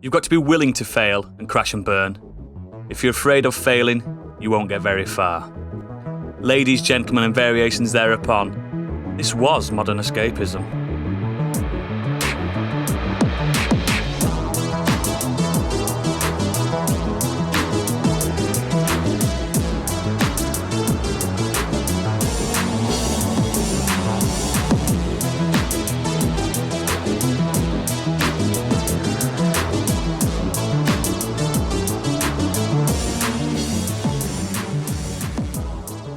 You've got to be willing to fail and crash and burn. If you're afraid of failing, you won't get very far. Ladies, gentlemen, and variations thereupon, this was Modern Escapism.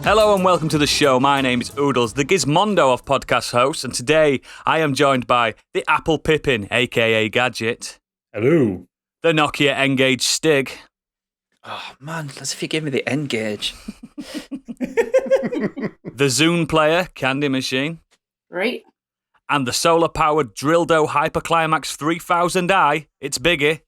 Hello and welcome to the show. My name is Oodles, the Gizmondo of podcast hosts, and today I am joined by the Apple Pippin, aka Gadget. Hello. The Nokia N-Gage Stig. Oh man, as if you gave me the N-Gage. The Zune Player, Candy Machine. Right. And the solar-powered Drildo Hyperclimax 3000i, it's Biggie.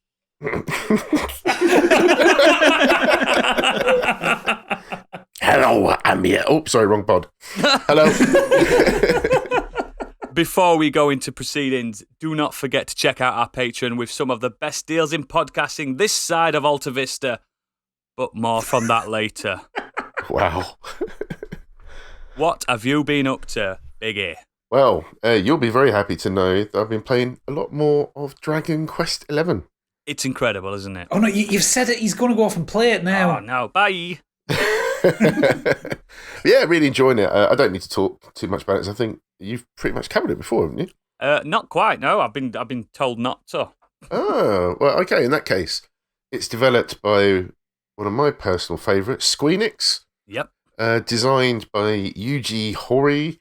Hello, I'm here. Oh, sorry, wrong pod. Hello. Before we go into proceedings, do not forget to check out our Patreon with some of the best deals in podcasting this side of Alta Vista, but more from that later. Wow. What have you been up to, Biggie? Well, you'll be very happy to know that I've been playing a lot more of Dragon Quest XI. It's incredible, isn't it? Oh no, you've said it. He's going to go off and play it now. Oh no, bye. Yeah, really enjoying it. I don't need to talk too much about it, 'cause I think you've pretty much covered it before, haven't you? Not quite. No, I've been told not to. Oh, well, okay. In that case, it's developed by one of my personal favourites, Squeenix. Yep. Designed by Yuji Horii,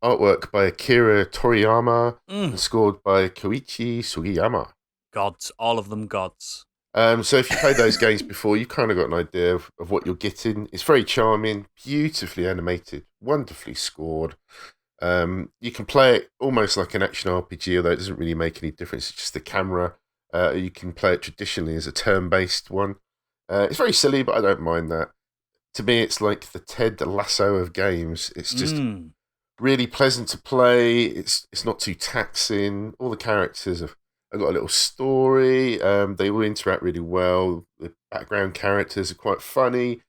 artwork by Akira Toriyama, and scored by Koichi Sugiyama. Gods, all of them gods. So if you played those games before, you've kind of got an idea of what you're getting. It's very charming, beautifully animated, wonderfully scored. You can play it almost like an action RPG, although it doesn't really make any difference. It's just the camera. You can play it traditionally as a turn-based one. It's very silly, but I don't mind that. To me, it's like the Ted Lasso of games. It's just really pleasant to play. It's not too taxing. All the characters have got a little story. They all interact really well. The background characters are quite funny.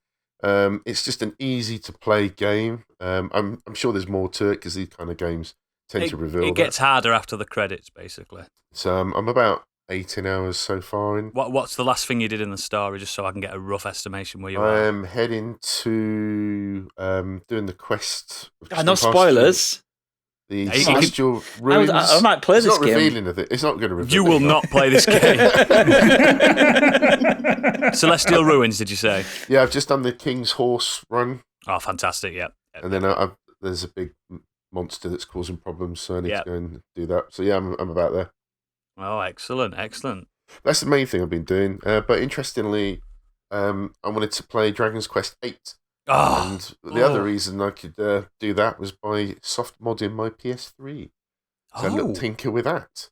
It's just an easy to play game. I'm sure there's more to it because these kind of games tend to reveal. It gets harder after the credits, basically. So I'm about 18 hours so far in. What's the last thing you did in the story, just so I can get a rough estimation where you are? I am heading to doing the quest. No spoilers. The Celestial Ruins. I might play this game. It's not going to reveal. You will not play this game. Celestial Ruins, did you say? Yeah, I've just done the King's Horse run. Oh, fantastic, yeah. And then there's a big monster that's causing problems, so I need to go and do that. So yeah, I'm about there. Oh, excellent. That's the main thing I've been doing. But interestingly, I wanted to play Dragon's Quest VIII. And the other reason I could do that was by soft modding my PS3. So a little tinker with that.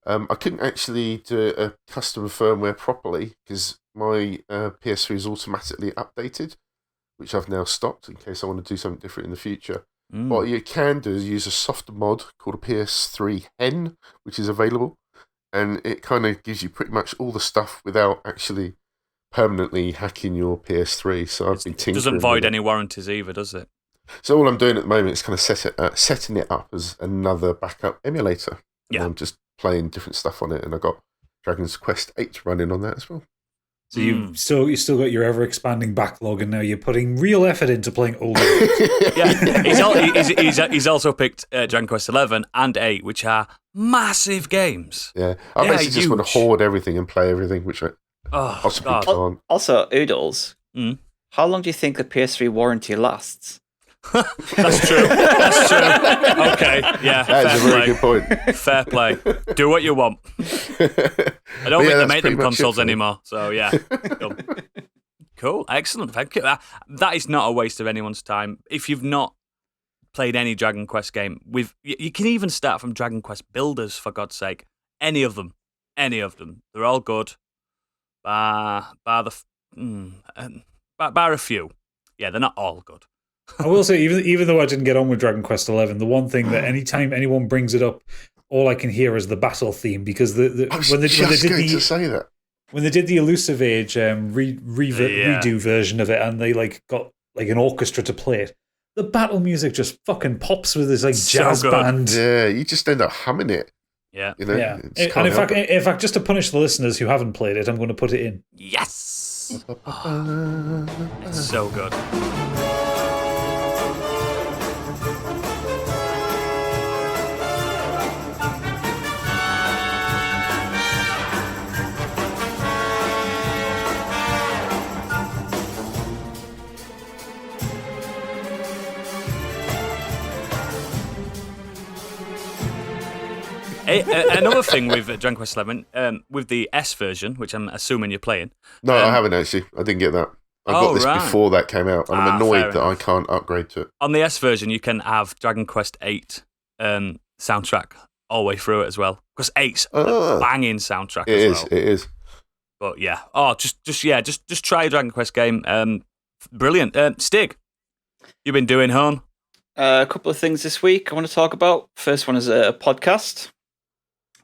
I couldn't actually do a custom firmware properly because my PS3 is automatically updated, which I've now stopped in case I want to do something different in the future. What you can do is use a soft mod called a PS3 Hen, which is available. And it kind of gives you pretty much all the stuff without actually permanently hacking your PS3. So I've been tinkering. It doesn't void any warranties either, does it? So all I'm doing at the moment is kind of setting it up as another backup emulator. Yeah. And I'm just playing different stuff on it, and I got Dragon's Quest VIII running on that as well. So you still got your ever expanding backlog, and now you're putting real effort into playing older. Yeah, he's also picked Dragon Quest XI and 8, which are massive games. Yeah, I basically just want to hoard everything and play everything, which I possibly can't. Also, Oodles, how long do you think the PS3 warranty lasts? That's true. Okay, yeah. That is a very good point. Fair play. Do what you want. I don't think they make them consoles anymore, so yeah. Cool, excellent. Thank you. That is not a waste of anyone's time. If you've not played any Dragon Quest game, you can even start from Dragon Quest Builders, for God's sake. Any of them. They're all good. Bar a few. Yeah, they're not all good. I will say, even though I didn't get on with Dragon Quest XI, the one thing that anytime anyone brings it up, all I can hear is the battle theme because I was going to say that. When they did the Elusive Age redo version of it, and they like got like an orchestra to play it, the battle music just fucking pops with this like jazz band. Yeah, you just end up humming it. Yeah, you know. Yeah, and in fact, just to punish the listeners who haven't played it, I'm going to put it in. Yes, it's so good. Another thing with Dragon Quest XI, with the S version, which I'm assuming you're playing. No, I haven't actually. I didn't get that. I got this before that came out, and I'm annoyed that I can't upgrade to it. On the S version, you can have Dragon Quest VIII soundtrack all the way through it as well. Because 8's a banging soundtrack as well. It is. But yeah, just try a Dragon Quest game. Brilliant. Stig, you've been doing, hon? A couple of things this week I want to talk about. First one is a podcast.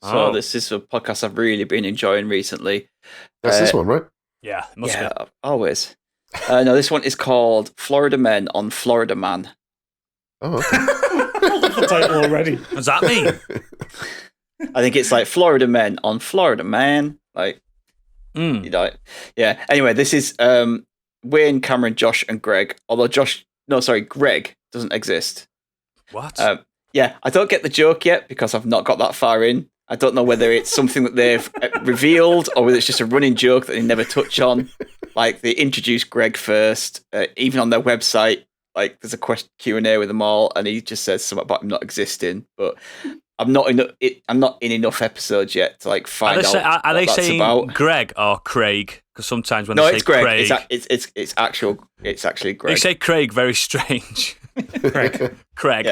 So this is a podcast I've really been enjoying recently. That's this one, right? Yeah, it must be. Always. No, this one is called Florida Men on Florida Man. Oh, okay. I love the title already. What does that mean? I think it's like Florida Men on Florida Man. Like, you know, yeah. Anyway, this is Wayne, Cameron, Josh, and Greg. Although Greg doesn't exist. What? Yeah, I don't get the joke yet because I've not got that far in. I don't know whether it's something that they've revealed or whether it's just a running joke that they never touch on. Like, they introduce Greg first, even on their website. Like, there's a Q&A with them all, and he just says something about him not existing. But I'm not in enough episodes yet to like find out. Are they saying about. Greg or Craig? Because sometimes when they say it's Greg. Craig, It's actually Greg. They say Craig, very strange. Craig.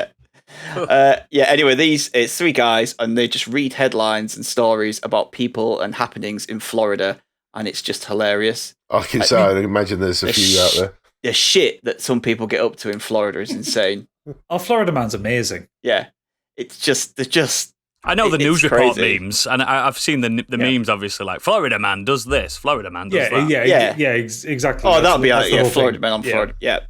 Yeah. Anyway, it's three guys, and they just read headlines and stories about people and happenings in Florida, and it's just hilarious. I can say, I imagine there's a few out there. The shit that some people get up to in Florida is insane. Oh, Florida Man's amazing. Yeah, they're just. I know the news report crazy. memes, and I've seen the memes. Obviously, like Florida man does this, Florida man does that. Exactly. Oh, that'll be Florida man on Florida. Yeah.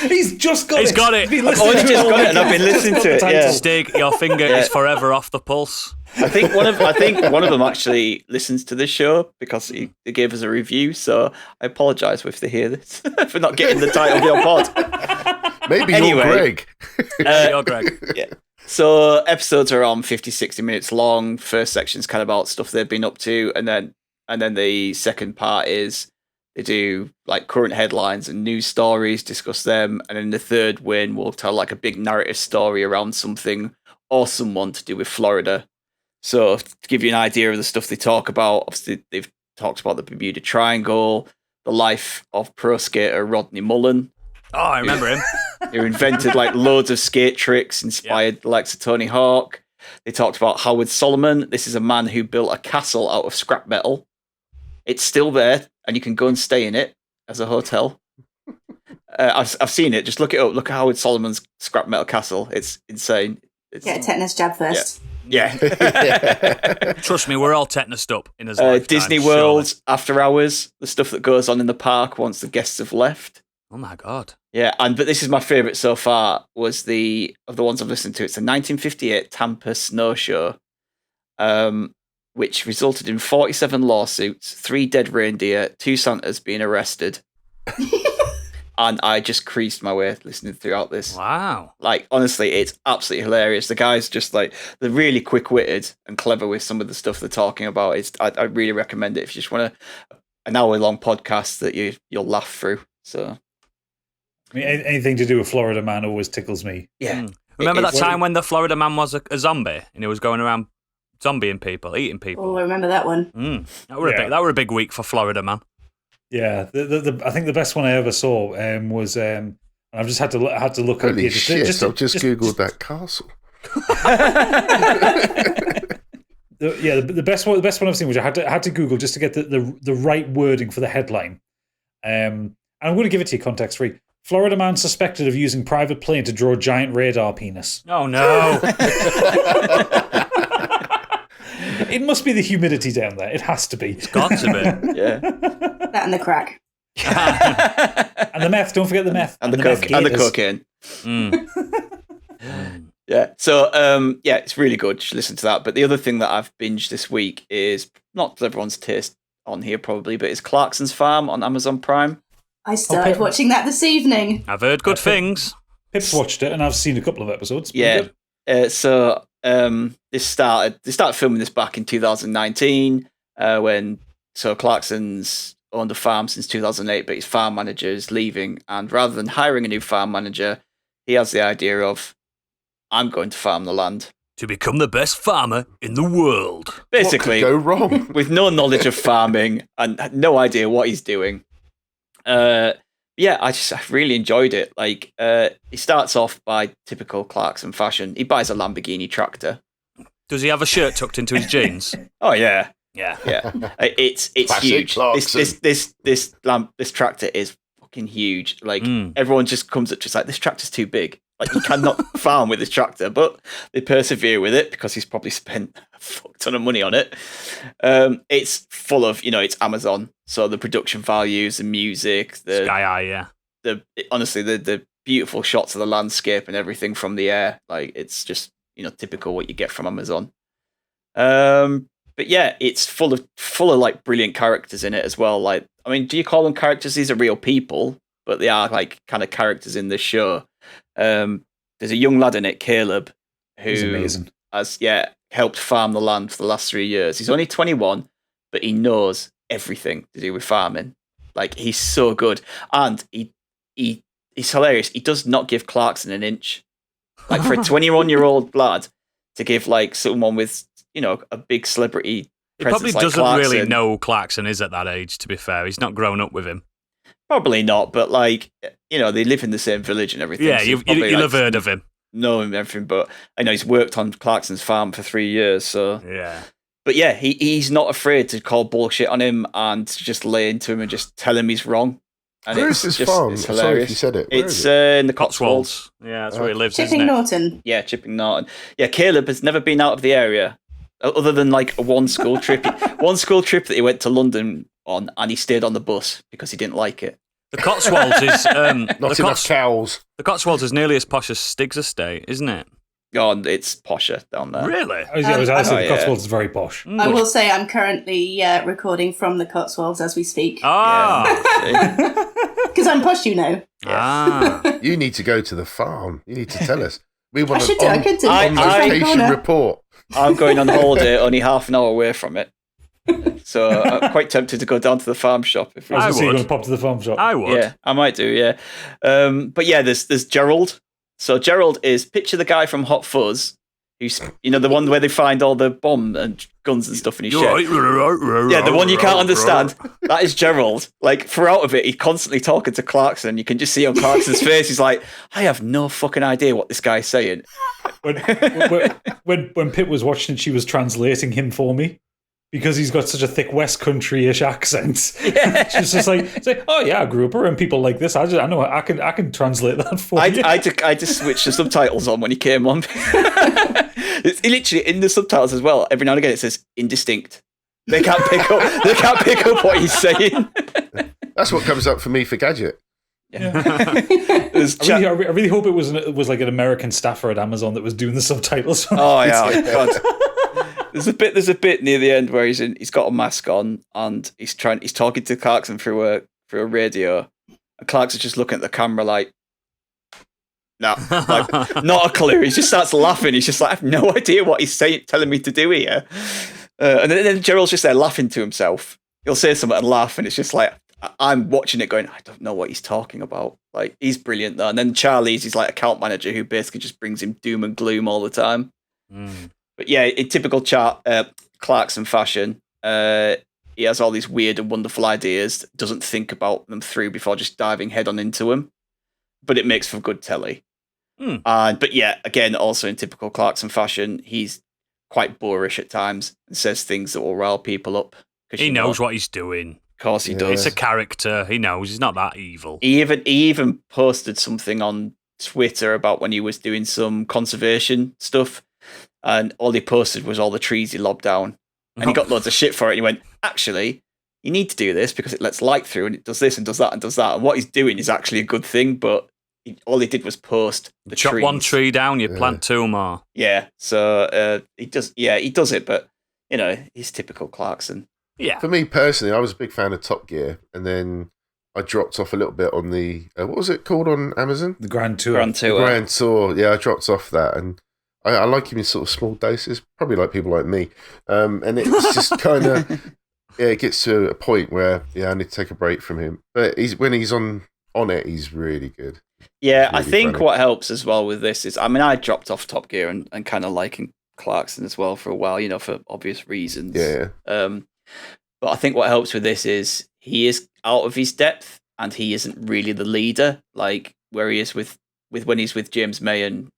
He's just got it. He's got it. I've only just got it, and I've been listening to it. Yeah. Stig, your finger is forever off the pulse. I think one of them actually listens to this show because they gave us a review. So I apologise if they hear this for not getting the title of your pod. Maybe you're Greg. You're Greg. Yeah. So episodes are around 50-60 minutes long. First section's kind of about stuff they've been up to, and then the second part is they do like current headlines and news stories, discuss them, and then the third Wayne will tell like a big narrative story around something or someone to do with Florida. So to give you an idea of the stuff they talk about, obviously they've talked about the Bermuda Triangle, the life of pro skater Rodney Mullen. Oh, I remember him. Who invented like loads of skate tricks, inspired the likes of Tony Hawk. They talked about Howard Solomon. This is a man who built a castle out of scrap metal. It's still there, and you can go and stay in it as a hotel. I've seen it. Just look it up. Look at Howard Solomon's scrap metal castle. It's insane. Get a tetanus jab first. Yeah. Trust me, we're all tetanused up in his lifetime. Disney World, After Hours, the stuff that goes on in the park once the guests have left. Oh my God. Yeah, but this is my favourite so far, was of the ones I've listened to. It's a 1958 Tampa snow show, which resulted in 47 lawsuits, 3 dead reindeer, 2 Santas being arrested. And I just creased my way listening throughout this. Wow. Like, honestly, it's absolutely hilarious. The guys just like, they're really quick-witted and clever with some of the stuff they're talking about. I really recommend it if you just want an hour-long podcast that you'll laugh through. So, I mean, anything to do with Florida Man always tickles me. Yeah. Remember that time when the Florida man was a zombie and he was going around zombieing people, eating people? Oh, I remember that one. That were a big week for Florida man. Yeah, I think the best one I ever saw was, and I've just had to look up. Holy shit! I've just googled that castle. The best one I've seen, which I had to Google just to get the right wording for the headline. And I'm going to give it to you context free. Florida man suspected of using private plane to draw giant radar penis. Oh no! It must be the humidity down there. It has to be. It's got to be. Yeah. That and the crack. And the meth. Don't forget the meth. And the cocaine. Yeah. So, it's really good. You should listen to that. But the other thing that I've binged this week is not everyone's taste on here probably, but it's Clarkson's Farm on Amazon Prime. I started watching that this evening. I've heard good things. Pip's watched it, and I've seen a couple of episodes. Yeah. They started filming this back in 2019 when Clarkson's owned a farm since 2008, but his farm manager is leaving, and rather than hiring a new farm manager, he has the idea of, I'm going to farm the land. To become the best farmer in the world. Basically, what could go wrong? With no knowledge of farming and no idea what he's doing. I really enjoyed it. Like, he starts off by typical Clarkson fashion. He buys a Lamborghini tractor. Does he have a shirt tucked into his jeans? Oh yeah. Yeah. It's huge. This tractor is fucking huge. Like everyone just comes up to like, this tractor's too big. Like, you cannot farm with this tractor, but they persevere with it because he's probably spent a fuck ton of money on it. It's full of, it's Amazon, so the production values, the music, the Sky Eye, honestly, the beautiful shots of the landscape and everything from the air. Like, it's just, typical what you get from Amazon. But yeah, it's full of like brilliant characters in it as well. Like, I mean, do you call them characters? These are real people, but they are like kind of characters in this show. There's a young lad in it, Caleb, who has helped farm the land for the last 3 years. He's only 21, but he knows everything to do with farming. Like, he's so good, and he's hilarious. He does not give Clarkson an inch. Like, for a 21-year-old lad to give like someone with a big celebrity. He probably like doesn't Clarkson, really know who Clarkson is at that age. To be fair, he's not grown up with him. Probably not, but like, they live in the same village and everything. Yeah, so you'll have heard of him. Know him and everything, but I know he's worked on Clarkson's farm for 3 years, so yeah. But yeah, he's not afraid to call bullshit on him and to just lay into him and just tell him he's wrong. And where is his farm? It's Sorry if you said it. It's in the Cotswolds. Yeah, that's where he lives, Chipping isn't it? Norton. Yeah, Chipping Norton. Yeah, Caleb has never been out of the area, other than like one school trip. One school trip that he went to London on, and he stayed on the bus because he didn't like it. The Cotswolds is not enough cows. The Cotswolds is nearly as posh as Stig's estate, isn't it? Oh, it's posher down there. Really? The Cotswolds is very posh. I will say I'm currently recording from the Cotswolds as we speak. Because I'm posh, You need to go to the farm. You need to tell us. We want I could do. on-location report. I'm going on holiday only half an hour away from it. So I'm quite tempted to go down to the farm shop. If I was going to pop to the farm shop. I would. Yeah, I might do, yeah. But yeah, there's Gerald. So Gerald is, picture the guy from Hot Fuzz, who's, the one where they find all the bomb and guns and stuff in his shed. Yeah, the one you can't understand. That is Gerald. Like, throughout of it, he's constantly talking to Clarkson. You can just see on Clarkson's face, he's like, I have no fucking idea what this guy's saying. When Pip was watching, she was translating him for me. Because he's got such a thick West Country-ish accent. Yeah. She's just like, oh yeah, I grew up around people like this. I know I can translate that for you. I just switched the subtitles on when he came on. It's literally in the subtitles as well. Every now and again it says indistinct. They can't pick up what he's saying. That's what comes up for me for Gadget. Yeah. I really hope it was like an American staffer at Amazon that was doing the subtitles. Oh yeah, God. There's a bit near the end where he's got a mask on and he's talking to Clarkson through a radio, and Clarkson's just looking at the camera like, no, like, not a clue. He just starts laughing. He's just like, I have no idea what he's telling me to do here. And then Gerald's just there laughing to himself. He'll say something and laugh, and it's just like, I'm watching it going, I don't know what he's talking about. Like, he's brilliant though. And then Charlie's, he's like account manager who basically just brings him doom and gloom all the time. But yeah, in typical Clarkson fashion, he has all these weird and wonderful ideas, doesn't think about them through before just diving head on into them. But it makes for good telly. But yeah, again, also in typical Clarkson fashion, he's quite boorish at times and says things that will rile people up. He knows what he's doing. course he does. It's a character. He knows he's not that evil. He even posted something on Twitter about when he was doing some conservation stuff, and all he posted was all the trees he lobbed down, and he got loads of shit for it. And he went, actually, you need to do this because it lets light through, and it does this and does that and does that. And what he's doing is actually a good thing, but all he did was post the Chop trees. one tree down, you plant two more. Yeah, so he does it, but he's typical Clarkson. Yeah. For me personally, I was a big fan of Top Gear, and then I dropped off a little bit on the what was it called on Amazon? The Grand Tour. Grand Tour. Grand Tour. Yeah, I dropped off that, and I like him in sort of small doses, probably like people like me. And it's just kind of it gets to a point where I need to take a break from him. But when he's on it, he's really good. Yeah, really I think funny. what helps as well with this is, I dropped off Top Gear and kind of liking Clarkson as well for a while, for obvious reasons. Yeah. But I think what helps with this is he is out of his depth and he isn't really the leader, like where he is with when he's with James May and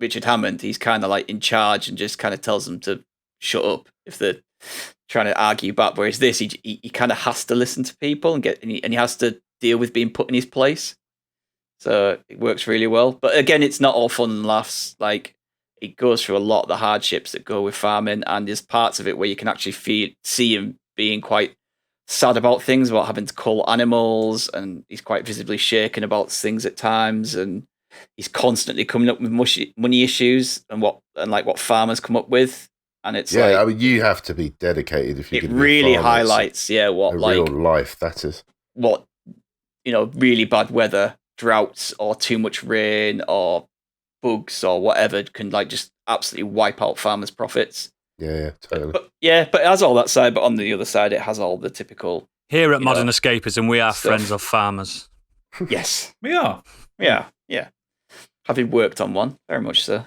Richard Hammond. He's kind of like in charge and just kind of tells them to shut up if they're trying to argue back. Whereas this, he kind of has to listen to people and he has to deal with being put in his place. So it works really well. But again, it's not all fun and laughs. Like, it goes through a lot of the hardships that go with farming, and there's parts of it where you can actually see him being quite sad about things, about having to cull animals, and he's quite visibly shaken about things at times, and he's constantly coming up with money issues and what farmers come up with. And it's you have to be dedicated if you it really highlights what real life that is. What really bad weather, droughts, or too much rain, or bugs, or whatever can just absolutely wipe out farmers' profits. Yeah, totally. But it has all that side, but on the other side, it has all the typical. Here at Modern Escapism, we are stuff. friends of farmers. Yes, We are. yeah. Having worked on one, very much so.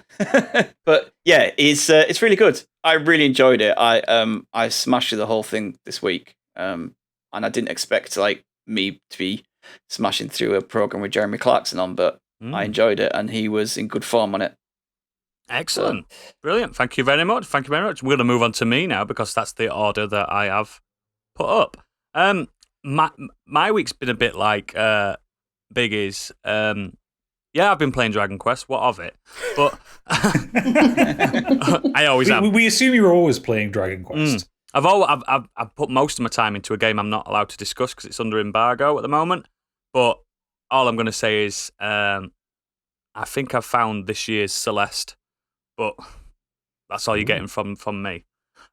But yeah, it's really good. I really enjoyed it. I smashed through the whole thing this week, and I didn't expect me to be smashing through a program with Jeremy Clarkson on, but I enjoyed it, and he was in good form on it. Excellent. Brilliant. Thank you very much. We're going to move on to me now because that's the order that I have put up. My week's been a bit like Biggie's. I've been playing Dragon Quest. What of it? But I always am. We assume you're always playing Dragon Quest. I've put most of my time into a game I'm not allowed to discuss because it's under embargo at the moment. But all I'm going to say is I think I've found this year's Celeste. But that's all you're getting from me.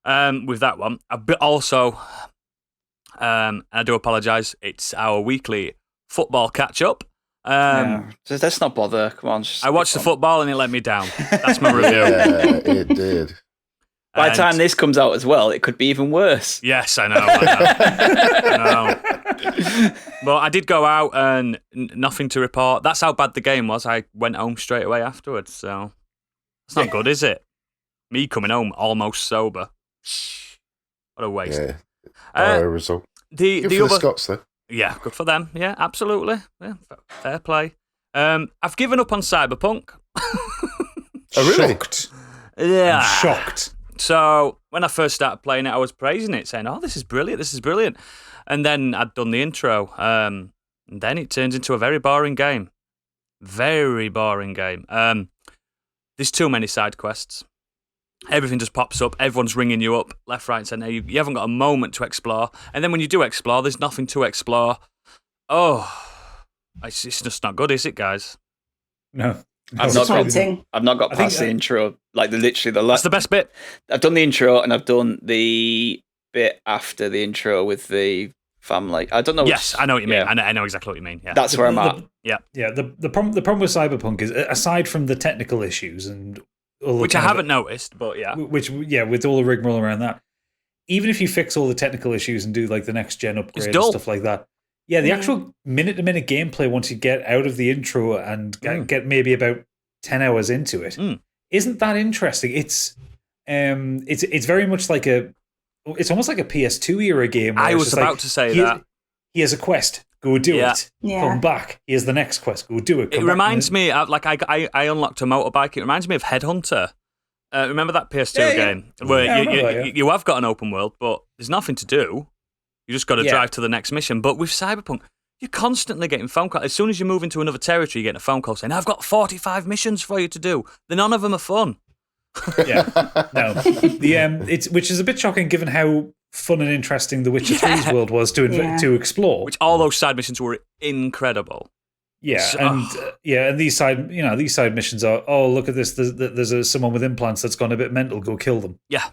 With that one. But also, I do apologise, it's our weekly football catch-up. Let's not bother. Come on. I watched the football and it let me down. That's my review. Yeah, it did. By the time this comes out as well, it could be even worse. Yes, I know. But I did go out and nothing to report. That's how bad the game was. I went home straight away afterwards. So it's not good, is it? Me coming home almost sober. What a waste. Yeah. Result. The Good for other the Scots, though. Yeah, good for them. Yeah, absolutely. Yeah, fair play. I've given up on Cyberpunk. Shocked. Yeah. I'm shocked. So when I first started playing it, I was praising it, saying, "Oh, this is brilliant." And then I'd done the intro. And then it turns into a very boring game. Very boring game. There's too many side quests. Everything just pops up. Everyone's ringing you up left, right, and centre. You haven't got a moment to explore. And then when you do explore, there's nothing to explore. Oh, it's just not good, is it, guys? No. I've not got past the intro. Literally the last. That's the best bit. I've done the intro and I've done the bit after the intro with the family. I don't know. Yes, I know what you mean. Yeah. I know exactly what you mean. Yeah, that's where I'm at. Yeah. The problem with Cyberpunk is, aside from the technical issues and all which I haven't noticed, but yeah, with all the rigmarole around that, even if you fix all the technical issues and do the next gen upgrade and stuff like that, the actual minute-to-minute gameplay once you get out of the intro and get maybe about 10 hours into it, isn't that interesting. It's very much it's almost like a PS2 era game. I was about to say that. Here's a quest. Go do it. Yeah. Come back. Here's the next quest. Go do it. It reminds me of, I unlocked a motorbike. It reminds me of Headhunter. Remember that PS2 game where you have got an open world, but there's nothing to do. You just got to drive to the next mission. But with Cyberpunk, you're constantly getting phone calls. As soon as you move into another territory, you're getting a phone call saying, I've got 45 missions for you to do. Then none of them are fun. Yeah, no. Which is a bit shocking given how fun and interesting The Witcher 3's world was to explore. Which all those side missions were incredible. Yeah, and these side missions are, oh, look at this, there's someone with implants that's gone a bit mental, go kill them. Yeah.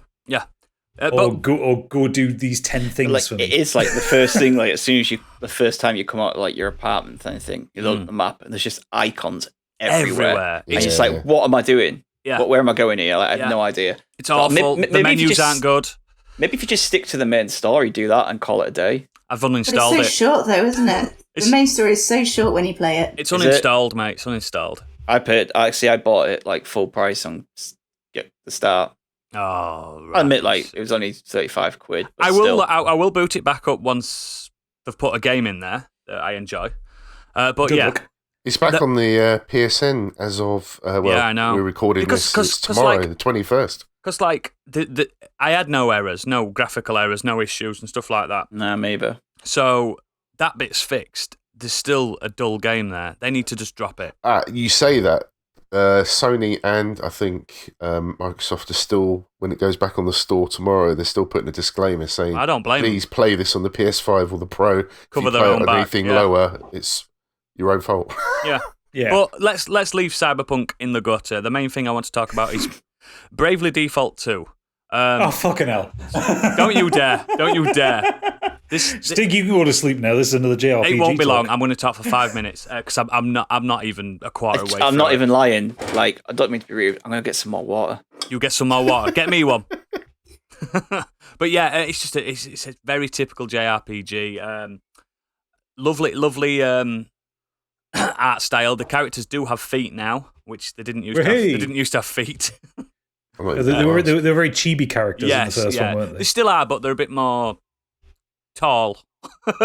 Or go do these 10 things for me. It is like the first thing, like as soon as the first time you come out like your apartment kind of thing, you look at the map and there's just icons everywhere. And it's like, what am I doing? Yeah. Where am I going here? Like, I have no idea. It's awful. The menus aren't good. Maybe if you just stick to the main story, do that and call it a day. I've uninstalled it. It's so short though, isn't it? The main story is so short when you play it. It's uninstalled, mate. It's uninstalled. I bought it like full price on the start. Oh, right. I admit, like, it was only 35 quid. I will boot it back up once they've put a game in there that I enjoy. But Good luck. It's back on the PSN as of, I know. We're recording this tomorrow, the 21st. Because, like, I had no errors, no graphical errors, no issues and stuff like that. Nah, maybe. So that bit's fixed. There's still a dull game there. They need to just drop it. You say that. Sony and I think Microsoft are still, when it goes back on the store tomorrow, they're still putting a disclaimer saying, I don't blame please play this on the PS5 or the Pro. Cover if you their play own it on anything lower, it's your own fault. Yeah. But let's leave Cyberpunk in the gutter. The main thing I want to talk about is Bravely Default 2. Oh, fucking hell. Don't you dare. Stig, you can go to sleep now. This is another JRPG. It won't be long. I'm going to talk for 5 minutes because I'm not even a quarter away. I'm not even lying. Like, I don't mean to be rude. I'm going to get some more water. You get some more water. Get me one. But yeah, it's just it's a very typical JRPG. Lovely art style. The characters do have feet now, which they didn't used to have. They didn't used to have feet. They were very chibi characters in the first one, weren't they? They still are, but they're a bit more tall.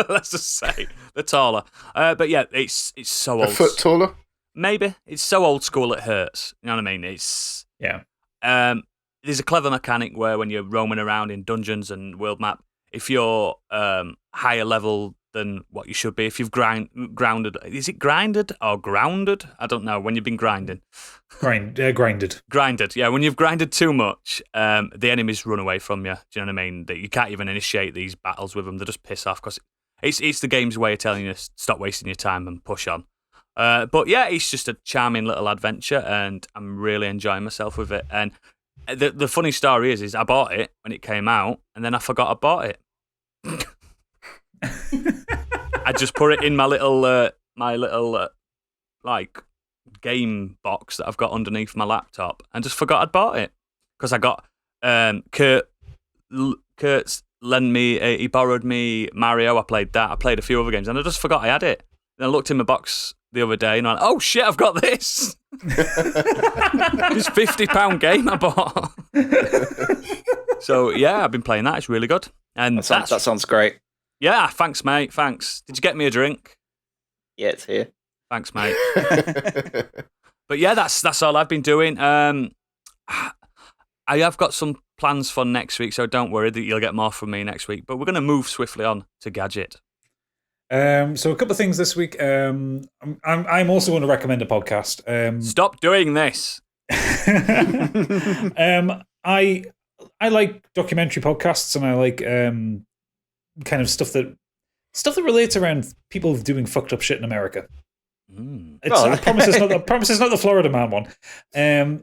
Let's just say they're taller. But yeah, it's so old. A foot taller? Maybe. It's so old school it hurts. You know what I mean? It's there's a clever mechanic where when you're roaming around in dungeons and world map, if you're higher level than what you should be, if you've grounded, is it grinded or grounded? I don't know. When you've been grinding, grinded. Yeah, when you've grinded too much, the enemies run away from you. Do you know what I mean? You can't even initiate these battles with them. They just piss off because it's the game's way of telling you to stop wasting your time and push on. But yeah, it's just a charming little adventure, and I'm really enjoying myself with it. And the funny story is I bought it when it came out, and then I forgot I bought it. I just put it in my little like game box that I've got underneath my laptop, and just forgot I'd bought it because I got Kurt's lent me. He borrowed me Mario. I played that. I played a few other games, and I just forgot I had it. Then I looked in my box the other day and I went, "Oh shit, I've got this!" This £50 game I bought. So yeah, I've been playing that. It's really good. And that sounds great. Yeah, thanks, mate. Thanks. Did you get me a drink? Yeah, it's here. Thanks, mate. But yeah, that's all I've been doing. I have got some plans for next week, so don't worry that you'll get more from me next week. But we're going to move swiftly on to Gadget. So a couple of things this week. I'm also going to recommend a podcast. Stop doing this. I like documentary podcasts, and I like kind of stuff that relates around people doing fucked up shit in America. I promise it's not the Florida Man one.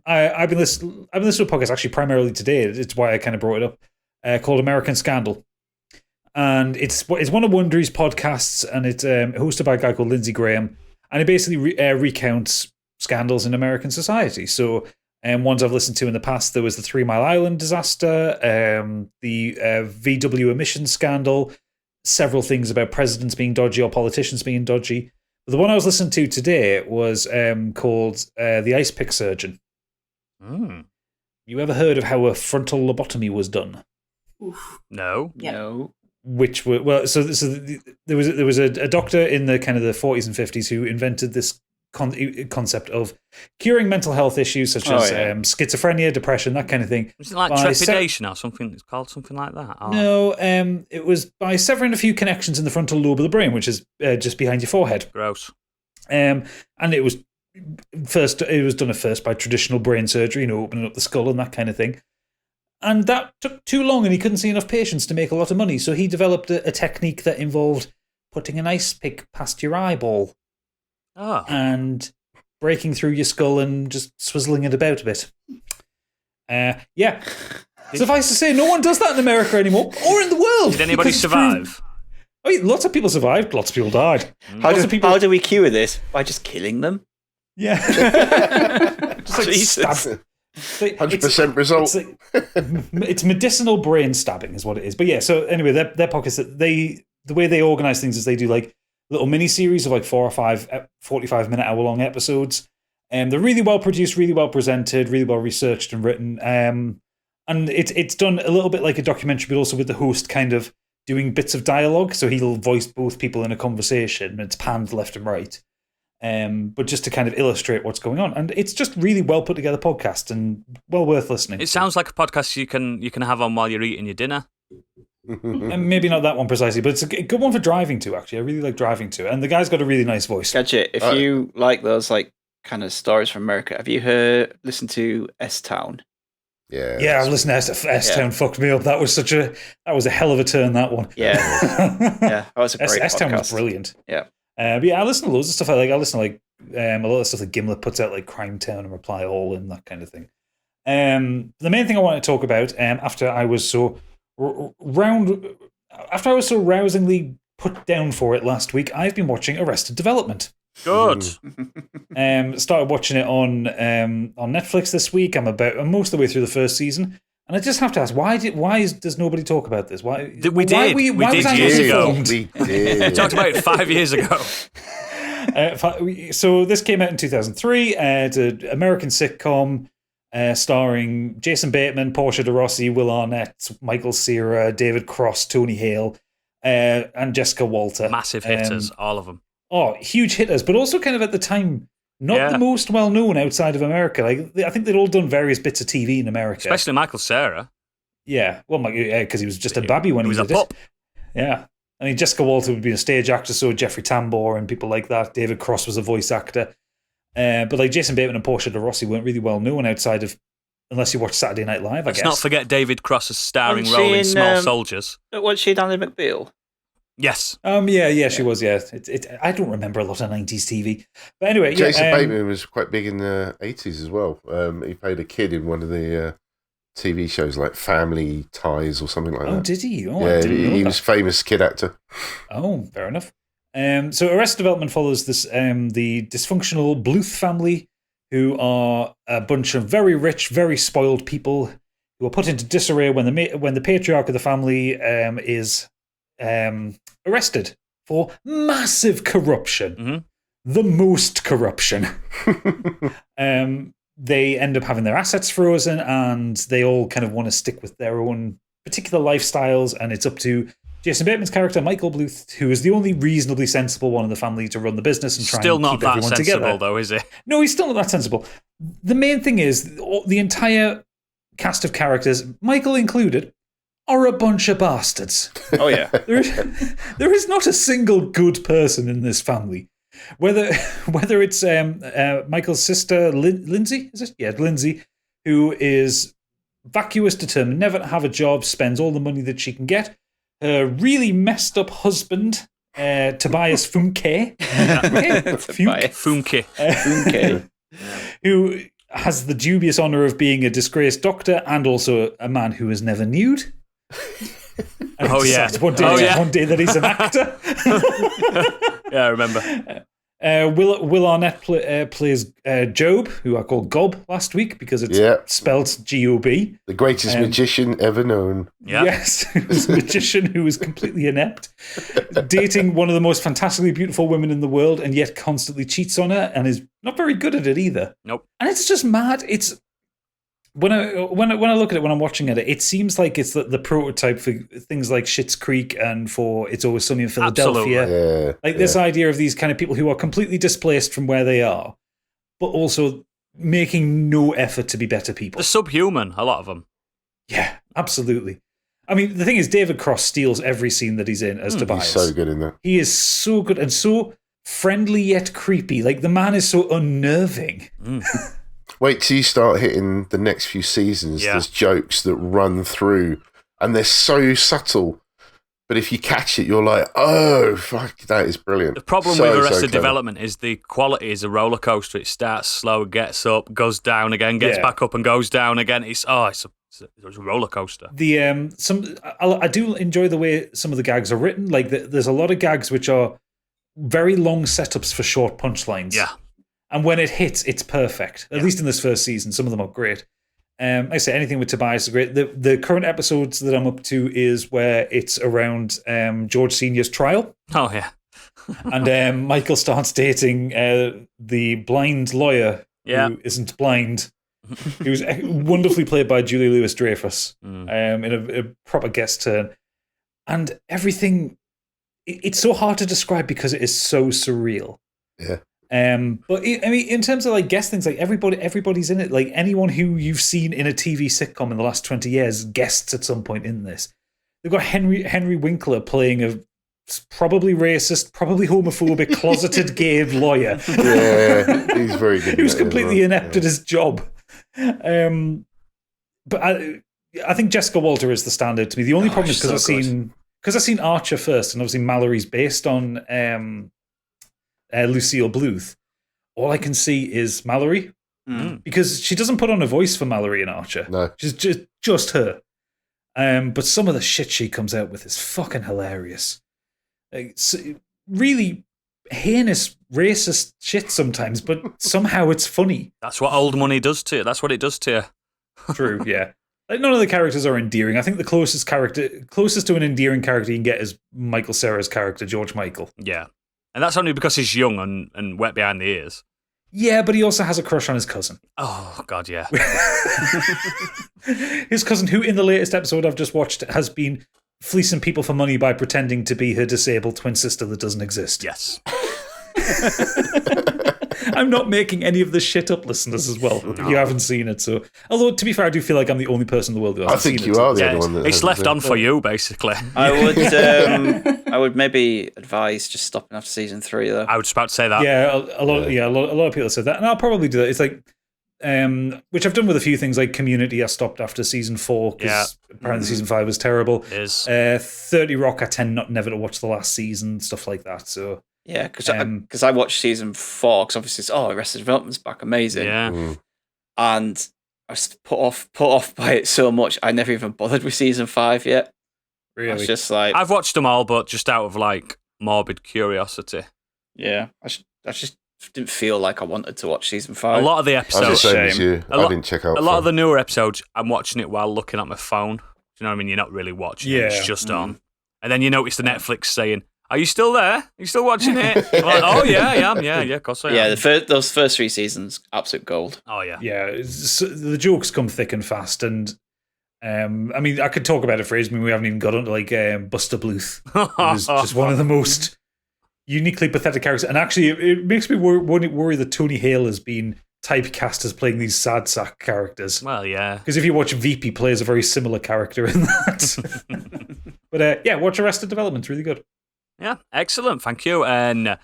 I've been listening to a podcast actually primarily today. It's why I kind of brought it up. Called American Scandal, and it's one of Wondery's podcasts, and it's hosted by a guy called Lindsey Graham, and it basically recounts scandals in American society. So ones I've listened to in the past, there was the 3 Mile Island disaster, the VW emissions scandal, several things about presidents being dodgy or politicians being dodgy. But the one I was listening to today was called The Ice Pick Surgeon. You ever heard of how a frontal lobotomy was done? Oof. No. Yep. No. Which were, well, so there was a doctor in the kind of the 40s and 50s who invented this concept of curing mental health issues such as schizophrenia, depression, that kind of thing. Was it like trepidation or something? It's called something like that? Or... No, it was by severing a few connections in the frontal lobe of the brain, which is just behind your forehead. Gross. And it was done at first by traditional brain surgery, opening up the skull and that kind of thing. And that took too long, and he couldn't see enough patients to make a lot of money. So he developed a technique that involved putting an ice pick past your eyeball and breaking through your skull and just swizzling it about a bit. Suffice to say, no one does that in America anymore, or in the world. Did anybody survive? Lots of people survived. Lots of people died. How do we cure this? By just killing them? Yeah. Just like Jesus. 100% result. It's medicinal brain stabbing is what it is. But yeah, so anyway, their podcast, the way they organize things is they do like little mini series of like 4 or 5 45-minute hour-long episodes. They're really well produced, really well presented, really well researched and written. And it's done a little bit like a documentary, but also with the host kind of doing bits of dialogue. So he'll voice both people in a conversation, and it's panned left and right. But just to kind of illustrate what's going on. And it's just really well put together podcast and well worth listening. It sounds like a podcast you can have on while you're eating your dinner. And maybe not that one precisely, but it's a good one for driving to, actually. I really like driving to. And the guy's got a really nice voice. Gadget, if you like those like kind of stories from America, have you listened to S-Town? Yeah, I've listened to S-Town. Fucked me up. That was a hell of a turn, that one. Yeah. That was a great podcast. S-Town was brilliant. Yeah. But yeah, I listen to loads of stuff. I listen to a lot of stuff that Gimlet puts out, like Crime Town and Reply All and that kind of thing. The main thing I want to talk about, after I was so rousingly put down for it last week, I've been watching Arrested Development. Good. Started watching it on Netflix this week. I'm most of the way through the first season. And I just have to ask, why does nobody talk about this? Why we did years ago. We talked about it 5 years ago. So this came out in 2003. It's an American sitcom starring Jason Bateman, Portia de Rossi, Will Arnett, Michael Cera, David Cross, Tony Hale, and Jessica Walter. Massive hitters, all of them. Oh, huge hitters, but also kind of at the time not the most well-known outside of America. I think they'd all done various bits of TV in America. Especially Michael Cera. Yeah, well, because he was just a babby when he did it. Yeah. I mean, Jessica Walter would be a stage actor, so Jeffrey Tambor and people like that. David Cross was a voice actor. But like Jason Bateman and Portia de Rossi weren't really well-known outside of, unless you watch Saturday Night Live, I guess. Let's not forget David Cross's starring role in Small Soldiers. Was she Danny McBeal? Yes. Yeah, she was. Yeah, I don't remember a lot of 90s TV, but anyway, Jason Bateman was quite big in the 80s as well. He played a kid in one of the TV shows like Family Ties or something like that. Oh, did he? Oh, yeah, he was a famous kid actor. Oh, fair enough. So Arrested Development follows this the dysfunctional Bluth family, who are a bunch of very rich, very spoiled people who are put into disarray when the patriarch of the family is arrested for massive corruption. Mm-hmm. The most corruption. They end up having their assets frozen, and they all kind of want to stick with their own particular lifestyles, and it's up to Jason Bateman's character, Michael Bluth, who is the only reasonably sensible one in the family to run the business and try and keep everyone together. Still not that sensible, though, is he? No, he's still not that sensible. The main thing is, the entire cast of characters, Michael included, are a bunch of bastards. Oh, yeah. There is not a single good person in this family. Whether it's Michael's sister, Lindsay, is it? Yeah, Lindsay, who is vacuous, determined never to have a job, spends all the money that she can get. Her really messed up husband, Tobias Funke. Funke. Who has the dubious honour of being a disgraced doctor and also a man who is never nude. One day that he's an actor. Yeah, I remember. Will Arnett plays Job, who I called Gob last week because it's spelled G-O-B. The greatest magician ever known. Yep. Yes, he's a magician who is completely inept, dating one of the most fantastically beautiful women in the world, and yet constantly cheats on her and is not very good at it either. Nope. And it's just mad. when I look at it, when I'm watching it, it seems like it's the prototype for things like Schitt's Creek and for It's Always Sunny in Philadelphia. Yeah, like this idea of these kind of people who are completely displaced from where they are, but also making no effort to be better people. They're subhuman, a lot of them. Yeah, absolutely. I mean, the thing is, David Cross steals every scene that he's in as Tobias. He's so good in that. He is so good and so friendly yet creepy. Like, the man is so unnerving. Wait till you start hitting the next few seasons. Yeah. There's jokes that run through, and they're so subtle. But if you catch it, you're like, oh, fuck, that is brilliant. The problem with Arrested Development is the quality is a roller coaster. It starts slow, gets up, goes down again, gets back up and goes down again. It's a roller coaster. I do enjoy the way some of the gags are written. Like, there's a lot of gags which are very long setups for short punchlines. Yeah. And when it hits, it's perfect. At least in this first season, some of them are great. Like I say, anything with Tobias is great. The current episodes that I'm up to is where it's around George Senior's trial. Oh, yeah. And Michael starts dating the blind lawyer who isn't blind, who's wonderfully played by Julie Louis-Dreyfus in a proper guest turn. And everything, it's so hard to describe because it is so surreal. Yeah. But I mean, in terms of like guest things, like everybody's in it. Like anyone who you've seen in a TV sitcom in the last 20 years guests at some point in this. They've got Henry Winkler playing a probably racist, probably homophobic, closeted gay lawyer. Yeah, he's very good. He was completely inept at his job. But I think Jessica Walter is the standout to me. The only problem is because I've seen Archer first, and obviously Mallory's based on Lucille Bluth. All I can see is Mallory because she doesn't put on a voice for Mallory in Archer. No, she's just her. But some of the shit she comes out with is fucking hilarious. It's really heinous, racist shit sometimes, but somehow it's funny. That's what old money does to you. That's what it does to you. True, yeah. Like, none of the characters are endearing. I think the closest to an endearing character you can get is Michael Cera's character, George Michael. Yeah. And that's only because he's young and wet behind the ears. Yeah, but he also has a crush on his cousin. Oh, God, yeah. His cousin, who in the latest episode I've just watched has been fleecing people for money by pretending to be her disabled twin sister that doesn't exist. Yes. I'm not making any of this shit up, listeners, as well. No. You haven't seen it, so... Although, to be fair, I do feel like I'm the only person in the world who hasn't seen it. I think you are the only one that it's left on for you, basically. I would maybe advise just stopping after season 3, though. I was just about to say that. Yeah, a lot of people said that, and I'll probably do that. It's like... which I've done with a few things, like Community I stopped after season 4, because apparently season 5 was terrible. It is. 30 Rock, I tend never to watch the last season, stuff like that, so... Yeah, because I watched season 4 because obviously it's Arrested Development's back, amazing. Yeah, and I was put off by it so much. I never even bothered with season 5 yet. Really, I was just like, I've watched them all, but just out of like morbid curiosity. Yeah, I just didn't feel like I wanted to watch season 5. A lot of the episodes, I was the same as you. I didn't check out. A lot of the newer episodes, I'm watching it while looking at my phone. Do you know what I mean? You're not really watching it; it's just on. And then you notice the Netflix saying, "Are you still there? Are you still watching it?" I'm like, oh yeah, I am. Yeah, of course I am. Yeah, those first 3 seasons, absolute gold. Oh yeah, yeah. The jokes come thick and fast, and I mean, I could talk about it for ages. I mean, we haven't even got onto like Buster Bluth, who's just one of the most uniquely pathetic characters. And actually, it makes me worry that Tony Hale has been typecast as playing these sad sack characters. Well, yeah, because if you watch Veep, he plays a very similar character in that. But yeah, watch Arrested Development; it's really good. Yeah, excellent. Thank you. And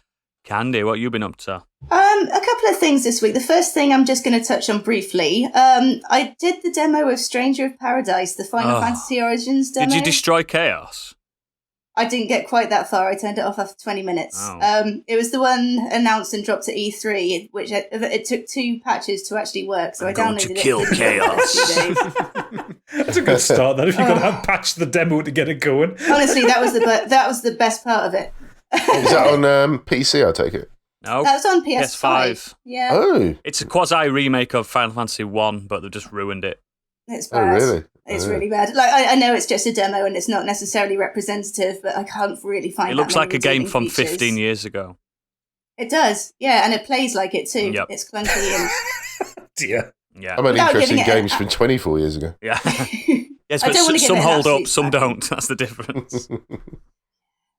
Candy, what have you been up to? A couple of things this week. The first thing I'm just going to touch on briefly. I did the demo of Stranger of Paradise, the Final Fantasy Origins demo. Did you destroy Chaos? I didn't get quite that far. I turned it off after 20 minutes. Oh. It was the one announced and dropped at E3, which it took 2 patches to actually work. So I downloaded it. Kill Chaos. That's a good start. Then if you're going to patch the demo to get it going. Honestly, that was the best part of it. Is that on PC? I take it. No, that was on PS5. Yeah. Oh, it's a quasi remake of Final Fantasy 1, but they've just ruined it. It's bad. Oh, really? It's really bad. Like I know it's just a demo and it's not necessarily representative, but I can't really find. It looks like a game from features. 15 years ago. It does, yeah, and it plays like it too. Yep. It's clunky and dear. Yeah. I'm only Without interested in giving it games from 24 years ago. Yeah. Yes, I but don't want to give some it an hold up, absolute some backing. don't. That's the difference.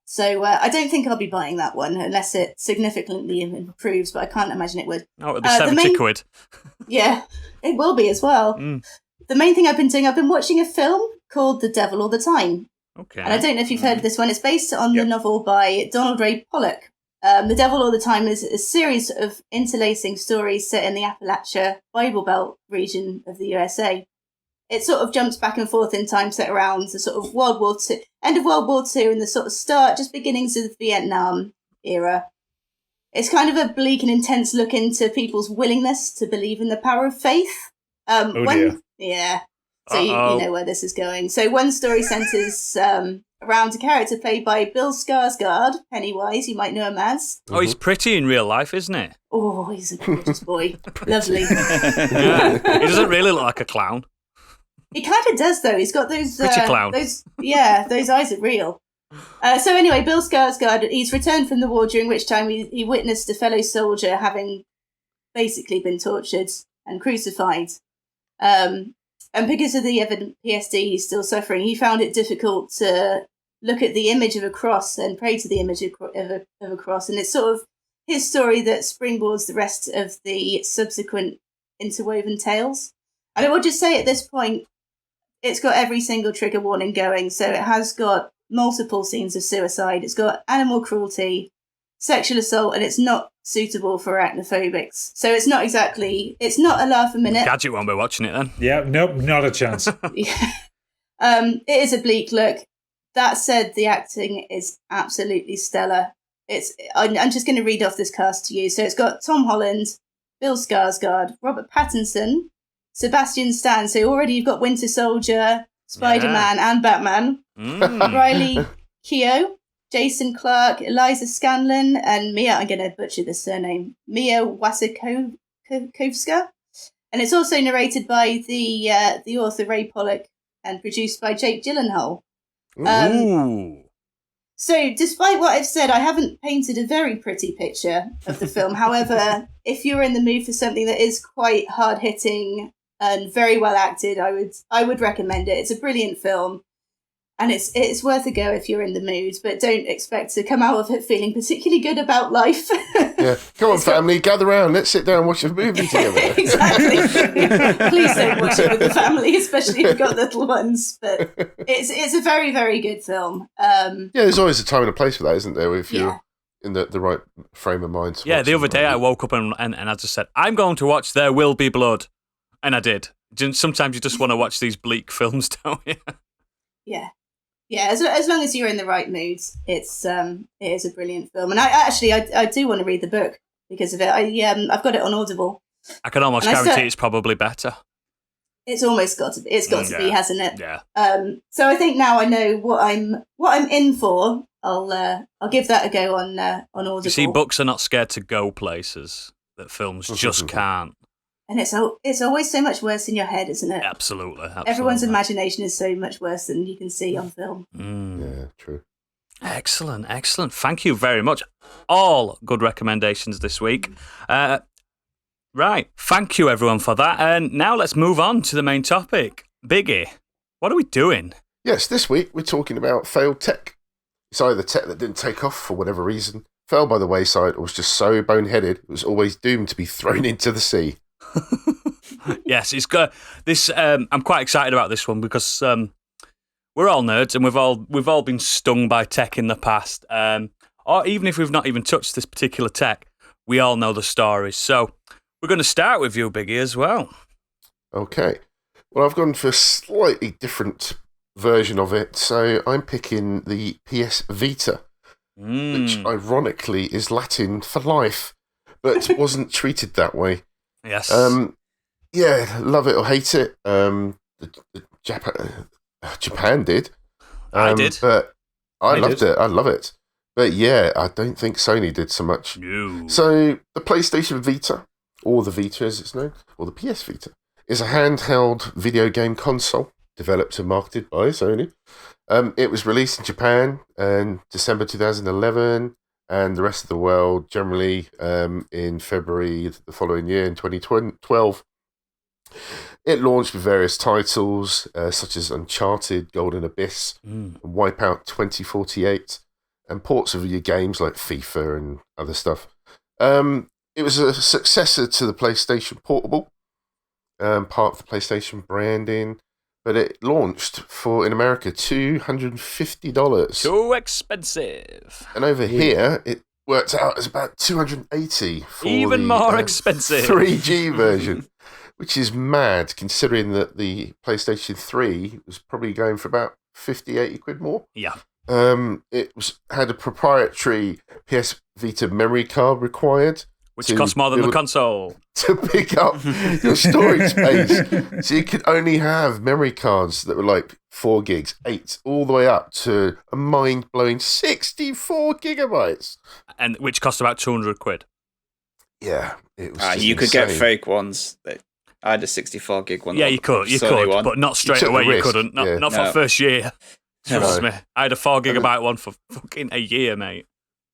So I don't think I'll be buying that one unless it significantly improves, but I can't imagine it would. Oh, it'll be 70 quid. Yeah, it will be as well. Mm. The main thing I've been doing, I've been watching a film called The Devil All the Time. Okay. And I don't know if you've heard of this one. It's based on the novel by Donald Ray Pollock. The Devil All the Time is a series of interlacing stories set in the Appalachia Bible Belt region of the USA. It sort of jumps back and forth in time, set around the sort of end of World War II and the sort of beginnings of the Vietnam era. It's kind of a bleak and intense look into people's willingness to believe in the power of faith. Dear. Yeah. So you know where this is going. So one story centres around a character played by Bill Skarsgård, Pennywise, you might know him as. Oh, he's pretty in real life, isn't he? Oh, he's a gorgeous boy. Lovely. Yeah. He doesn't really look like a clown. He kind of does, though. He's got those... Pretty clown. Those eyes are real. So anyway, Bill Skarsgård, he's returned from the war, during which time he witnessed a fellow soldier having basically been tortured and crucified. And because of the PTSD he's still suffering, he found it difficult to look at the image of a cross and pray to the image of a cross. And it's sort of his story that springboards the rest of the subsequent interwoven tales. And I will just say at this point, it's got every single trigger warning going. So it has got multiple scenes of suicide. It's got animal cruelty, sexual assault, and it's not suitable for arachnophobics. So it's not a laugh a minute. Gadget won't be watching it then. Yeah, nope, not a chance. Yeah. It is a bleak look. That said, the acting is absolutely stellar. I'm just going to read off this cast to you. So it's got Tom Holland, Bill Skarsgård, Robert Pattinson, Sebastian Stan. So already you've got Winter Soldier, Spider-Man, and Batman. Riley Keough, Jason Clarke, Eliza Scanlon, and Mia, I'm going to butcher this surname, Mia Wasikowska. And it's also narrated by the author Ray Pollock and produced by Jake Gyllenhaal. Ooh. So despite what I've said, I haven't painted a very pretty picture of the film. However, if you're in the mood for something that is quite hard-hitting and very well acted, I would recommend it. It's a brilliant film. And it's worth a go if you're in the mood, but don't expect to come out of it feeling particularly good about life. Yeah, come on, family, gather round. Let's sit down and watch a movie together. Exactly. Please don't watch it with the family, especially if you've got little ones. But it's a very, very good film. Yeah, there's always a time and a place for that, isn't there? If you're in the right frame of mind. Yeah, the other day I woke up and I just said, I'm going to watch There Will Be Blood. And I did. Sometimes you just want to watch these bleak films, don't you? Yeah. Yeah, as long as you're in the right mood, it is a brilliant film. And I do want to read the book because of it. I've got it on Audible. I can almost guarantee it's probably better. It's almost got to be. It's got to be, hasn't it? Yeah. So I think now I know what I'm in for. I'll give that a go on Audible. You see, books are not scared to go places that films just can't. And it's always so much worse in your head, isn't it? Absolutely. Everyone's imagination is so much worse than you can see on film. Yeah, true. Excellent. Thank you very much. All good recommendations this week. Right. Thank you, everyone, for that. And now let's move on to the main topic. Biggie, what are we doing? Yes, this week we're talking about failed tech. It's either tech that didn't take off for whatever reason, fell by the wayside, or was just so boneheaded it was always doomed to be thrown into the sea. Yes, it's got this. I'm quite excited about this one because we're all nerds and we've all been stung by tech in the past. Or even if we've not even touched this particular tech, we all know the stories. So we're going to start with you, Biggie, as well. Okay. Well, I've gone for a slightly different version of it. So I'm picking the PS Vita, which ironically is Latin for life, but wasn't treated that way. Yes. Yeah, love it or hate it. Japan did. I did. But I loved it. I love it. But yeah, I don't think Sony did so much. No. So the PlayStation Vita, or the Vita as it's known, or the PS Vita, is a handheld video game console developed and marketed by Sony. It was released in Japan in December 2011, and the rest of the world generally in February the following year in 2012. It launched with various titles such as Uncharted, Golden Abyss, and Wipeout 2048, and ports of your games like FIFA and other stuff. It was a successor to the PlayStation Portable, part of the PlayStation branding, but it launched for, in America, $250. Too expensive. And over here, it worked out as about $280 for even more expensive 3G version, which is mad considering that the PlayStation 3 was probably going for about 50-80 quid more. Yeah. It had a proprietary PS Vita memory card required, which costs more than the console, to pick up your storage space. So you could only have memory cards that were like 4 gigs, 8, all the way up to a mind-blowing 64 gigabytes. And which cost about 200 quid. Yeah, it was you could insane. get fake ones. I had a 64 gig one. Yeah, you could, one. but not straight away. You couldn't. Not for No. first year. Trust me. I had a 4 And gigabyte one for fucking a year, mate.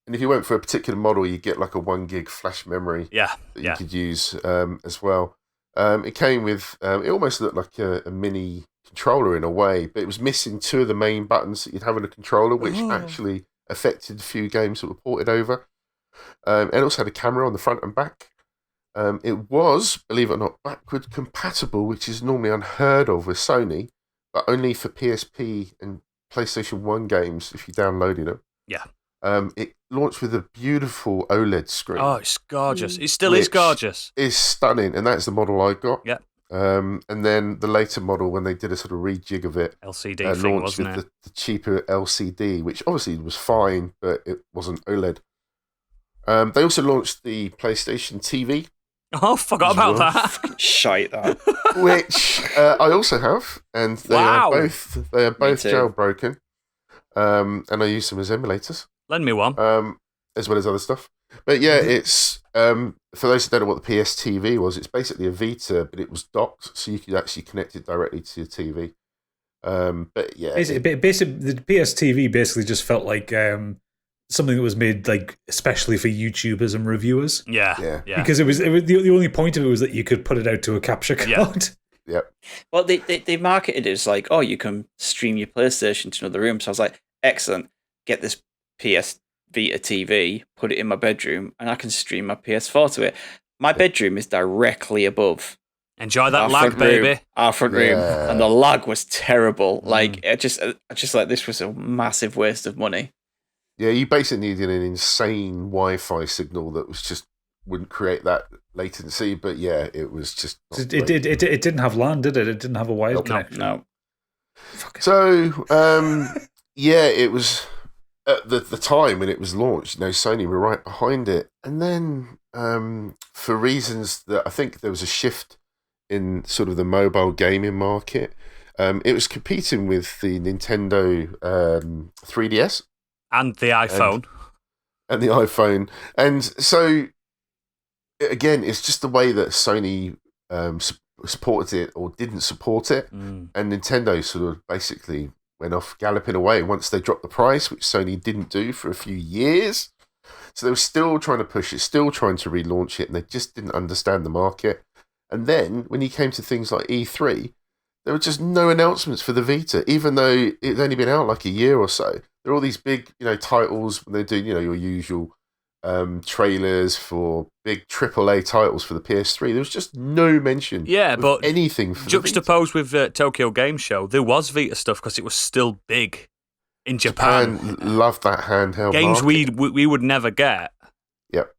And if you went for a particular model, you get like a 1 gig flash memory Yeah, that you could use as well. It came with, it almost looked like a mini controller in a way, but it was missing 2 of the main buttons that you'd have in a controller, which actually affected a few games that were ported over. It also had a camera on the front and back. It was, believe it or not, backward compatible, which is normally unheard of with Sony, but only for PSP and PlayStation 1 games if you downloaded them. Yeah. It launched with a beautiful OLED screen. Oh, it's gorgeous. It still is gorgeous. It's stunning, and that's the model I got. Yeah. And then the later model, when they did a sort of rejig of it, LCD thing, launched wasn't with it? the cheaper LCD, which obviously was fine, but it wasn't OLED. They also launched the PlayStation TV. Oh, forgot about that. Shite that. Which I also have, and they are both jailbroken. And I use them as emulators. Lend me one. As well as other stuff. But yeah, it's for those who don't know what the PS TV was, it's basically a Vita, but it was docked, so you could actually connect it directly to your TV. But yeah, basically, the PS TV basically just felt like something that was made like especially for YouTubers and reviewers. Yeah. Because it was the only point of it was that you could put it out to a capture card. Yeah. Well, they marketed it as like, oh, you can stream your PlayStation to another room. So I was like, excellent. Get this PS Vita TV, put it in my bedroom, and I can stream my PS4 to it. My bedroom is directly above. Enjoy that lag, baby. Our front room, and the lag was terrible. Like I just like this was a massive waste of money. Yeah, you basically needed an insane Wi-Fi signal that was just wouldn't create that latency. But yeah, it was just It didn't have LAN, did it? It didn't have a wired connection. No. So yeah, it was at the time when it was launched. Sony were right behind it, and then for reasons that I think there was a shift in sort of the mobile gaming market. It was competing with the Nintendo 3DS and the iPhone. And the iPhone. And so, again, it's just the way that Sony supported it or didn't support it. And Nintendo sort of basically went off galloping away once they dropped the price, which Sony didn't do for a few years. So they were still trying to push it, still trying to relaunch it, and they just didn't understand the market. And then, when you came to things like E3, there were just no announcements for the Vita, even though it's only been out like a year or so. There are all these big, titles when they do, your usual trailers for big AAA titles for the PS3. There was just no mention of anything for juxtaposed with Tokyo Game Show, there was Vita stuff because it was still big in Japan. Loved that handheld games market. we would never get. Yep.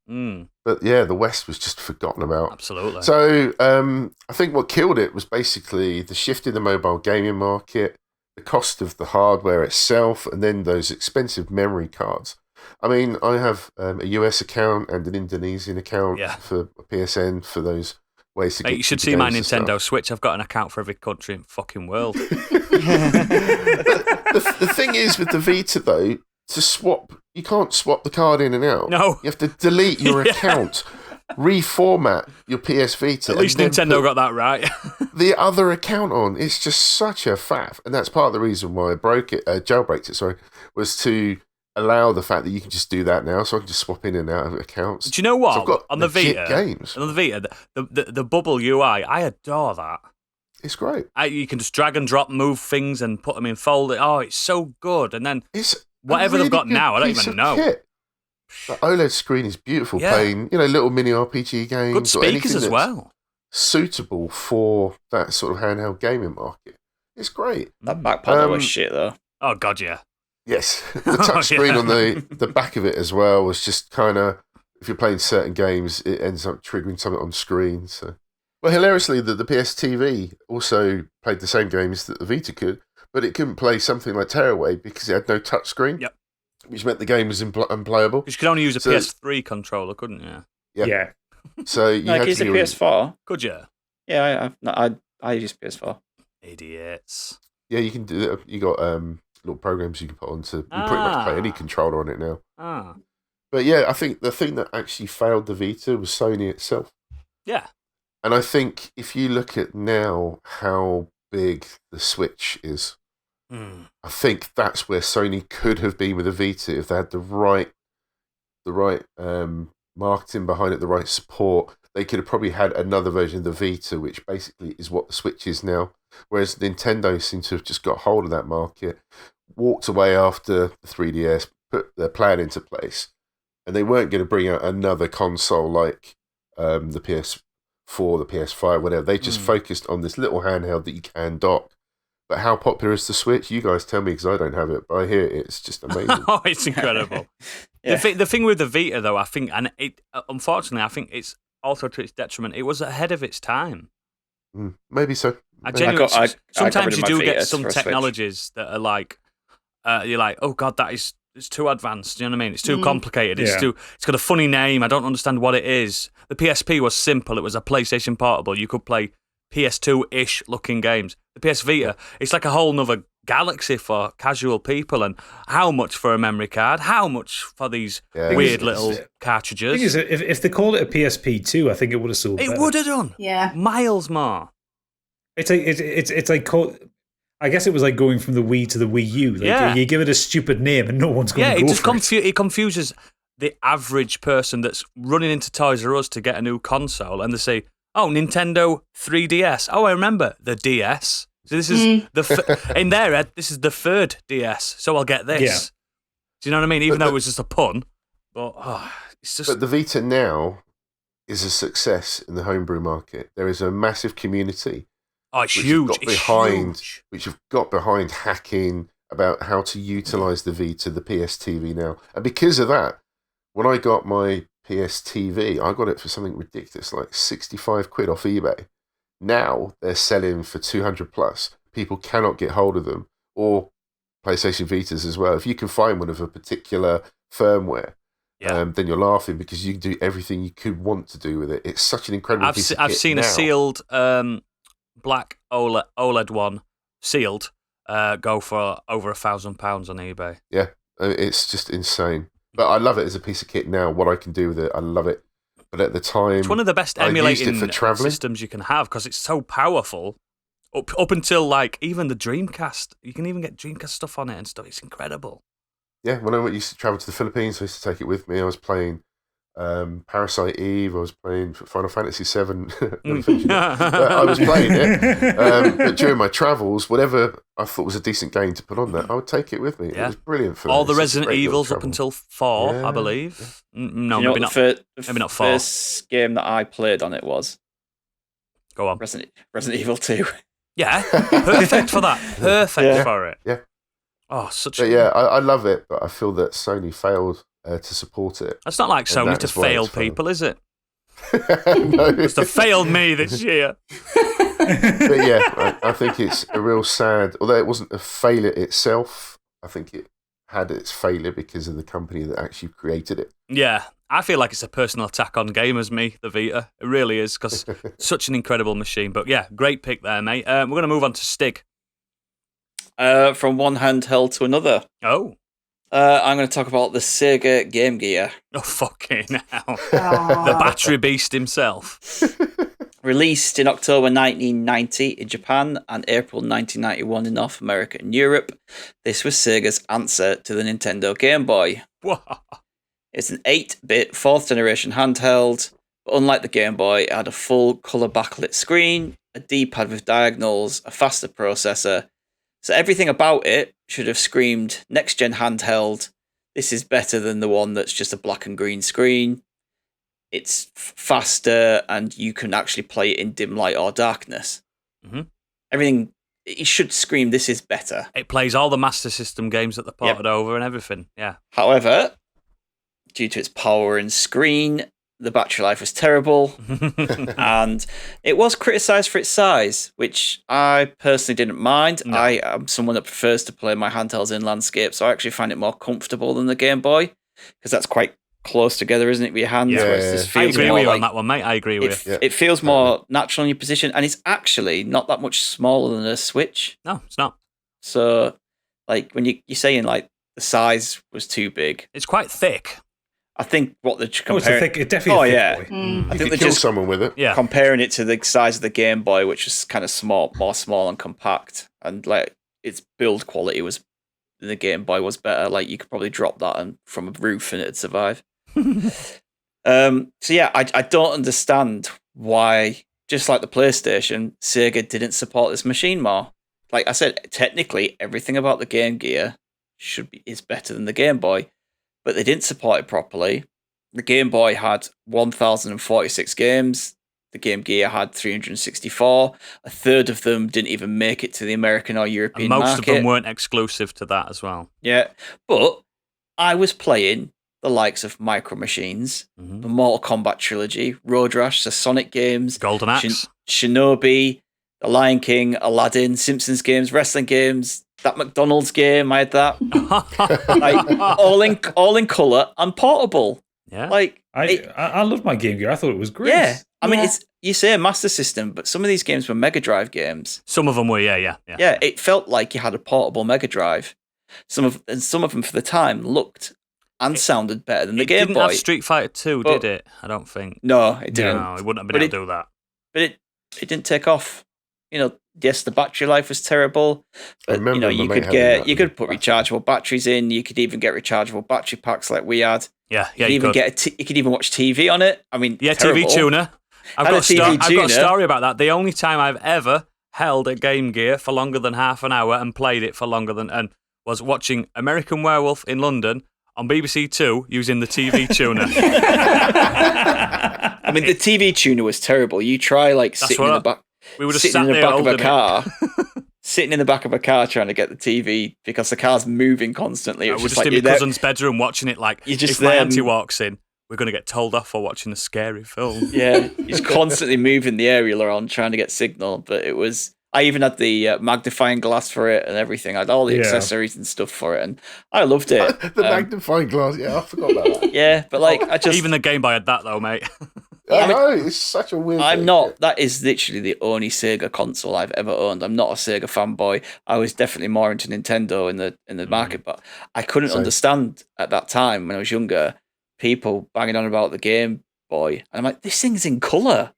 But yeah, the West was just forgotten about. Absolutely. So I think what killed it was basically the shift in the mobile gaming market, the cost of the hardware itself, and then those expensive memory cards. I mean, I have a US account and an Indonesian account for PSN for those ways to get. You should see my Nintendo Switch. I've got an account for every country in the fucking world. The thing is with the Vita, though, to swap, you can't swap the card in and out. No. You have to delete your account, reformat your PS Vita. At least Nintendo got that right. The other account on. It's just such a faff. And that's part of the reason why I jailbreaked it, was to allow the fact that you can just do that now, so I can just swap in and out of accounts. Do you know what? So I've got on the Vita, games. On the Vita, the bubble UI, I adore that. It's great. You can just drag and drop, move things, and put them in folder. Oh, it's so good. And then whatever they've got now, I don't even know. Kit. The OLED screen is beautiful. Playing, little mini RPG games. Good speakers as well. Suitable for that sort of handheld gaming market. It's great. That back panel was shit though. Oh god, yeah. Yes, the touch screen on the back of it as well was just kind of, if you're playing certain games, it ends up triggering something on screen. So, well, hilariously, the PS TV also played the same games that the Vita could, but it couldn't play something like Tearaway because it had no touch screen. Yep. Which meant the game was unplayable. You could only use a PS3 controller, couldn't you? Yeah. So you had to use a PS4. Could you? Yeah, I use PS4. Idiots. Yeah, you can do it. You got little programs you can put on to pretty much play any controller on it now. But yeah, I think the thing that actually failed the Vita was Sony itself. Yeah. And I think if you look at now how big the Switch is, I think that's where Sony could have been with the Vita if they had the right marketing behind it, the right support. They could have probably had another version of the Vita, which basically is what the Switch is now. Whereas Nintendo seem to have just got hold of that market, walked away after the 3DS, put their plan into place, and they weren't going to bring out another console like the PS4, the PS5, whatever. They just focused on this little handheld that you can dock. But how popular is the Switch? You guys tell me, because I don't have it, but I hear it's just amazing. Oh, it's incredible. The thing with the Vita, though, I think, and unfortunately, I think it's also to its detriment, it was ahead of its time. Maybe so. Sometimes you do get some technologies that are like, you're like, oh god, it's too advanced. Do you know what I mean? It's too complicated. It's got a funny name. I don't understand what it is. The PSP was simple. It was a PlayStation Portable. You could play PS2-ish looking games. The PS Vita, it's like a whole nother galaxy for casual people. And how much for a memory card? How much for these weird little cartridges? The thing is, if they called it a PSP2, I think it would have sold better. It would have done. Yeah. Miles more. It's like I guess it was like going from the Wii to the Wii U. Like, you give it a stupid name and no one's going to go for it. It confuses the average person that's running into Toys R Us to get a new console, and they say, oh, Nintendo 3DS. Oh, I remember the DS. So this is in their head, this is the third DS, so I'll get this. Yeah. Do you know what I mean? Even though it was just a pun. But it's just... But the Vita now is a success in the homebrew market. There is a massive community. Oh, it's huge. Which have got behind hacking about how to utilise the Vita, the PS TV now. And because of that, when I got my PS TV, I got it for something ridiculous, like 65 quid off eBay. Now they're selling for 200 plus. People cannot get hold of them, or PlayStation Vitas as well. If you can find one of a particular firmware, then you're laughing because you can do everything you could want to do with it. It's such an incredible piece of kit. I've seen a sealed black OLED one, sealed, go for over £1,000 on eBay. Yeah, it's just insane. But I love it as a piece of kit now. What I can do with it, I love it. But at the time, it's one of the best emulating systems you can have because it's so powerful. Up until like even the Dreamcast, you can even get Dreamcast stuff on it and stuff. It's incredible. Yeah, when I used to travel to the Philippines, I used to take it with me. I was playing Parasite Eve. I was playing Final Fantasy VII. I was playing it. But during my travels, whatever I thought was a decent game to put on there, I would take it with me. Yeah. It was brilliant for me. All the Resident Evils up until 4, I believe. Yeah. No, maybe not. Maybe not 4. The first game that I played on it was... Go on. Resident Evil 2. Yeah, perfect for that. Perfect for it. Yeah. Oh, I love it, but I feel that Sony failed to support it. It's not like Sony to fail people, is it? No. It's to fail me this year. But yeah, I think it's a real sad, although it wasn't a failure itself, I think it had its failure because of the company that actually created it. Yeah, I feel like it's a personal attack on gamers, the Vita. It really is, because such an incredible machine. But yeah, great pick there, mate. We're going to move on to Stig. From one handheld to another. Oh. I'm going to talk about the Sega Game Gear. Oh, fucking hell. The battery beast himself. Released in October 1990 in Japan and April 1991 in North America and Europe, this was Sega's answer to the Nintendo Game Boy. It's an 8-bit 4th generation handheld, but unlike the Game Boy, it had a full colour backlit screen, a D-pad with diagonals, a faster processor. So everything about it should have screamed next-gen handheld. This is better than the one that's just a black and green screen. It's faster, and you can actually play it in dim light or darkness. Mm-hmm. Everything, it should scream, this is better. It plays all the Master System games that they ported over and everything, yeah. However, due to its power and screen, the battery life was terrible, and it was criticised for its size, which I personally didn't mind. No. I am someone that prefers to play my handhelds in landscape, so I actually find it more comfortable than the Game Boy, because that's quite close together, isn't it, with your hands? Yeah. I agree with you on that one, mate. I agree with you. It feels more natural in your position, and it's actually not that much smaller than a Switch. No, it's not. So, like, when you're saying, like, the size was too big. It's quite thick. I think what they're comparing... it's definitely a thick boy. I think you they're kill just someone with it. Yeah. comparing it to the size of the Game Boy, which is kind of more small and compact, and, like, its build quality was... The Game Boy was better. Like, you could probably drop that from a roof and it'd survive. So yeah, I don't understand why, just like the PlayStation, Sega didn't support this machine more. Like I said, technically everything about the Game Gear is better than the Game Boy, but they didn't support it properly. The Game Boy had 1,046 games. The Game Gear had 364. A third of them didn't even make it to the American or European and most market. of them weren't exclusive to that as well. Yeah, but I was playing the likes of Micro Machines, the Mortal Kombat trilogy, Road Rash, the Sonic games, Golden Axe, Shinobi, The Lion King, Aladdin, Simpsons games, wrestling games, that McDonald's game, I had that. Like, all in colour and portable. Yeah. Like I loved my Game Gear. I thought it was great. Yeah. I mean, you say a Master System, but some of these games were Mega Drive games. Some of them were, yeah. Yeah, it felt like you had a portable Mega Drive. Some of them for the time looked and sounded better than the Game Boy. It didn't have Street Fighter 2, did it? I don't think. No, it didn't. No, it wouldn't have been able to do that. But it didn't take off. You know, yes, the battery life was terrible. But, you know, you could put rechargeable batteries in. You could even get rechargeable battery packs like we had. Yeah, you could even watch TV on it. I mean, TV tuner. I've got a story about that. The only time I've ever held a Game Gear for longer than half an hour and played it for longer than and was watching American Werewolf in London on BBC Two using the TV tuner. I mean, the TV tuner was terrible. You try sitting in the back. We would have sat in the back of a car, sitting in the back of a car trying to get the TV because the car's moving constantly. We're just in my cousin's bedroom watching it. Like, if my auntie walks in, we're going to get told off for watching a scary film. Yeah, he's constantly moving the aerial around trying to get signal. But it was. I even had the magnifying glass for it and everything. I had all the accessories and stuff for it, and I loved it. The magnifying glass, I forgot about that. Yeah, but even the Game Boy had that though, mate. I know, it's such a weird thing. That is literally the only Sega console I've ever owned. I'm not a Sega fanboy. I was definitely more into Nintendo in the market, but I couldn't understand at that time when I was younger people banging on about the Game Boy, and I'm like, this thing's in colour.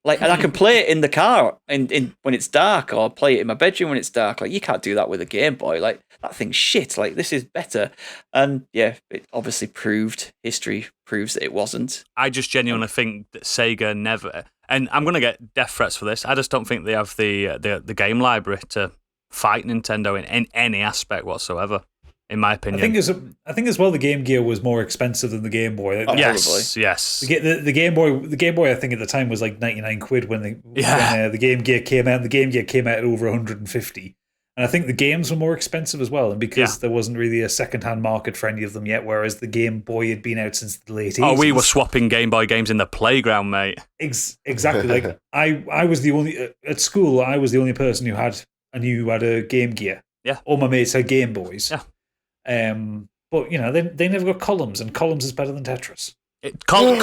Like, and I can play it in the car in when it's dark, or play it in my bedroom when it's dark. Like, you can't do that with a Game Boy. Like, that thing's shit. Like, this is better. And yeah, it obviously history proves that it wasn't. I just genuinely think that Sega never, and I'm going to get death threats for this, I just don't think they have the game library to fight Nintendo in any aspect whatsoever. In my opinion, I think as well the Game Gear was more expensive than the Game Boy. Yes. The Game Boy, I think at the time was like 99 quid when the Game Gear came out. And the Game Gear came out at over 150, and I think the games were more expensive as well. And because there wasn't really a second-hand market for any of them yet, whereas the Game Boy had been out since the late 80s. Oh, we were swapping Game Boy games in the playground, mate. Exactly. Like I was the only at school. I was the only person who had a Game Gear. Yeah. All my mates had Game Boys. Yeah. But you know they never got columns, and columns is better than Tetris. No. I'm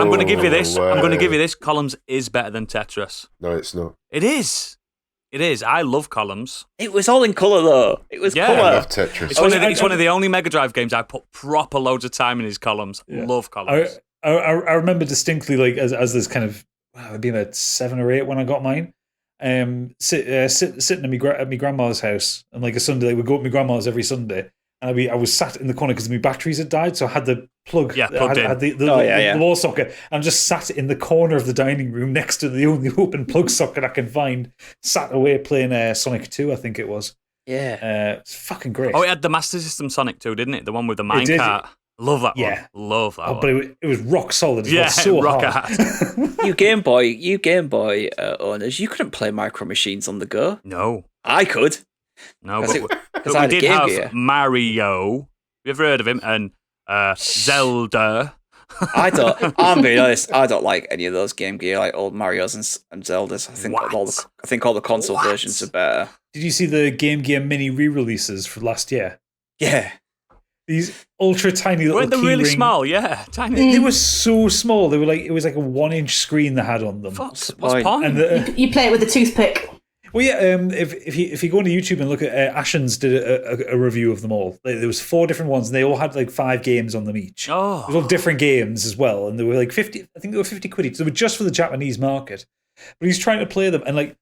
going to give you this. I'm going to give you this. Columns is better than Tetris. No, it's not. It is. I love columns. It was all in colour though. It was colour. I love Tetris. It's one of the only Mega Drive games I put proper loads of time in his columns. Yeah. Love columns. I remember distinctly, like as this kind of, I'd be about 7 or 8 when I got mine. Sitting at my grandma's house, and like a Sunday, we'd go to my grandma's every Sunday, and I was sat in the corner because my batteries had died, so I had the plug, plugged in. had the wall socket. I'm just sat in the corner of the dining room next to the only open plug socket I can find, sat away playing Sonic 2, I think it was. Yeah, it's fucking great. Oh, it had the Master System Sonic 2, didn't it? The one with the minecart. Love that one. Love that one. But it was rock solid as well. So rock hard. You Game Boy owners, you couldn't play Micro Machines on the go. No. I could. No, but I we did have Gear. Mario. Have you ever heard of him? And Zelda. I'm being honest, I don't like any of those Game Gear, like old Marios and Zeldas. I think all the console versions are better. Did you see the Game Gear Mini re-releases for last year? Yeah. These ultra tiny little Weren't they really small? Yeah, tiny. They were so small. They were like, it was like a 1-inch screen they had on them. What's point? And you play it with a toothpick. Well, yeah. If you go onto YouTube and look at Ashens did a review of them all. There was 4 different ones, and they all had like 5 games on them each. Oh, they were all different games as well, and they were like 50. I think they were 50 quid each. They were just for the Japanese market. But he's trying to play them, and like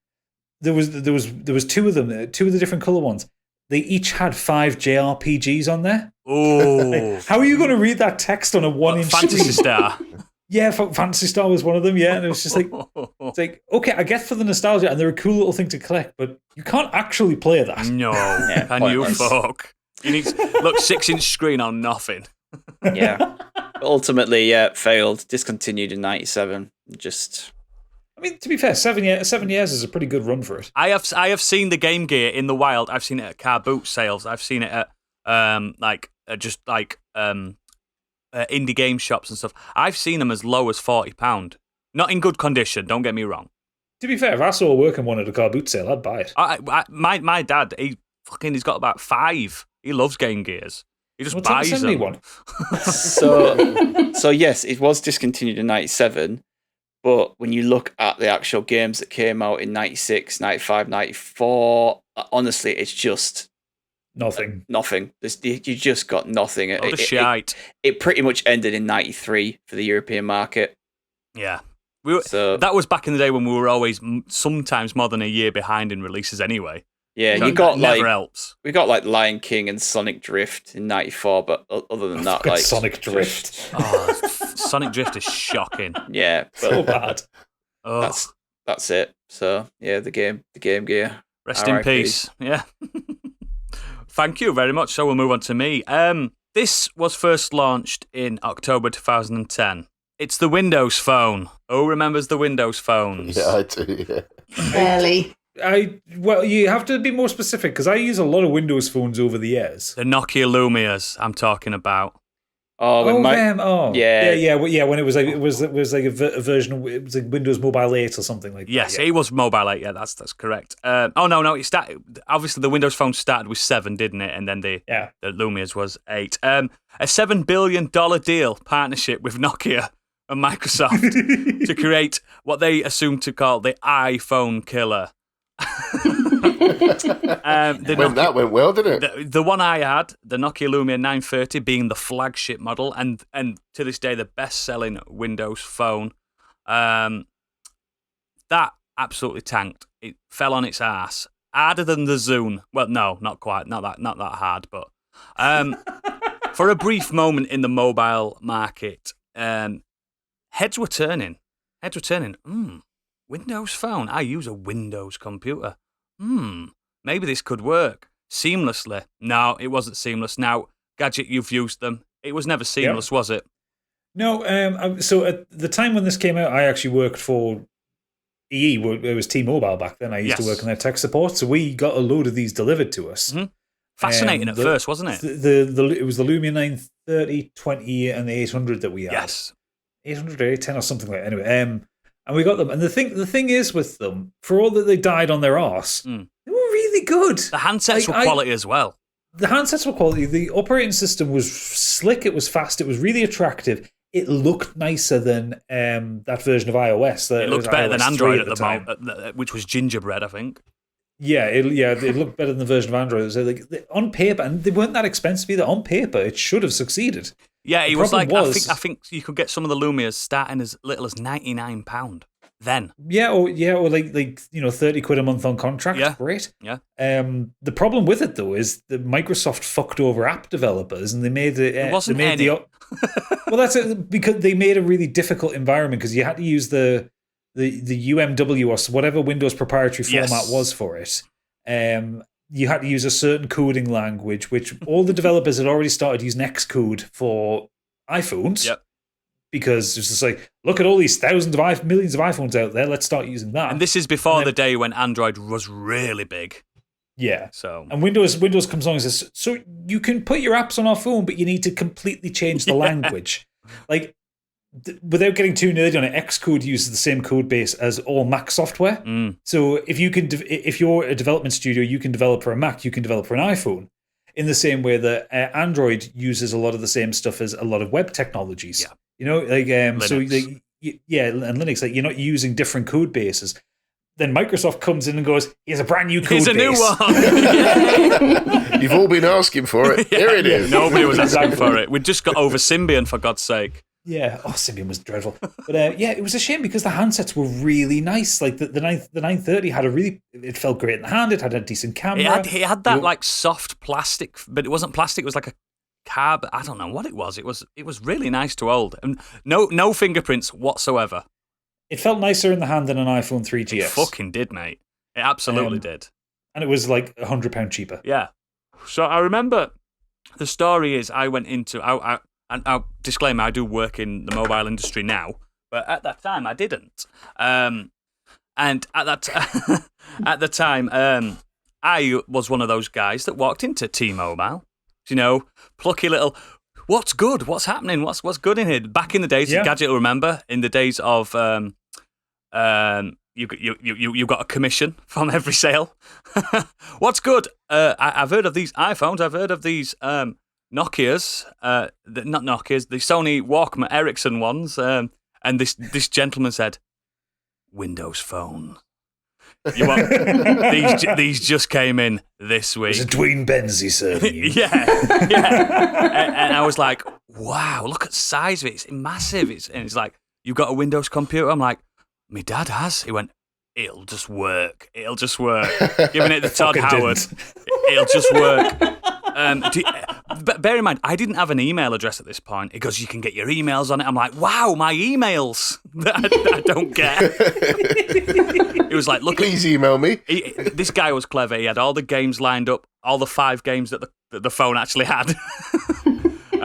there was 2 of them, 2 of the different color ones. They each had 5 JRPGs on there. Oh, like, how are you going to read that text on a 1-inch Phantasy screen? Star? Yeah, Phantasy Star was one of them. Yeah, and it was just like, it's like, okay, I get for the nostalgia, and they're a cool little thing to collect, but you can't actually play that. No, can you fuck? You need 6-inch screen on nothing. Yeah, ultimately, failed, discontinued in '97. I mean, to be fair, 7 years is a pretty good run for it. I have seen the Game Gear in the wild. I've seen it at car boot sales. I've seen it at indie game shops and stuff. I've seen them as low as £40. Not in good condition. Don't get me wrong. To be fair, if I saw a working one at a car boot sale, I'd buy it. My dad, he's got about 5. He loves Game Gears. He just buys them. Me one. So yes, it was discontinued in '97. But when you look at the actual games that came out in 96, 95, 94, honestly, it's just nothing. You just got nothing. It pretty much ended in 93 for the European market. Yeah. That was back in the day when we were always sometimes more than a year behind in releases anyway. Yeah, so you got never helps. We got like Lion King and Sonic Drift in 94, but other than that, like Sonic Drift. Sonic Drift is shocking. Yeah, but so bad. That's it. So yeah, the Game Gear. Rest in peace. Yeah. Thank you very much. So we'll move on to me. This was first launched in October 2010. It's the Windows Phone. Who remembers the Windows phones? Yeah, I do. Yeah. Barely. You have to be more specific because I use a lot of Windows phones over the years. The Nokia Lumias I'm talking about. Yeah. When it was like a version. It was like Windows Mobile 8 or something like that. Yes, it was Mobile 8. Yeah, that's correct. No. It started. Obviously, the Windows Phone started with 7, didn't it? And then the Lumias was 8. A $7 billion deal partnership with Nokia and Microsoft to create what they assumed to call the iPhone killer. That went well, didn't it? The one I had, the Nokia Lumia 930, being the flagship model and to this day the best-selling Windows phone. That absolutely tanked. It fell on its ass. Harder than the Zune. Well, no, not quite. Not that hard, but for a brief moment in the mobile market, heads were turning. Windows phone. I use a Windows computer. Maybe this could work seamlessly. No, it wasn't seamless. Now, Gadget, you've used them. It was never seamless, was it? No. So at the time when this came out, I actually worked for EE. It was T-Mobile back then. I used to work in their tech support, so we got a load of these delivered to us. Mm-hmm. Fascinating at first, wasn't it? It was the Lumia 930, 20, and the 800 that we had. Yes, 800 or 810 or something like that. Anyway, and we got them. And the thing is with them, for all that they died on their arse, they were really good. The handsets were quality as well. The handsets were quality. The operating system was slick. It was fast. It was really attractive. It looked nicer than that version of iOS. It looked better than Android at the moment, which was gingerbread, I think. Yeah, it looked better than the version of Android. So on paper, and they weren't that expensive either. On paper, it should have succeeded. Yeah, it was like I think you could get some of the Lumias starting as little as £99 then. Yeah, or like 30 quid a month on contract. Yeah. Great. Yeah. The problem with it though is that Microsoft fucked over app developers, and they made it. There wasn't any. Well, that's it, because they made a really difficult environment because you had to use the UMW or whatever Windows proprietary format was for it. You had to use a certain coding language, which all the developers had already started using Xcode for iPhones. Yep. Because it's just like, look at all these millions of iPhones out there. Let's start using that. And this is before the day when Android was really big. Yeah. So and Windows comes along and says, so you can put your apps on our phone, but you need to completely change the language. Like, without getting too nerdy on it, Xcode uses the same code base as all Mac software. So if you're a development studio, you can develop for a Mac, you can develop for an iPhone. In the same way that Android uses a lot of the same stuff as a lot of web technologies. Yeah. You know, like Linux. So like, and Linux, like you're not using different code bases. Then Microsoft comes in and goes, "Here's a brand new code base. Here's a new one." You've all been asking for it. Here it is. Nobody was asking for it. We just got over Symbian, for God's sake. Yeah. Oh, Symbian was dreadful. But it was a shame because the handsets were really nice. Like the 930 had it felt great in the hand. It had a decent camera. It had that like soft plastic, but it wasn't plastic. It was like a carb. I don't know what it was. It was really nice to hold, and no fingerprints whatsoever. It felt nicer in the hand than an iPhone 3GS. It fucking did, mate. It absolutely did. And it was like £100 cheaper. Yeah. So I remember the story is I went into and I'll disclaimer, I do work in the mobile industry now, but at that time I didn't. And at the time, I was one of those guys that walked into T-Mobile. You know, plucky little. What's good? What's happening? What's good in here? Back in the days, Gadget will remember. In the days of you got a commission from every sale. What's good? I've heard of these iPhones. I've heard of these Nokias. Not Nokias. The Sony Walkman Ericsson ones. And this gentleman said, Windows Phone. You want these just came in this week. It's a Dwayne Benzie serving you. yeah. And I was like, wow, look at the size of it. It's massive. And it's like, you got a Windows computer? I'm like, my dad has. He went, it'll just work. Giving it to Todd Howard. It'll just work. But bear in mind, I didn't have an email address at this point. He goes, you can get your emails on it. I'm like, wow, my emails that I don't get. It was like, look, please email me. This guy was clever. He had all the games lined up, all the 5 games that the phone actually had.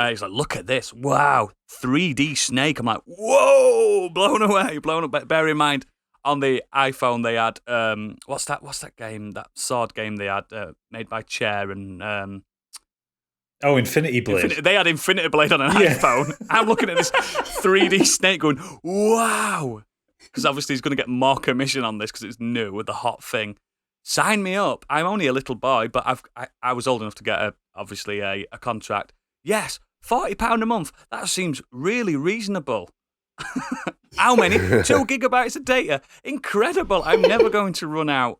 He's like, look at this. Wow, 3D Snake. I'm like, whoa, blown away. But bear in mind, on the iPhone, they had, what's that game, that sword game they had made by Chair and... Infinity Blade. They had Infinity Blade on an iPhone. I'm looking at this 3D Snake going, wow. Because obviously he's going to get more commission on this because it's new with the hot thing. Sign me up. I'm only a little boy, but I was old enough to get a contract. Yes, £40 a month. That seems really reasonable. How many? 2 gigabytes of data. Incredible. I'm never going to run out.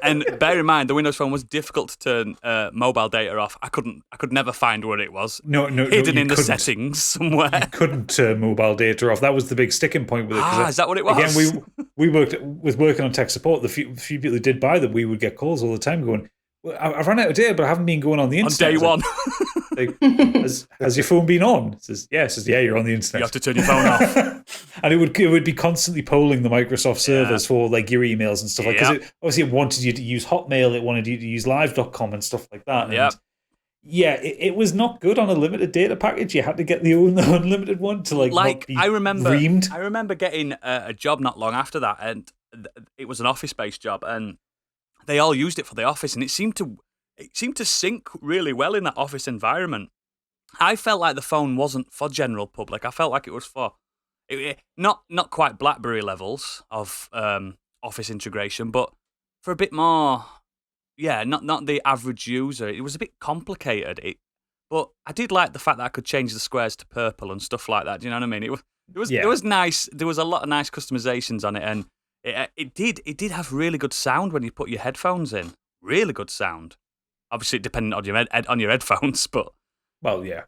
And bear in mind, the Windows Phone was difficult to turn mobile data off. I could never find where it was. Hidden in the settings somewhere. You couldn't turn mobile data off. That was the big sticking point with it. Is that what it was? Again, we working on tech support. The few people who did buy them, we would get calls all the time going, well, I've run out of data, but I haven't been going on the internet. On day one. Has your phone been on? It says, yeah. It says, yeah, you're on the internet. You have to turn your phone off. And it would be constantly polling the Microsoft servers for like your emails and stuff like that. Because obviously it wanted you to use Hotmail, it wanted you to use live.com and stuff like that. It was not good on a limited data package. You had to get the unlimited one to not be reamed. I remember getting a job not long after that, and it was an office-based job, and they all used it for the office, and it seemed to sync really well in that office environment. I felt like the phone wasn't for general public. I felt like it was for not quite BlackBerry levels of office integration, but for a bit more, not the average user. It was a bit complicated. But I did like the fact that I could change the squares to purple and stuff like that. Do you know what I mean? It was nice. There was a lot of nice customizations on it, and it did have really good sound when you put your headphones in. Really good sound. Obviously, depending on your headphones, but Well, yeah.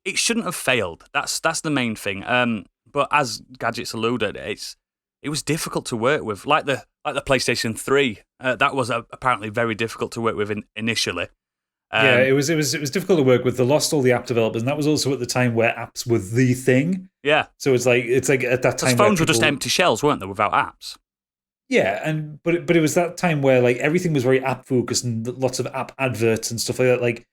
It shouldn't have failed. That's the main thing. But as Gadgets alluded, it was difficult to work with. Like the PlayStation 3, that was apparently very difficult to work with initially. Yeah, it was difficult to work with. They lost all the app developers, and that was also at the time where apps were the thing. Yeah. So it's like at that time, phones were just empty shells, weren't they, without apps? Yeah, but it was that time where like everything was very app focused and lots of app adverts and stuff like that. Like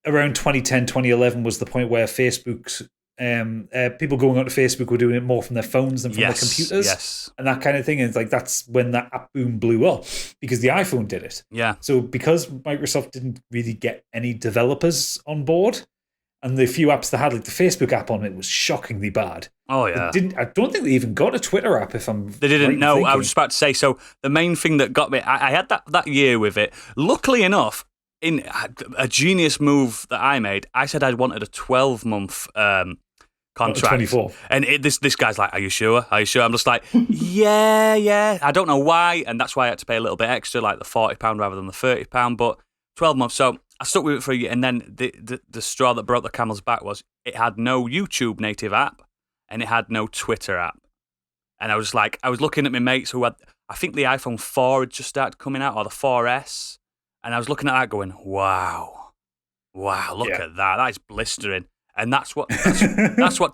around 2010, 2011 was the point where Facebook's people going onto Facebook were doing it more from their phones than from their computers, and that kind of thing. And it's like that's when that app boom blew up because the iPhone did it. Yeah. So because Microsoft didn't really get any developers on board, and the few apps they had, like the Facebook app on it, was shockingly bad. Oh yeah. I don't think they even got a Twitter app. If I'm they didn't. Right No, thinking. I was just about to say. So the main thing that got me, I had that year with it. Luckily enough, in a genius move that I made, I said I wanted a 12-month contract. 24. And this guy's like, "Are you sure? Are you sure?" I'm just like, "Yeah." I don't know why, and that's why I had to pay a little bit extra, like the £40 rather than the £30. But 12 months. So I stuck with it for a year, and then the straw that broke the camel's back was it had no YouTube native app, and it had no Twitter app. And I was like, I was looking at my mates who had, I think the iPhone 4 had just started coming out, or the 4S. And I was looking at that going, wow, look at that. That is blistering. And that's what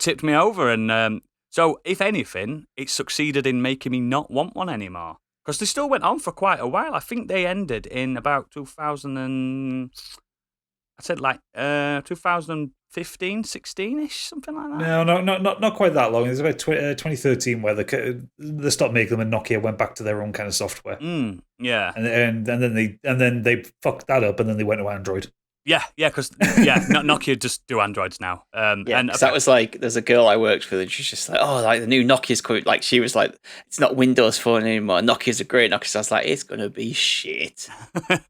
tipped me over. And so, if anything, it succeeded in making me not want one anymore. Because they still went on for quite a while. I think they ended in about 2015, 16-ish, something like that. No, not quite that long. It was about 2013 where they stopped making them and Nokia went back to their own kind of software. Yeah, and then they fucked that up and then they went to Android. Yeah, because Nokia just do Androids now. And that was like, there's a girl I worked with, and she's just like, oh, like the new Nokia's coming. Like she was like, it's not Windows Phone anymore. Nokia's a great Nokia. So I was like, it's gonna be shit.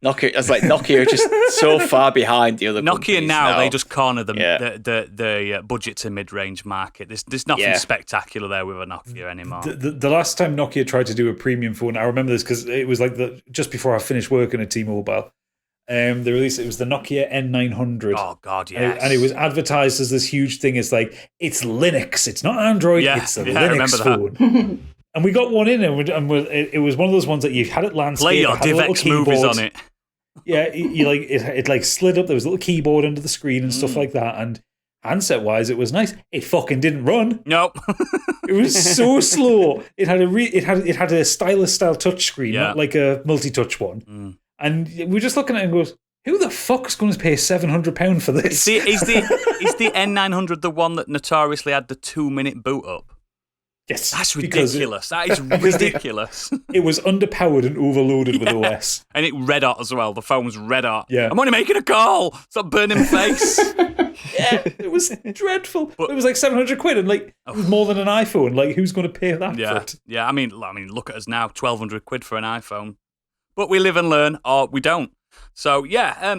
Nokia. I was like, Nokia are just so far behind the other. Nokia now they just corner the budget to mid-range market. There's nothing spectacular there with a Nokia anymore. The last time Nokia tried to do a premium phone, I remember this because it was like just before I finished working at T-Mobile. They released it was the Nokia N900. Oh God, yes. And it was advertised as this huge thing. It's like it's Linux. It's not Android. It's a Linux phone. And we got one in, and it was one of those ones that you had it landscape. Play your DivX movies on it. Yeah, it like slid up. There was a little keyboard under the screen and stuff like that. And handset wise, it was nice. It fucking didn't run. Nope. It was so slow. It had a stylus style touchscreen, not like a multi-touch one. And we're just looking at it and goes, who the fuck's going to pay £700 for this? Is the N900 the one that notoriously had the 2-minute boot up? Yes. That's ridiculous. That is ridiculous. It was underpowered and overloaded with OS. And it red hot as well. The phone was red hot. Yeah. I'm only making a call. Stop burning face. Yeah, it was dreadful. But it was like £700 and like it was more than an iPhone. Like who's going to pay that for it? Yeah, I mean, look at us now, £1,200 for an iPhone. But we live and learn, or we don't. So,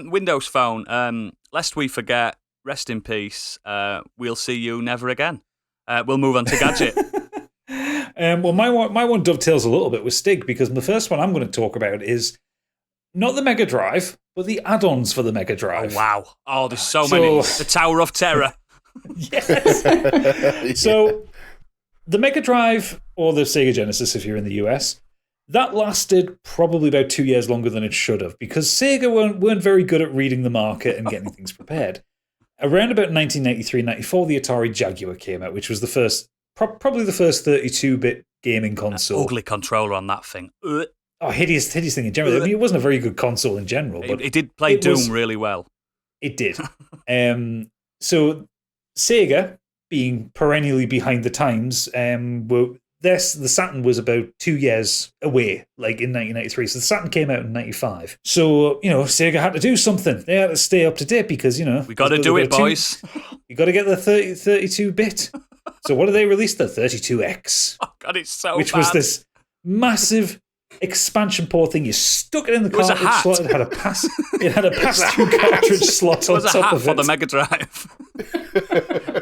Windows Phone, lest we forget, rest in peace, we'll see you never again. We'll move on to Gadget. Well, my one dovetails a little bit with Stig, because the first one I'm going to talk about is not the Mega Drive, but the add-ons for the Mega Drive. Oh, wow. Oh, there's so many. The Tower of Terror. Yes. So, the Mega Drive, or the Sega Genesis if you're in the US, that lasted probably about 2 years longer than it should have, because Sega weren't very good at reading the market and getting things prepared. Around about 1993-94, the Atari Jaguar came out, which was the first, probably the first 32-bit gaming console. Ugly controller on that thing. Oh, hideous thing in general. I mean, it wasn't a very good console in general, but it did play Doom really well. It did. So Sega, being perennially behind the times, the Saturn was about 2 years away, like in 1993. So the Saturn came out in 95. So, Sega had to do something. They had to stay up to date because, we got to do it, boys. You got to get the 32-bit. So what did they release? The 32X. Oh, God, it's so Which bad. was this massive expansion port thing. You stuck it in the cartridge slot. It had a pass-through cartridge slot on top of it. It was a hat for the Mega Drive.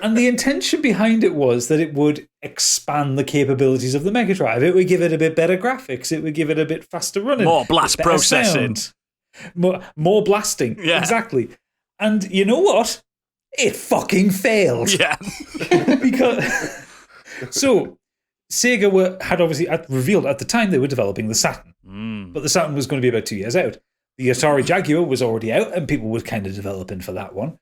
And the intention behind it was that it would expand the capabilities of the Mega Drive. It would give it a bit better graphics. It would give it a bit faster running. More blast processing. More blasting. Yeah. Exactly. And you know what? it fucking failed. Yeah. So Sega had obviously revealed at the time they were developing the Saturn. But the Saturn was going to be about 2 years out. The Atari Jaguar was already out, and people were kind of developing for that one.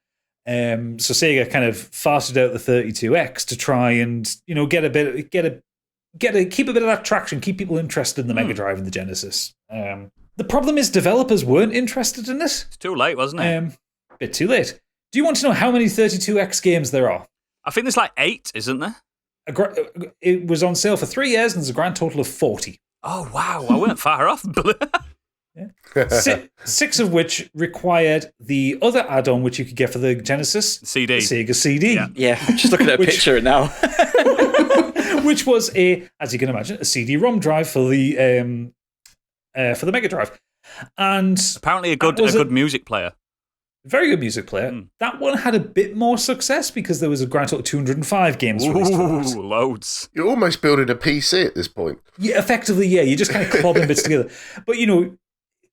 So Sega kind of farted out the 32X to try and keep a bit of that traction, keep people interested in the Mega Drive and the Genesis. The problem is developers weren't interested in it. It's too late, wasn't it? A bit too late. Do you want to know how many 32X games there are? I think there's like 8, isn't there? It was on sale for 3 years, and there's a grand total of 40. Oh, wow. I weren't far off. Six of which required the other add-on which you could get for the Genesis CD. The Sega CD. Yeah, I'm just looking at a picture now. Which was as you can imagine, a CD-ROM drive for the Mega Drive. And apparently a good music player. Very good music player. That one had a bit more success because there was a grand total of 205 games released for it. Loads. You're almost building a PC at this point. Yeah, effectively, yeah. You're just kind of clobbing bits together. But,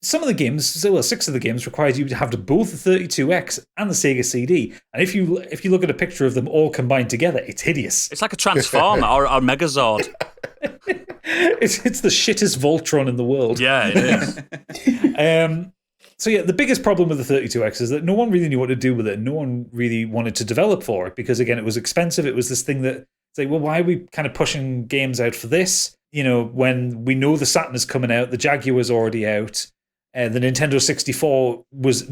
some of the games, 6 of the games, required you to have both the 32X and the Sega CD. And if you look at a picture of them all combined together, it's hideous. It's like a Transformer or Megazord. It's the shittest Voltron in the world. Yeah, it is. So yeah, the biggest problem with the 32X is that no one really knew what to do with it. No one really wanted to develop for it because, again, it was expensive. It was this thing that, it's like, well, why are we kind of pushing games out for this? When we know the Saturn is coming out, the Jaguar was already out, the Nintendo 64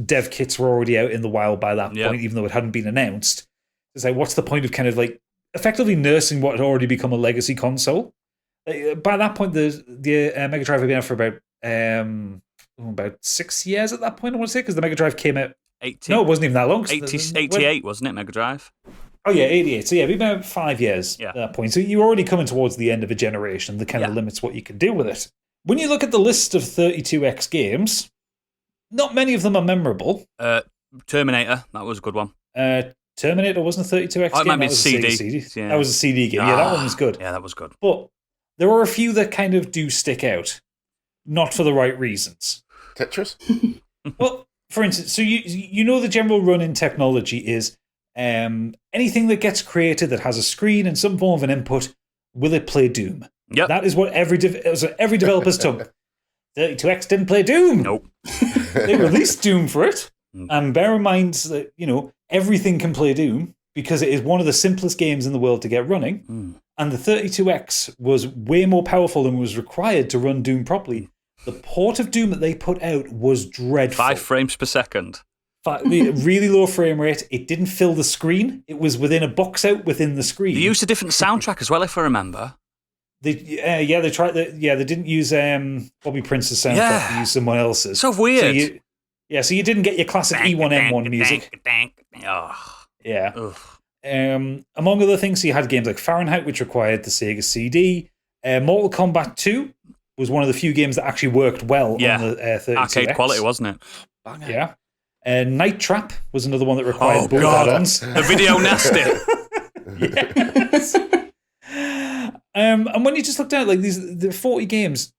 dev kits were already out in the wild by that point, even though it hadn't been announced. It's like, what's the point of kind of like effectively nursing what had already become a legacy console? By that point, the Mega Drive had been out for about 6 years at that point, I want to say, because the Mega Drive came out... 80. No, it wasn't even that long. 88, wasn't it, Mega Drive? Oh, yeah, 88. So, yeah, we've been about 5 years at that point. So you're already coming towards the end of a generation that kind of limits what you can do with it. When you look at the list of 32X games, not many of them are memorable. Terminator, that was a good one. Terminator wasn't a 32X game. It might be a CD. Yeah. That was a CD game. Yeah, that one was good. Yeah, that was good. But there are a few that kind of do stick out, not for the right reasons. Tetris? Well, for instance, so the general run in technology is anything that gets created that has a screen and some form of an input, will it play Doom? Yep. That is what every developer's tongue. 32X didn't play Doom. Nope. They released Doom for it. And bear in mind that, everything can play Doom because it is one of the simplest games in the world to get running. And the 32X was way more powerful than was required to run Doom properly. The port of Doom that they put out was dreadful. 5 frames per second. Really low frame rate. It didn't fill the screen. It was within a box out within the screen. They used a different soundtrack as well, if I remember. They tried. They didn't use Bobby Prince's soundtrack. They used someone else's. So weird. So you didn't get your classic E1M1 music. Oh. Yeah. Ugh. Among other things, you had games like Fahrenheit, which required the Sega CD. Mortal Kombat 2 was one of the few games that actually worked well on the 32X. Arcade quality, wasn't it? Yeah. Night Trap was another one that required both add-ons. The video nasty. Yes. And when you just look down, like the 40 games,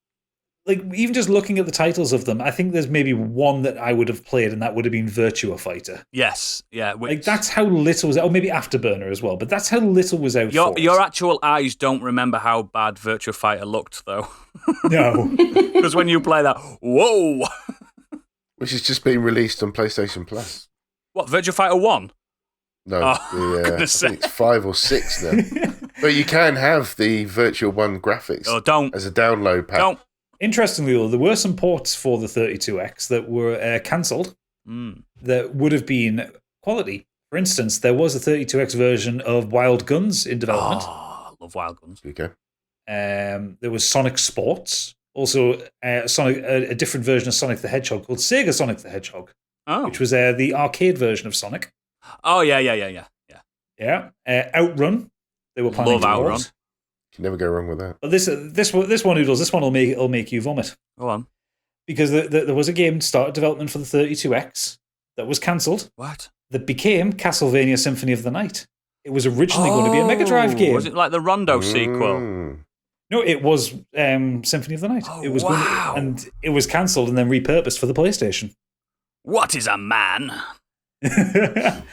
like even just looking at the titles of them, I think there's maybe one that I would have played, and that would have been Virtua Fighter. Yes, yeah. Like that's how little was out, or maybe Afterburner as well, but that's how little was out. Your actual eyes don't remember how bad Virtua Fighter looked, though. No. Because when you play that, whoa! Which has just been released on PlayStation Plus. What, Virtua Fighter 1? No, I think it's 5 or 6 now. But you can have the Virtua 1 graphics as a download pack. Don't. Interestingly, though, there were some ports for the 32X that were cancelled that would have been quality. For instance, there was a 32X version of Wild Guns in development. Oh, I love Wild Guns. Okay. There was Sonic Sports. Also, a different version of Sonic the Hedgehog called Sega Sonic the Hedgehog, which was the arcade version of Sonic. Oh, yeah. Yeah. Outrun. They were planning Love to Outrun. port. Can never go wrong with that. But this one, Noodles, this one will make you vomit. Go on. Because there was a game started development for the 32X that was cancelled. What? That became Castlevania Symphony of the Night. It was originally going to be a Mega Drive game. Was it like the Rondo sequel? No, it was Symphony of the Night. Oh, it was wow. and it was cancelled and then repurposed for the PlayStation. What is a man? The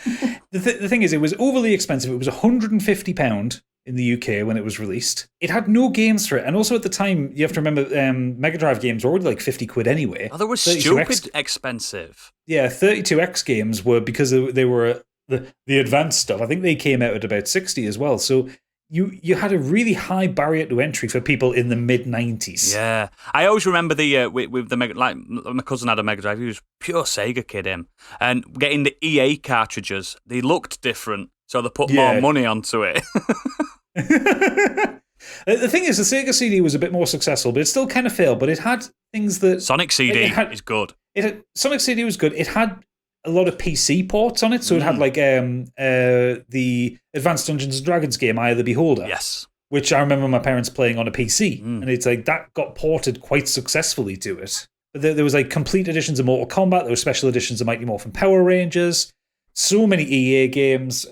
The thing is, it was overly expensive. It was £150 in the UK when it was released. It had no games for it. And also at the time, you have to remember, Mega Drive games were already like 50 quid anyway. Oh, they were stupid expensive. Yeah, 32X games were, because they were the advanced stuff. I think they came out at about 60 as well. So you had a really high barrier to entry for people in the mid-90s. Yeah. I always remember with the Mega, like my cousin had a Mega Drive. He was pure Sega kid, him. And getting the EA cartridges, they looked different. So they put more money onto it. The thing is, the Sega CD was a bit more successful, but it still kind of failed. But it had things that... Sonic CD is good. Sonic CD was good. It had a lot of PC ports on it, so it had like the Advanced Dungeons and Dragons game, Eye of the Beholder. Yes. Which I remember my parents playing on a PC. And it's like that got ported quite successfully to it. But there was like complete editions of Mortal Kombat, there were special editions of Mighty Morphin Power Rangers, so many EA games,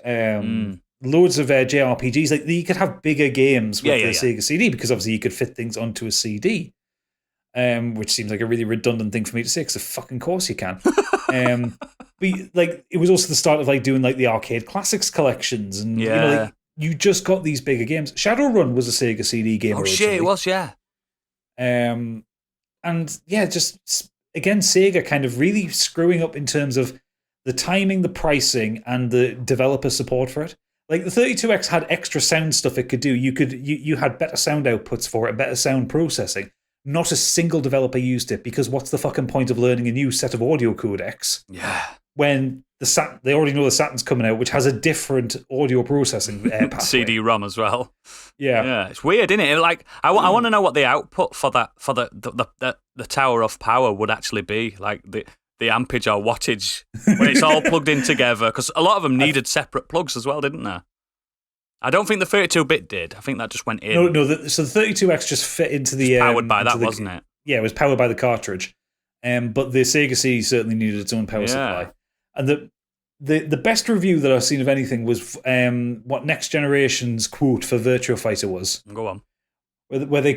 loads of JRPGs. Like you could have bigger games with the Sega CD, because obviously you could fit things onto a CD. Which seems like a really redundant thing for me to say, because of fucking course you can. But like, it was also the start of like doing like the arcade classics collections, and you know, like, you just got these bigger games. Shadowrun was a Sega CD game. Oh originally. shit, it was, yeah. And yeah, just again, Sega kind of really screwing up in terms of the timing, the pricing, and the developer support for it. Like the 32X had extra sound stuff it could do. You had better sound outputs for it, better sound processing. Not a single developer used it, because what's the fucking point of learning a new set of audio codecs? Yeah. When they already know the Saturn's coming out, which has a different audio processing pathway. CD-ROM as well. Yeah. Yeah, it's weird, isn't it? Like, I want to know what the output for the Tower of Power would actually be. Like the ampage or wattage when it's all plugged in together, because a lot of them needed separate plugs as well, didn't they? I don't think the 32-bit did. I think that just went in. No. So the 32X just fit into the... powered by that, wasn't it? Yeah, it was powered by the cartridge. But the Sega CD certainly needed its own power supply. And the best review that I've seen of anything was what Next Generation's quote for Virtua Fighter was. Go on. Where they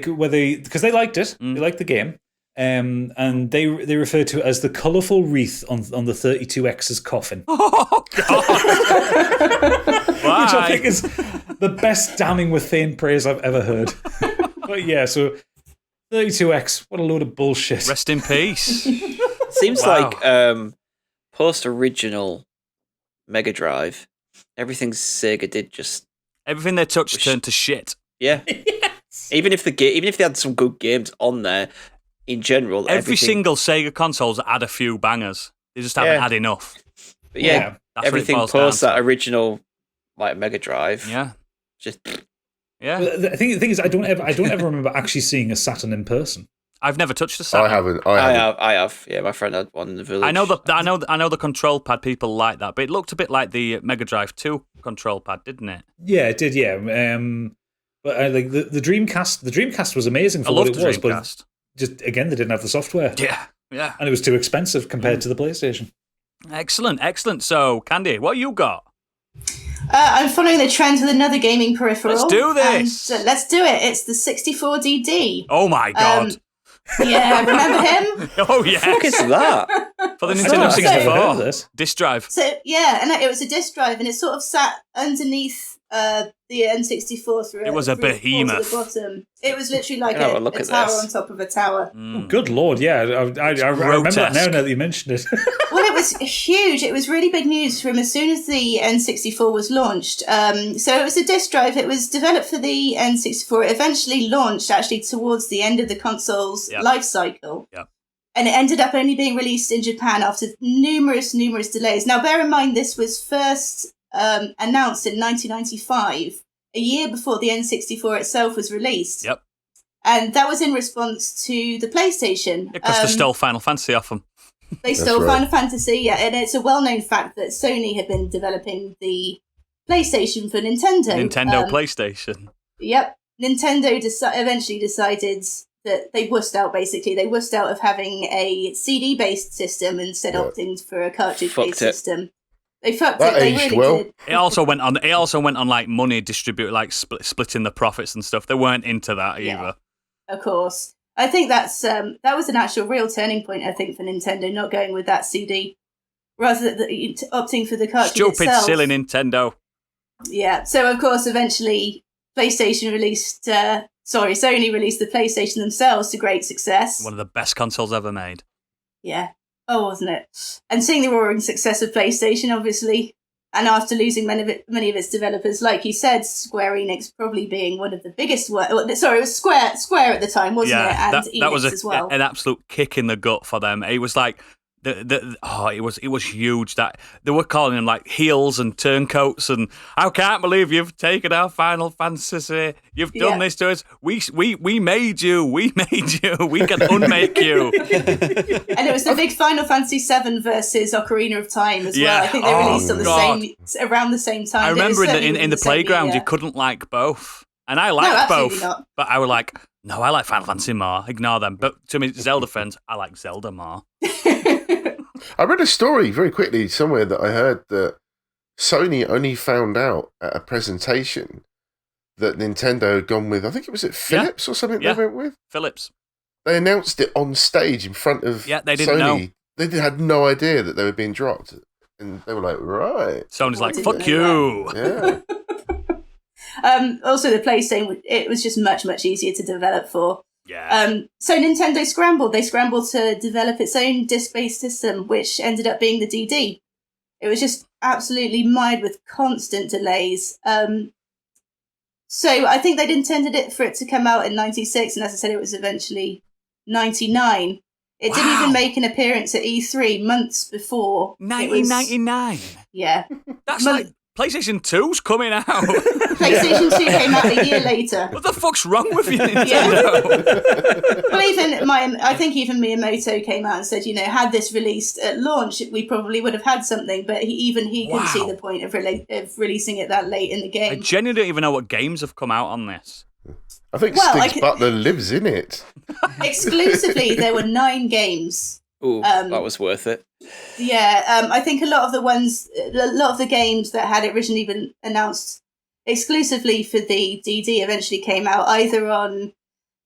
because they liked it, they liked the game, and they referred to it as the colourful wreath on the 32X's coffin. Oh God! Which I think is the best damning with faint praise I've ever heard. But yeah, so 32X, what a load of bullshit. Rest in peace. Seems like post-original Mega Drive, everything Sega did just... Everything they touched turned to shit. Yeah. Yes. Even if they had some good games on there, in general... Every single Sega console's had a few bangers. They just haven't had enough. But yeah, everything post that original like Mega Drive. Yeah. Just... Yeah. The thing is, I don't ever remember actually seeing a Saturn in person. I've never touched a Saturn. I have. Yeah, my friend had one in the village. I know the control pad. People like that, but it looked a bit like the Mega Drive 2 control pad, didn't it? Yeah, it did. Yeah, but like the Dreamcast. The Dreamcast was amazing for what it was, but just again, they didn't have the software. Yeah, and it was too expensive compared to the PlayStation. Excellent. So, Candy, what you got? I'm following the trend with another gaming peripheral. Let's do this. Let's do it. It's the 64DD. Oh my God. Yeah, remember him? Oh yeah. What is that? For the Nintendo 64 disc drive. So yeah, and it was a disc drive, and it sort of sat underneath the N64 through. It was a behemoth. The bottom. It was literally like a tower on top of a tower. Oh, good lord, yeah, I remember that now that you mentioned it. Well, it was huge. It was really big news from as soon as the N64 was launched. So it was a disc drive. It was developed for the N64. It eventually launched actually towards the end of the console's life cycle. Yep. And it ended up only being released in Japan after numerous delays. Now, bear in mind, this was first announced in 1995, a year before the N64 itself was released. Yep. And that was in response to the PlayStation. Because they stole Final Fantasy off them. They stole Final Fantasy, and it's a well-known fact that Sony had been developing the PlayStation for Nintendo. PlayStation. Yep. Nintendo eventually decided that they wussed out, basically. They wussed out of having a CD-based system and instead opting for a cartridge-based system. They fucked it. They really did. It also went on like money distribute, like splitting the profits and stuff. They weren't into that either. Of course. I think that was an actual real turning point, I think, for Nintendo not going with that CD. rather than opting for the cartridge Stupid, itself. silly Nintendo. Yeah. So, of course, eventually Sony released the PlayStation themselves to great success. One of the best consoles ever made. Yeah. Oh, wasn't it? And seeing the roaring success of PlayStation, obviously, and after losing many of its developers, like you said, Square Enix probably being one of the biggest. It was Square at the time, wasn't it? And Enix that was as well. an absolute kick in the gut for them. It was like it was huge that they were calling them like heels and turncoats, and I can't believe you've taken our Final Fantasy. You've done this to us. We made you. We made you. We can unmake you. And it was the big Final Fantasy VII versus Ocarina of Time as well. I think they released around the same time. I remember in the playground you couldn't like both, and I liked both, not. but I was like, no, I like Final Fantasy more. Ignore them. But to me, Zelda fans, I like Zelda more. I read a story very quickly somewhere that I heard that Sony only found out at a presentation that Nintendo had gone with, I think it was Philips or something they went with? Philips. They announced it on stage in front of they didn't Sony. know. They had no idea that they were being dropped. And they were like, right. Sony's like, fuck you. Yeah. Also, the PlayStation, it was just much, much easier to develop for. Yeah. So Nintendo scrambled. They scrambled to develop its own disc-based system, which ended up being the DD. It was just absolutely mired with constant delays. So I think they'd intended it for it to come out in 96, and as I said, it was eventually 99. It didn't even make an appearance at E3 months before. 1999? Yeah. That's like PlayStation 2's coming out. PlayStation 2 came out a year later. What the fuck's wrong with you, Nintendo? Well, I think even Miyamoto came out and said, had this released at launch, we probably would have had something, but he couldn't see the point of releasing it that late in the game. I genuinely don't even know what games have come out on this. I think Stig's Butler lives in it. Exclusively, there were 9 games. Ooh, that was worth it. Yeah, I think a lot of the games that had originally been announced exclusively for the DD eventually came out either on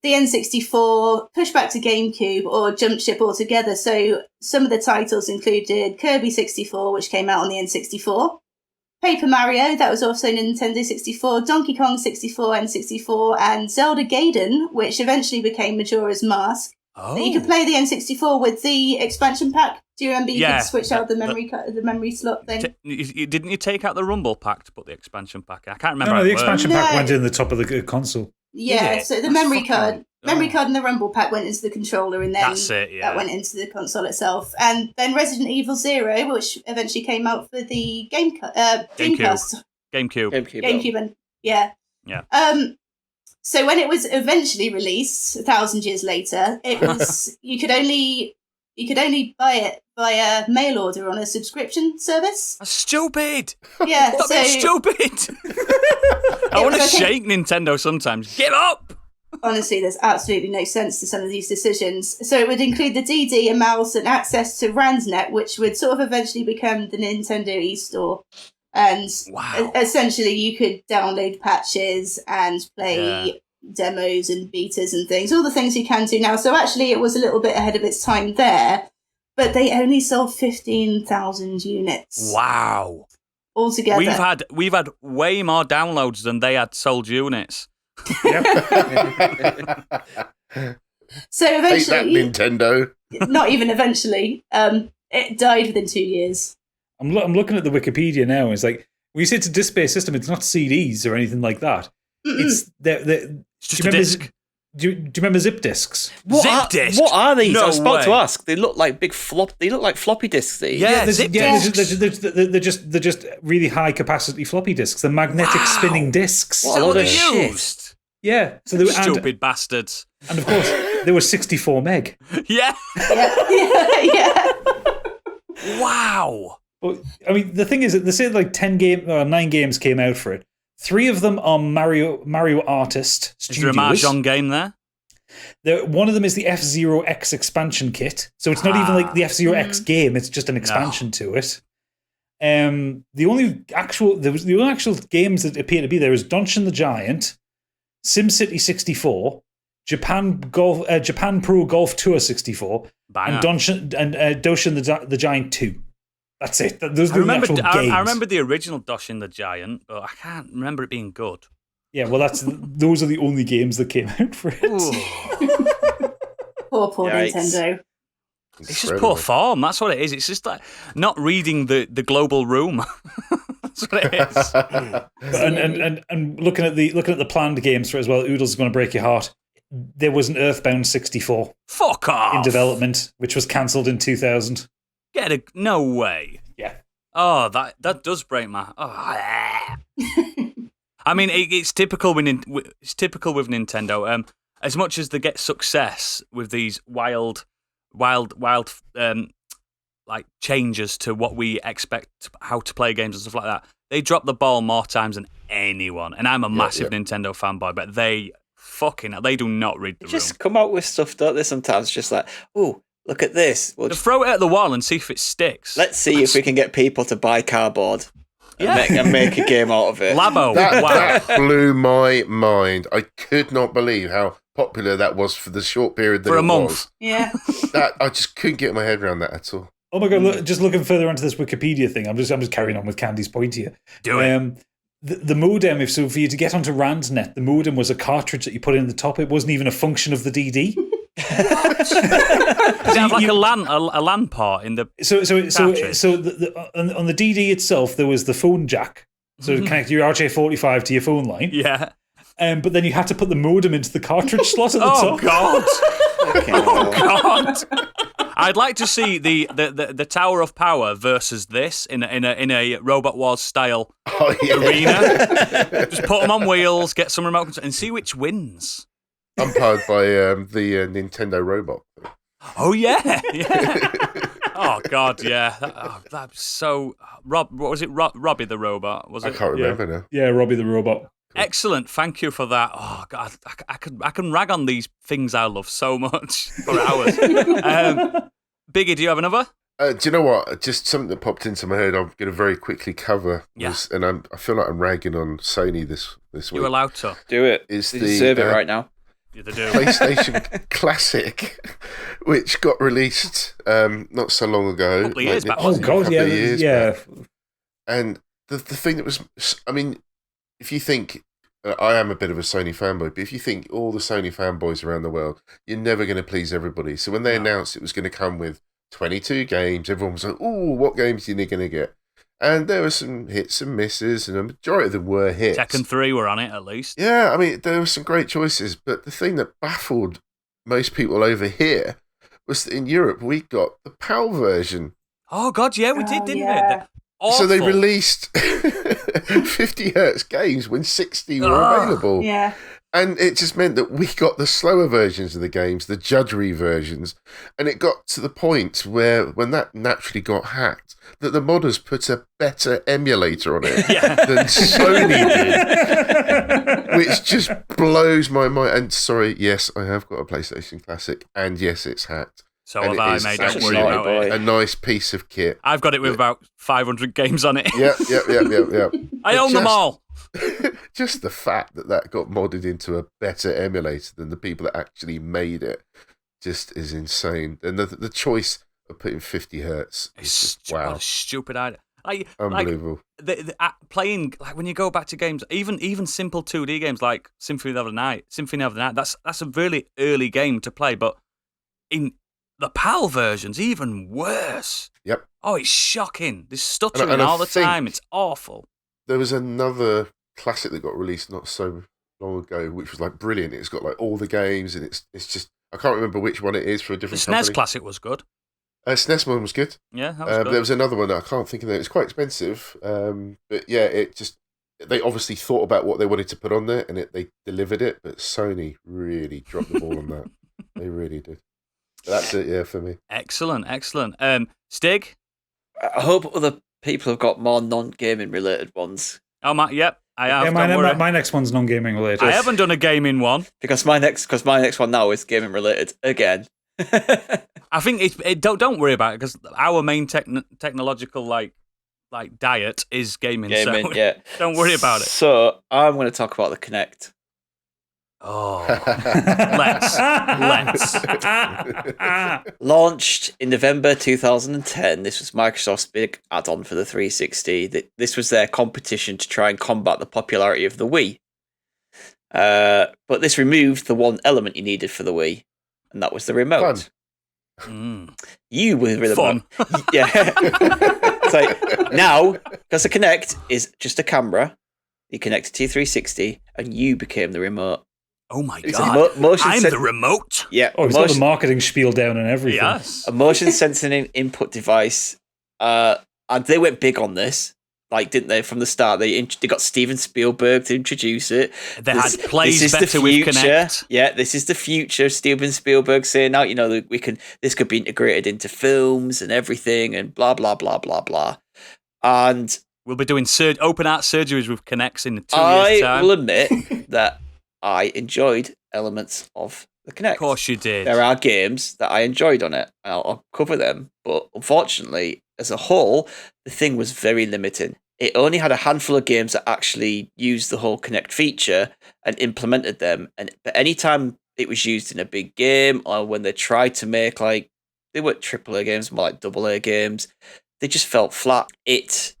the N64, pushed back to GameCube, or jumped ship altogether. So some of the titles included Kirby 64, which came out on the N64, Paper Mario, that was also Nintendo 64, Donkey Kong 64, N64, and Zelda Gaiden, which eventually became Majora's Mask. Oh. You could play the N64 with the expansion pack. Do you remember you could switch out the memory slot thing? Didn't you take out the Rumble pack to put the expansion pack in? I can't remember. No, the expansion pack went in the top of the console. Yeah, so the memory card and the Rumble pack went into the controller, and then that went into the console itself. And then Resident Evil 0, which eventually came out for the Dreamcast. GameCube. And yeah. So when it was eventually released 1,000 years later, it was you could only buy it via mail order on a subscription service. That's stupid. Yeah, That's stupid. I want to shake Nintendo sometimes. Give up. Honestly, there's absolutely no sense to some of these decisions. So it would include the DD, a mouse, and access to Ransnet, which would sort of eventually become the Nintendo eStore. And essentially you could download patches and play demos and betas and things, all the things you can do now. So actually it was a little bit ahead of its time there, but they only sold 15,000 units. Wow. Altogether. We've had way more downloads than they had sold units. So eventually, hate that Nintendo. Not even eventually. It died within 2 years. I'm looking at the Wikipedia now, and it's like, when you say it's a disc-based system, it's not CDs or anything like that. Mm-mm. It's just a disc. Do you remember zip discs? What are these? No I was about way. to ask. They look like They look like floppy disks. Zip discs. They're just really high capacity floppy disks. They're magnetic spinning discs. What a load of shit. Yeah. So they were, stupid bastards. And of course, they were 64 meg. Yeah. Yeah. Wow. But I mean, the thing is that they say like 9 games came out for it. 3 of them are Mario Artist Studios. Is there a Mahjong game there? One of them is the F-Zero X expansion kit. So it's not even like the F-Zero X game, it's just an expansion to it. The only actual games that appear to be there is Dungeon the Giant, SimCity 64, Japan Pro Golf Tour 64, and Doshin the Giant 2. That's it. Those are the actual games. I remember the original Doshin the Giant, but I can't remember it being good. Yeah, well, those are the only games that came out for it. Poor Nintendo. It's just poor form. That's what it is. It's just like not reading the global room. That's what it is. and looking at the planned games for it as well, Oodles is going to break your heart. There was an Earthbound 64. Fuck off! In development, which was cancelled in 2000. No way. Yeah. Oh, that does break my. Oh. I mean, it's typical with Nintendo. As much as they get success with these wild, like changes to what we expect how to play games and stuff like that, they drop the ball more times than anyone. And I'm a massive Nintendo fanboy, but they do not read the room. Just come out with stuff, don't they? Sometimes just like, oh, look at this. We'll throw it at the wall and see if it sticks. Let's see if we can get people to buy cardboard and make a game out of it. Labo. That blew my mind. I could not believe how popular that was for the short period that for a it month. Was. Yeah. I just couldn't get my head around that at all. Oh my god! Just looking further into this Wikipedia thing, I'm just carrying on with Candy's point here. Do it. The modem, for you to get onto RANDnet, the modem was a cartridge that you put in the top. It wasn't even a function of the DD. Does it have like a LAN part in the cartridge? On the DD itself, there was the phone jack, so to connect your RJ45 to your phone line. Yeah. But then you had to put the modem into the cartridge slot at the top. Oh God! I'd like to see the Tower of Power versus this in a Robot Wars style arena. Just put them on wheels, get some remote control, and see which wins. Umpired by the Nintendo robot. Oh yeah. Oh God, yeah. That's so. What was it? Robbie the robot? Was it? I can't remember now. Yeah, Robbie the robot. Excellent, thank you for that. Oh God, I can rag on these things I love so much for hours. Biggie, do you have another? Do you know what? Just something that popped into my head. I'm going to very quickly cover. Yes. And I feel like I'm ragging on Sony this week. You're allowed to do it. Is you deserve it right now. Yeah, they do. PlayStation Classic, which got released not so long ago. A couple of years back. Oh God, yeah. Back. And the thing that was, I mean, if you think, I am a bit of a Sony fanboy, but if you think all the Sony fanboys around the world, you're never going to please everybody. So when they announced it was going to come with 22 games, everyone was like, "Ooh, what games are you going to get?" And there were some hits and misses, and a majority of them were hits. Tekken 3 were on it, at least. Yeah, I mean, there were some great choices, but the thing that baffled most people over here was that in Europe, we got the PAL version. Oh, God, yeah, we did, didn't we? Awful. So they released 50 hertz games when 60 were available. Yeah. And it just meant that we got the slower versions of the games, the judgery versions. And it got to the point where, when that naturally got hacked, that the modders put a better emulator on it than Sony did. Which just blows my mind. And sorry, yes, I have got a PlayStation Classic. And yes, it's hacked. So have I, mate. Don't worry about it. A nice piece of kit. I've got it with about 500 games on it. Yep. I own them all. Just the fact that got modded into a better emulator than the people that actually made it just is insane. And the choice of putting 50 hertz is just, wow. What a stupid idea. Unbelievable. Playing, like when you go back to games, even simple 2D games like Symphony of the Night, that's a really early game to play, but in the PAL version's even worse. Yep. Oh, it's shocking. There's stuttering all the time. It's awful. There was another classic that got released not so long ago, which was like brilliant. It's got like all the games, and it's just, I can't remember which one it is for a different company. The SNES company. Classic was good. SNES one was good. Yeah, that was good. There was another one that I can't think of. It's quite expensive, but yeah, they obviously thought about what they wanted to put on there, and they delivered it. But Sony really dropped the ball on that. They really did. That's it, yeah, for me. Excellent. Stig? I hope other people have got more non-gaming related ones. Oh, yep, I have. Yeah, my next one's non-gaming related. I haven't done a gaming one. Because my next one now is gaming related again. I think don't worry about it, because our main technological diet is gaming. So yeah. don't worry about it. So I'm going to talk about the Kinect. Oh, let's. Launched in November 2010. This was Microsoft's big add-on for the 360. This was their competition to try and combat the popularity of the Wii. But this removed the one element you needed for the Wii, and that was the remote. You were the fun. Yeah. It's like, now, because the Kinect is just a camera, you connect it to your 360, and you became the remote. Oh my god! I'm the remote. Yeah. Oh, he's got the marketing spiel down and everything. Yes. A motion sensing input device. And they went big on this, like, didn't they? From the start, they got Steven Spielberg to introduce it. They had plays better with Kinect. Yeah, this is the future. Steven Spielberg saying, "Now, you know, this could be integrated into films and everything, and blah blah blah blah blah." And we'll be doing open heart surgeries with Kinects in 2 years' time. I will admit that I enjoyed elements of the Kinect. Of course you did. There are games that I enjoyed on it. I'll cover them. But unfortunately, as a whole, the thing was very limiting. It only had a handful of games that actually used the whole Kinect feature and implemented them. But anytime it was used in a big game, or when they tried to make, like, they weren't AAA games, more like AA games, they just felt flat. It,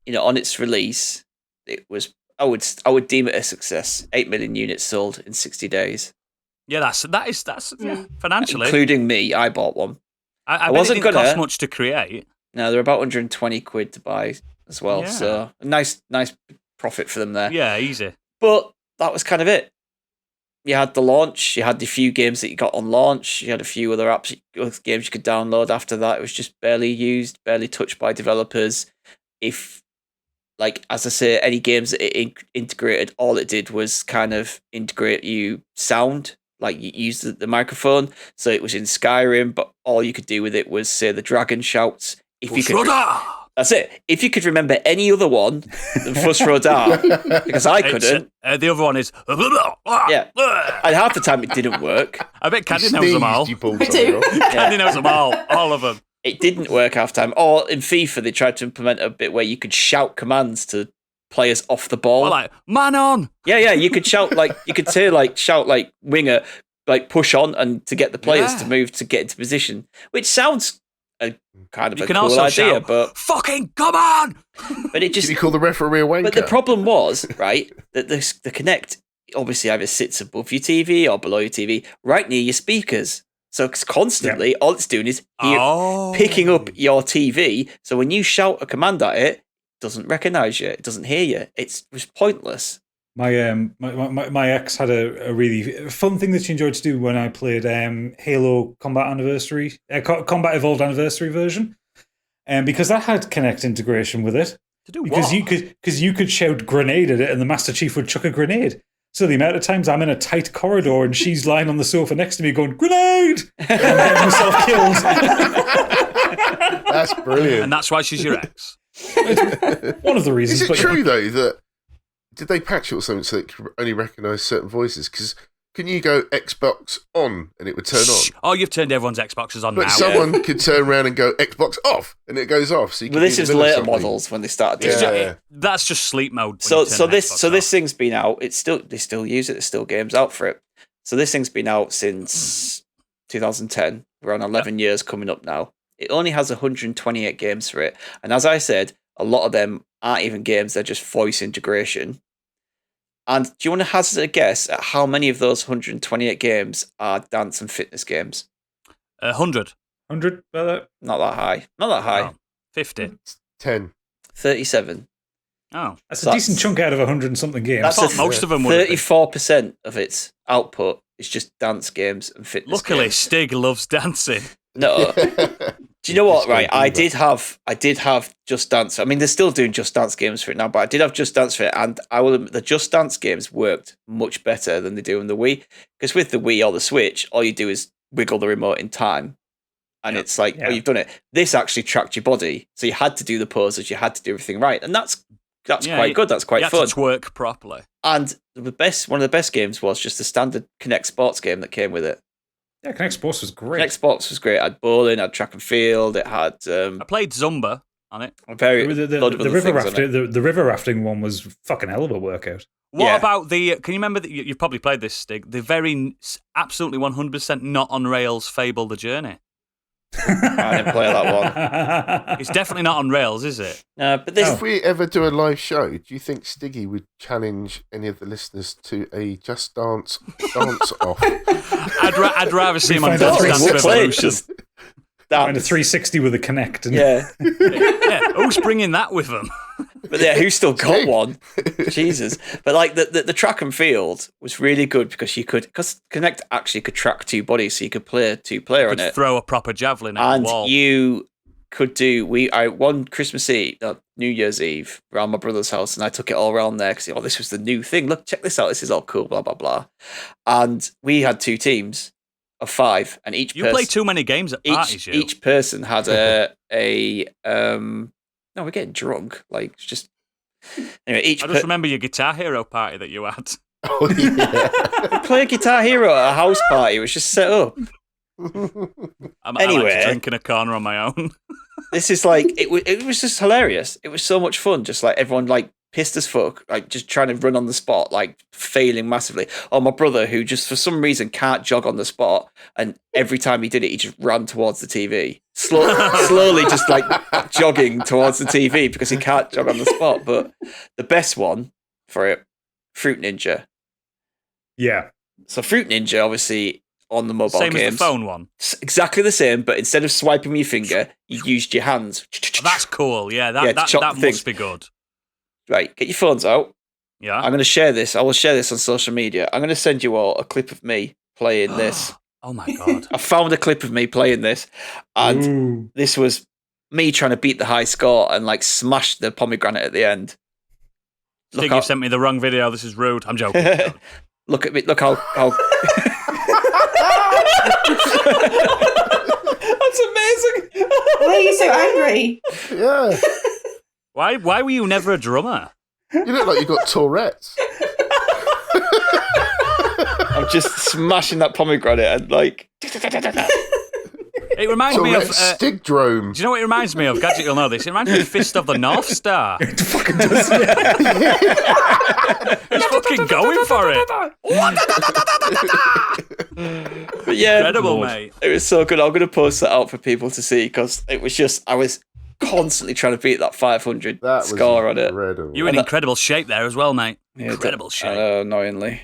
you know, on its release, it was, I would deem it a success. 8 million units sold in 60 days. Yeah, that's financially. Including me, I bought one. I wasn't going to cost much to create. No, they're about 120 quid to buy as well. Yeah. So a nice profit for them there. Yeah, easy. But that was kind of it. You had the launch. You had the few games that you got on launch. You had a few other games you could download after that. It was just barely used, barely touched by developers. If, like, as I say, any games that it integrated, all it did was kind of integrate you sound. Like, you used the microphone. So it was in Skyrim, but all you could do with it was say the dragon shouts. That's it. If you could remember any other one than Fuss Rodar, because I couldn't. The other one is. Yeah. And half the time it didn't work. I bet Candy knows them all. I do. Candy knows them all of them. It didn't work half the time. Or in FIFA, they tried to implement a bit where you could shout commands to players off the ball. Well, like, man on! Yeah, you could shout, like, you could say, like, shout, like, winger, like, push on, and to get the players to move to get into position, which sounds kind of a cool idea, shout, but fucking come on! But it just. Did you call the referee a wanker? But the problem was, right, that the Kinect obviously either sits above your TV or below your TV, right near your speakers. So constantly, all it's doing is picking up your TV. So when you shout a command at it, it doesn't recognise you. It doesn't hear you. It was pointless. My ex had a really fun thing that she enjoyed to do when I played Halo Combat Anniversary, Combat Evolved Anniversary version, and because that had Kinect integration with it. To do because what? you could shout grenade at it, and the Master Chief would chuck a grenade. So the amount of times I'm in a tight corridor and she's lying on the sofa next to me going grenade, and I'm getting myself killed. That's brilliant, and that's why she's your ex. One of the reasons. Is it true though that? Did they patch it or something so it could only recognise certain voices? Because can you go Xbox on and it would turn on? Oh, you've turned everyone's Xboxes on but now. But someone could turn around and go Xbox off and it goes off. So you this is later models when they started doing it. That's just sleep mode. So this thing's been out. They still use it. There's still games out for it. So this thing's been out since 2010. We're on 11 years coming up now. It only has 128 games for it. And as I said, a lot of them aren't even games, they're just voice integration. And do you want to hazard a guess at how many of those 128 games are dance and fitness games? 100. 100? Not that high. Not that high. Oh, 50. 10. 37. Oh. That's a decent chunk out of 100 and something games. That's most of them would 34% of its output is just dance games and fitness Luckily, games. Stig loves dancing. No. Do you know what? Right, I did have Just Dance. I mean, they're still doing Just Dance games for it now, but I did have Just Dance for it, and the Just Dance games worked much better than they do on the Wii. Because with the Wii or the Switch, all you do is wiggle the remote in time, and it's like, oh, you've done it. This actually tracked your body, so you had to do the poses, you had to do everything right, and that's quite good. That's quite fun. You had to work properly. And one of the best games was just the standard Kinect Sports game that came with it. Yeah, Kinect Sports was great. Kinect Sports was great. It had bowling, it had track and field, it had... I played Zumba on it. The river rafting one was fucking hell of a workout. What about the? Can you remember? You've probably played this, Stig. The very absolutely 100% not on rails Fable the Journey. I didn't play that one. It's definitely not on rails, is it? But if we ever do a live show, do you think Stiggy would challenge any of the listeners to a Just Dance off? I'd rather see him on Just Dance Revolution. And a 360 with a Kinect. And who's bringing that with them? But who's still got one? Jesus. But like the track and field was really good because Kinect actually could track two bodies, so you could play two-player on it. Throw a proper javelin at the wall. And you could do. One Christmas Eve, New Year's Eve, around my brother's house, and I took it all around there because this was the new thing. Look, check this out. This is all cool. Blah blah blah. And we had two teams of 5, and each you play too many games at parties. Each person had no, we're getting drunk. Like, just anyway. I just remember your Guitar Hero party that you had. Oh yeah, play a Guitar Hero at a house party. It was just set up. Anyway, I drink in a corner on my own. This is like it was just hilarious. It was so much fun. Just like everyone like pissed as fuck, like just trying to run on the spot, like failing massively. Oh, my brother, who just for some reason can't jog on the spot, and every time he did it, he just ran towards the TV, slowly just like jogging towards the TV because he can't jog on the spot. But the best one for it, Fruit Ninja. Yeah. So Fruit Ninja, obviously on the mobile games. Same games, as the phone one. Exactly the same, but instead of swiping with your finger, you used your hands. That's cool. Yeah, that must be good. Right, get your phones out. Yeah. I'm going to share this. I will share this on social media. I'm going to send you all a clip of me playing this. Oh my God. I found a clip of me playing this, and this was me trying to beat the high score and like smash the pomegranate at the end. I think you sent me the wrong video. This is rude. I'm joking. Look at me. Look how... That's amazing. Why are you so angry? Yeah. Why were you never a drummer? You look like you got Tourette's. I'm just smashing that pomegranate and like. It reminds me of Stigdrome. Do you know what it reminds me of? Gadget, you'll know this. It reminds me of Fist of the North Star. It fucking does. He's fucking going for it. But yeah, incredible, mate. It was so good. I'm going to post that out for people to see because it was just I was constantly trying to beat that 500 score on it. You were in incredible shape there as well, mate. Incredible shape. Annoyingly.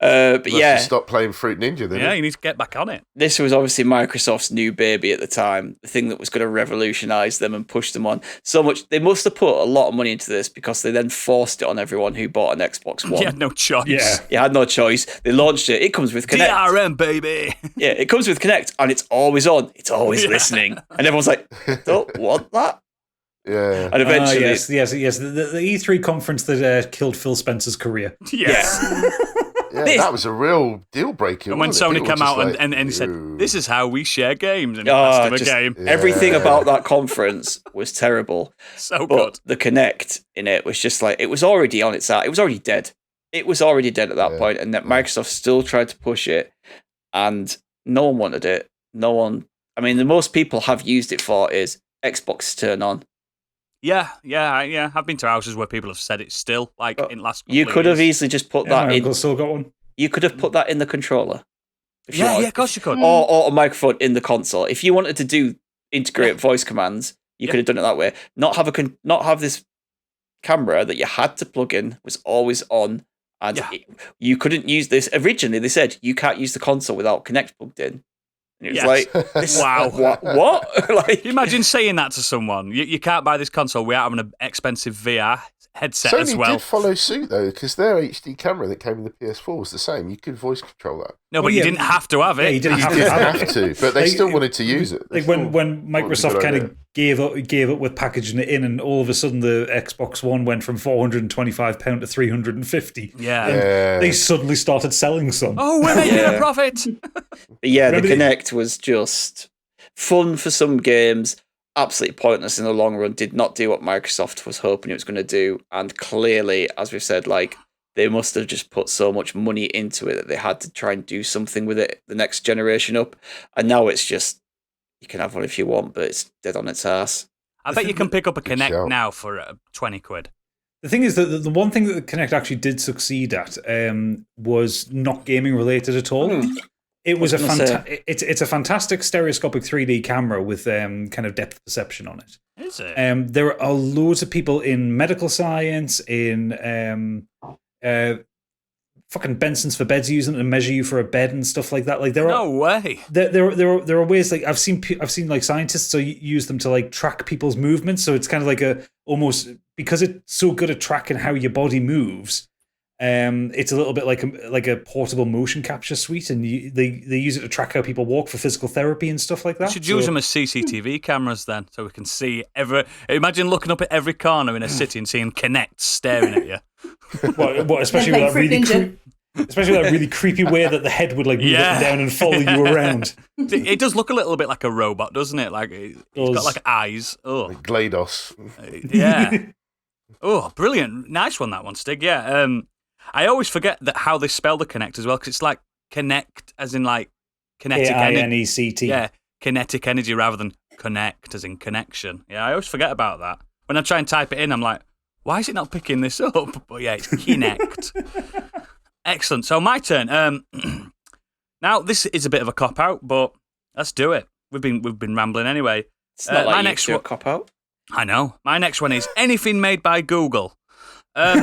But yeah, stop playing Fruit Ninja then. Yeah, you need to get back on it. This was obviously Microsoft's new baby at the time, the thing that was going to revolutionize them and push them on so much. They must have put a lot of money into this because they then forced it on everyone who bought an Xbox One. You had no choice. Yeah, you had no choice. They launched it. It comes with Kinect. DRM, baby. Yeah, it comes with Kinect, and it's always on. It's always listening, and everyone's like, "Don't want that." Yeah, and eventually, yes. The E3 conference that killed Phil Spencer's career. Yes. Yeah, that was a real deal breaker. And when Sony came out and said, "This is how we share games," and passed them a game. Yeah. Everything about that conference was terrible. So but good. The Kinect in it was just like it was already on its side. It was already dead. It was already dead at that point, and that Microsoft still tried to push it, and no one wanted it. No one. I mean, the most people have used it for is Xbox turn on. Yeah. I've been to houses where people have said it still, like in last. You could have easily just put that in. Still got one. You could have put that in the controller. Yeah, of course you could. Or a microphone in the console. If you wanted to integrate voice commands, you could have done it that way. Not have this camera that you had to plug in was always on, and you couldn't use this. Originally, they said you can't use the console without Kinect plugged in. And it was like, wow, what? Like, can you imagine saying that to someone? You can't buy this console without having an expensive VR headset Sony as well. did follow suit though, because their HD camera that came with the PS4 was the same. You could voice control that. No, but you didn't have to have it. Yeah, you didn't have to, but they still wanted to use it. Like when Microsoft kind of gave up with packaging it in, and all of a sudden the Xbox One went from £425 to $350. Yeah. They suddenly started selling some. Oh, we're making a profit. Yeah, the Kinect was just fun for some games. Absolutely pointless in the long run. Did not do what Microsoft was hoping it was going to do, and clearly, as we've said, like they must have just put so much money into it that they had to try and do something with it the next generation up. And now it's just you can have one if you want, but it's dead on its ass. I bet you can pick up a Kinect now for 20 quid. The thing is that the one thing that the Kinect actually did succeed at was not gaming related at all. It was it's a fantastic stereoscopic 3D camera with kind of depth perception on it. Is it? There are loads of people in medical science, in fucking Benson's for beds using it to measure you for a bed and stuff like that. Like no way. There are ways, like I've seen like scientists use them to like track people's movements. So it's kind of like almost because it's so good at tracking how your body moves. It's a little bit like a portable motion capture suite, and they use it to track how people walk for physical therapy and stuff like that. We should use them as CCTV cameras then, so we can see Imagine looking up at every corner in a city and seeing Kinect staring at you. What especially with that really creepy way that the head would like move up and down and follow you around. It does look a little bit like a robot, doesn't it? Like it's got like eyes. Oh, like GLaDOS. Yeah. Oh, brilliant! Nice one, that one, Stig. Yeah. I always forget how they spell the Kinect as well, because it's like connect as in like kinetic energy. Kinect. Yeah, kinetic energy rather than connect as in connection. Yeah, I always forget about that. When I try and type it in, I'm like, why is it not picking this up? But yeah, it's Kinect. Excellent. So my turn. Now this is a bit of a cop out, but let's do it. We've been rambling anyway. It's not like my next one cop out. I know. My next one is anything made by Google. Well,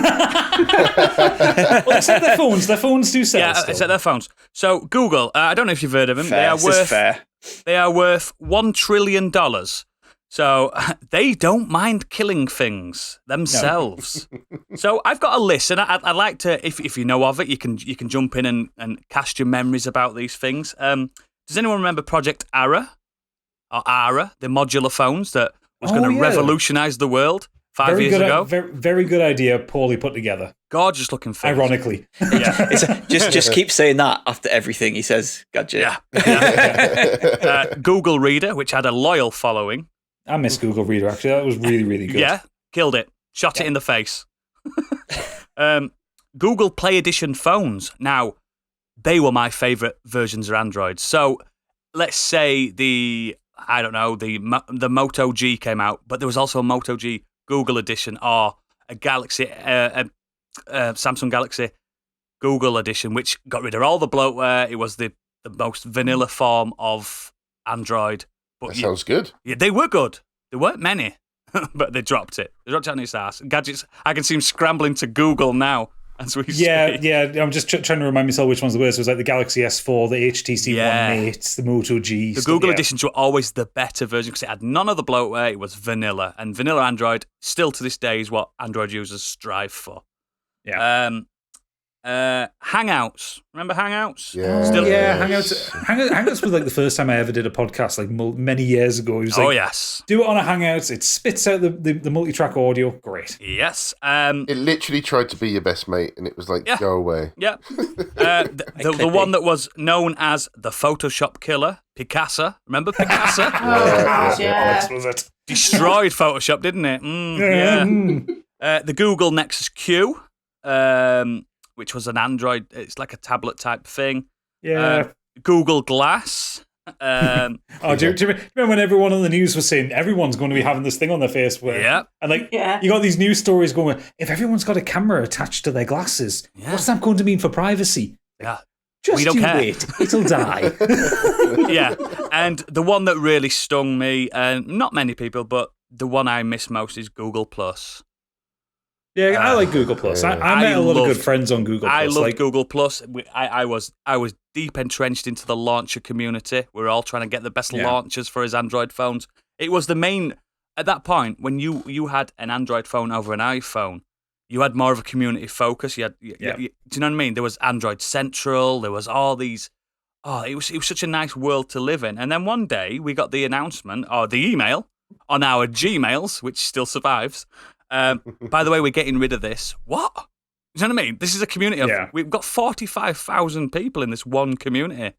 except their phones. Their phones do sell. Yeah, except their phones. So Google, I don't know if you've heard of them. Fair. They are worth $1 trillion. So they don't mind killing things themselves. No. So I've got a list, and I'd like to, if you know of it, you can jump in and cast your memories about these things. Does anyone remember Project Ara? Or Ara, the modular phones that was going to revolutionise the world 5 years ago? Very good idea, poorly put together. Gorgeous looking thing. Ironically. Yeah. Just keep saying that after everything he says, gadget. Yeah. Google Reader, which had a loyal following. I miss Google Reader, actually. That was really, really good. Yeah, killed it. Shot it in the face. Google Play Edition phones. Now, they were my favourite versions of Android. So, let's say the Moto G came out, but there was also a Moto G Google Edition or a Galaxy, Samsung Galaxy Google Edition, which got rid of all the bloatware. It was the most vanilla form of Android. But that sounds good. Yeah, they were good. There weren't many, but they dropped it. They dropped it on its ass. Gadgets, I can see them scrambling to Google now as we speak. Yeah. I'm just trying to remind myself which ones there were. So it was like the Galaxy S4, the HTC One Mate, the Moto G. The Google Editions were always the better version because it had none of the bloatware. It was vanilla. And vanilla Android, still to this day, is what Android users strive for. Yeah. Hangouts. Remember Hangouts? Yeah. Hangouts was like the first time I ever did a podcast, like many years ago. It was like, yes. Do it on a Hangouts. It spits out the multi-track audio. Great. Yes. It literally tried to be your best mate, and it was like, go away. Yeah. The one that was known as the Photoshop killer, Picasa. Remember Picasa? Yeah. Was it? Destroyed Photoshop, didn't it? The Google Nexus Q. Which was an Android, it's like a tablet type thing. Yeah. Google Glass. Do you remember when everyone on the news was saying everyone's going to be having this thing on their face? Yeah. And you got these news stories going, if everyone's got a camera attached to their glasses, what's that going to mean for privacy? Yeah. We don't care. Wait, it'll die. Yeah. And the one that really stung me, and not many people, but the one I miss most is Google Plus. Yeah, I like Google Plus. I met a lot of good friends on Google Plus. I love Google Plus. I was deep entrenched into the launcher community. We were all trying to get the best launchers for his Android phones. It was the main at that point when you had an Android phone over an iPhone. You had more of a community focus. Do you know what I mean? There was Android Central. There was all these. It was such a nice world to live in. And then one day we got the announcement or the email on our Gmails, which still survives. By the way, we're getting rid of this. What? You know what I mean? This is a community of we've got 45,000 people in this one community.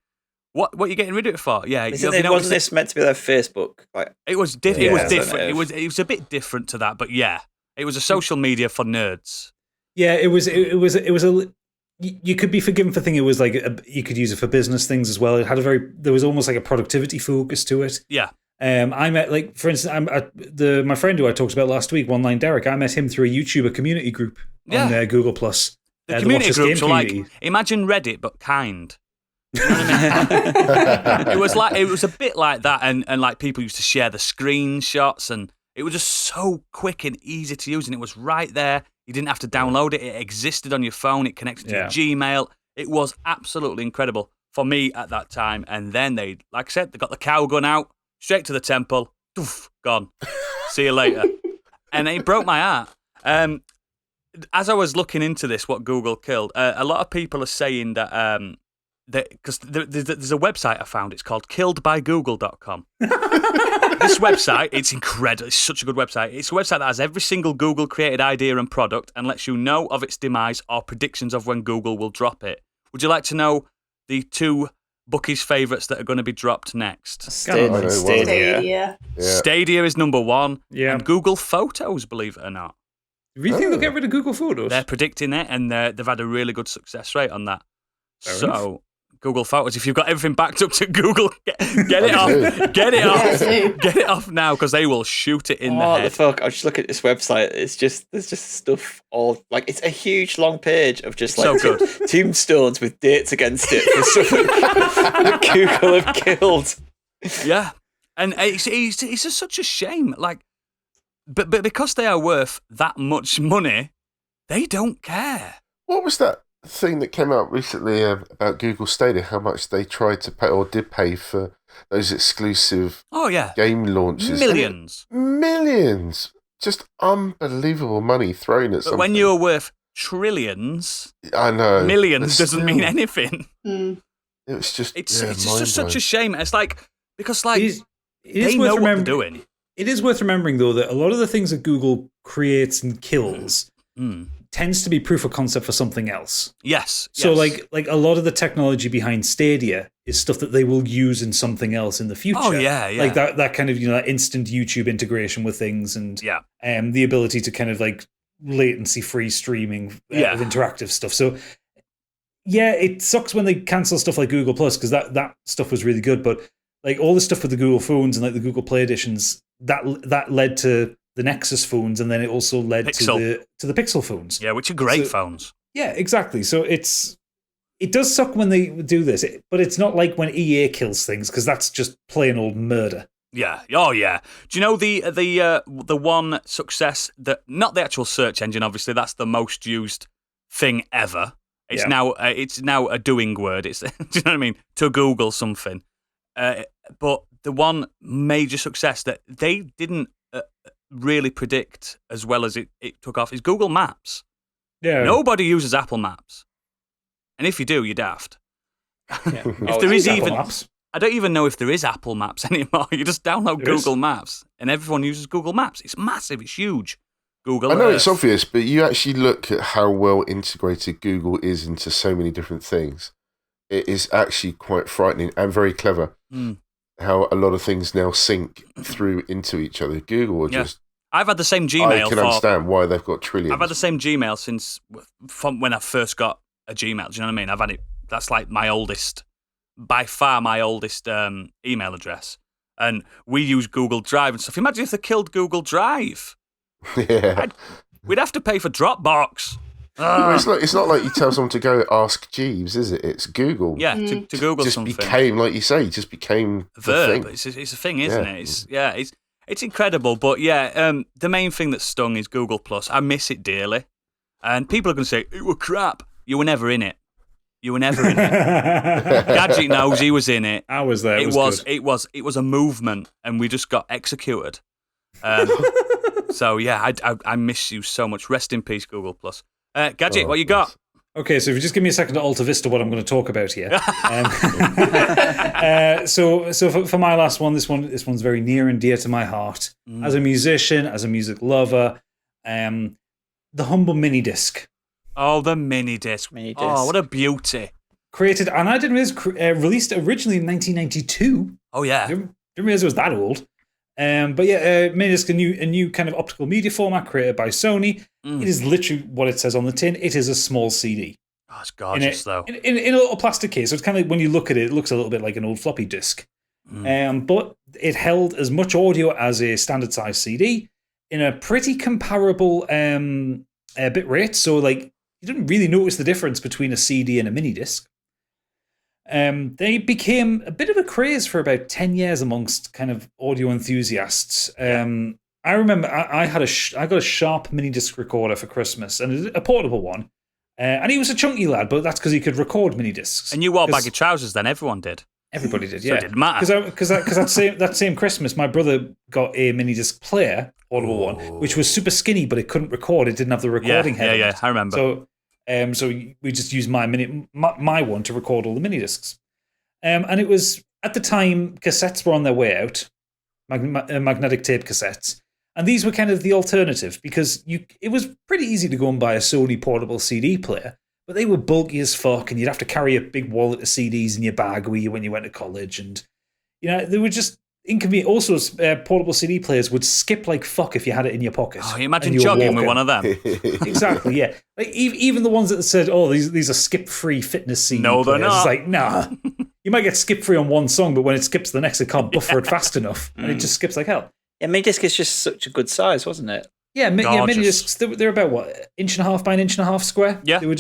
What are you getting rid of it for? Yeah, wasn't this meant to be their Facebook? It was different. It was different. It was a bit different to that, but yeah, it was a social media for nerds. Yeah, it was a. You could be forgiven for thinking it was like you could use it for business things as well. It had there was almost like a productivity focus to it. Yeah. I met, like, for instance, my friend who I talked about last week, One Line Derek. I met him through a YouTuber community group on Google Plus. The community groups were like, imagine Reddit but kind. You know what I mean? it was a bit like that, and like people used to share the screenshots, and it was just so quick and easy to use, and it was right there. You didn't have to download it; it existed on your phone. It connected to your Gmail. It was absolutely incredible for me at that time. And then they, like I said, they got the cow gun out. Straight to the temple, doof, gone. See you later. And it broke my heart. As I was looking into this, what Google killed, a lot of people are saying that because there's a website I found. It's called killedbygoogle.com. This website, it's incredible. It's such a good website. It's a website that has every single Google created idea and product and lets you know of its demise or predictions of when Google will drop it. Would you like to know the 2 Bucky's favourites that are going to be dropped next? Stadia. Yeah. Stadia is number 1. Yeah. And Google Photos, believe it or not. Do you think they'll get rid of Google Photos? They're predicting it, and they've had a really good success rate on that. So, Google Photos, if you've got everything backed up to Google, get it off. Get it off. Get it off now, because they will shoot it in the head. What the fuck? I just look at this website. There's just stuff all, like, it's a huge long page of just like so good. tombstones with dates against it for stuff that Google have killed. Yeah, and it's just such a shame. Like, but because they are worth that much money, they don't care. What was that thing that came out recently about Google Stadia? How much they tried to pay or did pay for those exclusive game launches? Millions. Just unbelievable money thrown at something. But when you're worth trillions, I know, millions doesn't mean anything. It was just it's just such a shame. It's like, because like they know what they're doing. It is worth remembering though that a lot of the things that Google creates and kills tends to be proof of concept for something else. Yes. So like a lot of the technology behind Stadia is stuff that they will use in something else in the future. Oh yeah. Like that kind of, that instant YouTube integration with things, and the ability to kind of like latency free streaming of interactive stuff. So yeah, it sucks when they cancel stuff like Google Plus, because that stuff was really good, but like all the stuff with the Google phones and like the Google Play editions, that led to the Nexus phones, and then it also led to the Pixel phones. Yeah, which are great phones. Yeah, exactly. So it does suck when they do this, but it's not like when EA kills things, because that's just plain old murder. Yeah. Oh yeah. Do you know the one success that, not the actual search engine, obviously that's the most used thing ever. It's now a doing word. It's do you know what I mean? To Google something. But the one major success that they didn't really predict as well as it took off is Google Maps. Yeah. Nobody uses Apple Maps. And if you do, you're daft. Yeah. If there is even Maps. I don't even know if there is Apple Maps anymore. You just download Google Maps and everyone uses Google Maps. It's massive, it's huge. Google I know Earth. It's obvious, but you actually look at how well integrated Google is into so many different things. It is actually quite frightening and very clever how a lot of things now sync through into each other. Google will just... I've had the same Gmail. I can understand why they've got trillions. I've had the same Gmail since from when I first got a Gmail. Do you know what I mean? I've had it. That's like my oldest, by far my oldest email address. And we use Google Drive and stuff. Imagine if they killed Google Drive. Yeah. We'd have to pay for Dropbox. It's not like you tell someone to go ask Jeeves, is it? It's Google. Yeah, to Google just something. Became, like you say, just became a verb. The thing. It's a thing, isn't it? It's incredible. But the main thing that stung is Google Plus. I miss it dearly. And people are going to say, it were crap. You were never in it. Gadget knows he was in it. I was there. It was a movement, and we just got executed. So I miss you so much. Rest in peace, Google Plus. Gadget, what you got? Okay, so if you just give me a second to alter Vista what I'm going to talk about here. So for my last one, this one's very near and dear to my heart. As a musician, as a music lover, the humble mini disc. Oh, the mini disc. Oh, what a beauty. Created, and I didn't realize, released originally in 1992. Oh, yeah. Didn't realize it was that old. But mini disc, a new kind of optical media format created by Sony. It is literally what it says on the tin. It is a small CD. Oh, it's gorgeous, though. In a little plastic case. So it's kind of, when you look at it, it looks a little bit like an old floppy disk. But it held as much audio as a standard size CD in a pretty comparable bit rate. So, like, you didn't really notice the difference between a CD and a mini disc. They became a bit of a craze for about 10 years amongst kind of audio enthusiasts. I remember I got a Sharp mini disc recorder for Christmas, and a portable one. And he was a chunky lad, but that's because he could record mini discs. And you wore baggy trousers then? Everyone did. Everybody did, So yeah. it didn't matter. Because that same Christmas, my brother got a mini disc player, portable one, which was super skinny, but it couldn't record. It didn't have the recording head. Yeah, I remember. So we just used my one to record all the mini discs. And it was, at the time, cassettes were on their way out, magnetic tape cassettes. And these were kind of the alternative, because it was pretty easy to go and buy a Sony portable CD player, but they were bulky as fuck, and you'd have to carry a big wallet of CDs in your bag with you when you went to college. And, they were just inconvenient. Also, portable CD players would skip like fuck if you had it in your pocket. Oh, you imagine jogging with one of them. Exactly, yeah. Like, even the ones that said, oh, these are skip-free fitness CD players. They're not. It's like, nah. You might get skip-free on one song, but when it skips to the next, it can't buffer it fast enough, and it just skips like hell. Yeah, mini disc is just such a good size, wasn't it? Yeah, mini discs. They're about what, 1.5 by 1.5 square. Yeah, they were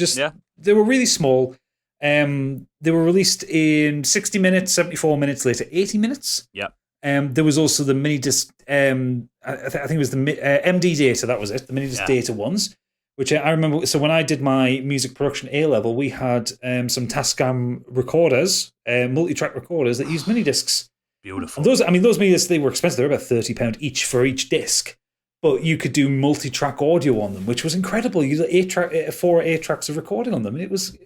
they were really small. They were released in 60 minutes, 74 minutes, later 80 minutes. Yeah. There was also the mini disc. I think it was the MD data. That was it. The mini disc data ones, which I remember. So when I did my music production A level, we had some Tascam recorders, multi-track recorders that used mini discs. Beautiful. And those mini discs, they were expensive. They were about £30 each for each disc, but you could do multi-track audio on them, which was incredible. You had 4 or 8 tracks of recording on them. It was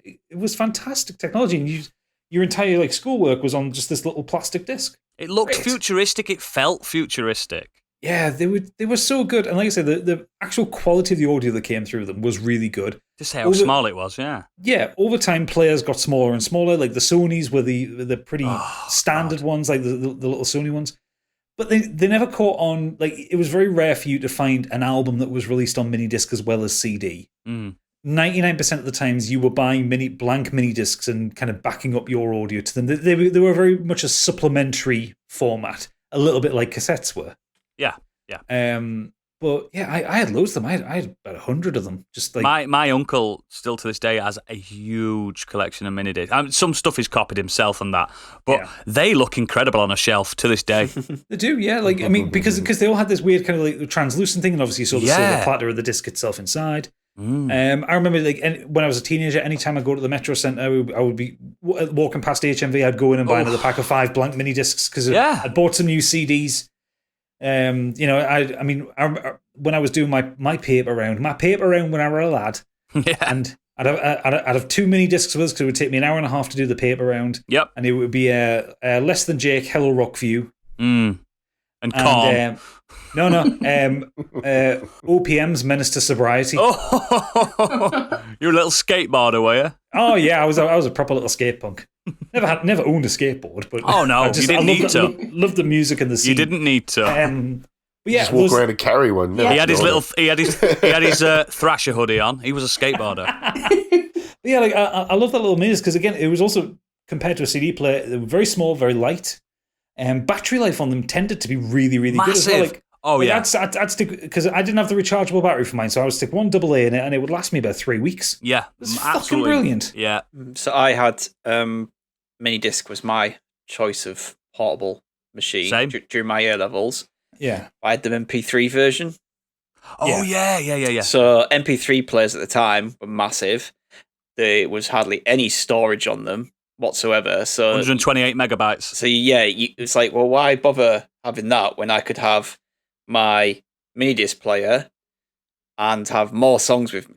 fantastic technology, and your entire schoolwork was on just this little plastic disc. It looked futuristic. It felt futuristic. Yeah, they were so good, and like I said, the actual quality of the audio that came through them was really good. Just how small it was, yeah. Yeah, over time, players got smaller and smaller. Like the Sonys were the pretty standard ones, like the little Sony ones. But they never caught on. Like, it was very rare for you to find an album that was released on mini disc as well as CD. 99% of the times you were buying blank mini discs and kind of backing up your audio to them. They were very much a supplementary format, a little bit like cassettes were. Yeah. But yeah, I had loads of them. I had about 100 of them. Just like my uncle still to this day has a huge collection of mini discs. Some stuff he's copied himself and that, but they look incredible on a shelf to this day. They do, yeah. Like, I mean, because they all had this weird kind of like translucent thing, and obviously you saw the silver platter of the disc itself inside. I remember when I was a teenager, anytime I go to the Metro Centre, I would be walking past HMV. I'd go in and buy another pack of 5 blank mini discs because I'd bought some new CDs. I mean, when I was doing my paper round when I were a lad, and I'd have 2 mini discs with us because it would take me an hour and a half to do the paper round. Yep, and it would be Less Than Jake, Hello Rockview, and Calm. OPM's Menace to Sobriety. Oh, you're a little skateboarder, were you? Oh yeah, I was a proper little skate punk. Never owned a skateboard, but you didn't need to. Loved the music and the scene. You didn't need to. But yeah, just walk around and carry one. He had his Thrasher hoodie on. He was a skateboarder. Yeah, like I love that little mini because again, it was also compared to a CD player, they were very small, very light, and battery life on them tended to be really, really good as well. Like, I'd stick because I didn't have the rechargeable battery for mine, so I would stick one AA in it, and it would last me about 3 weeks. Yeah, it's fucking brilliant. Yeah. So I had mini disc was my choice of portable machine during my A levels. Yeah, I had the MP3 version. Oh yeah. So MP3 players at the time were massive. There was hardly any storage on them whatsoever. So 128 megabytes. So yeah, it's like, well, why bother having that when I could have my mini disc player and have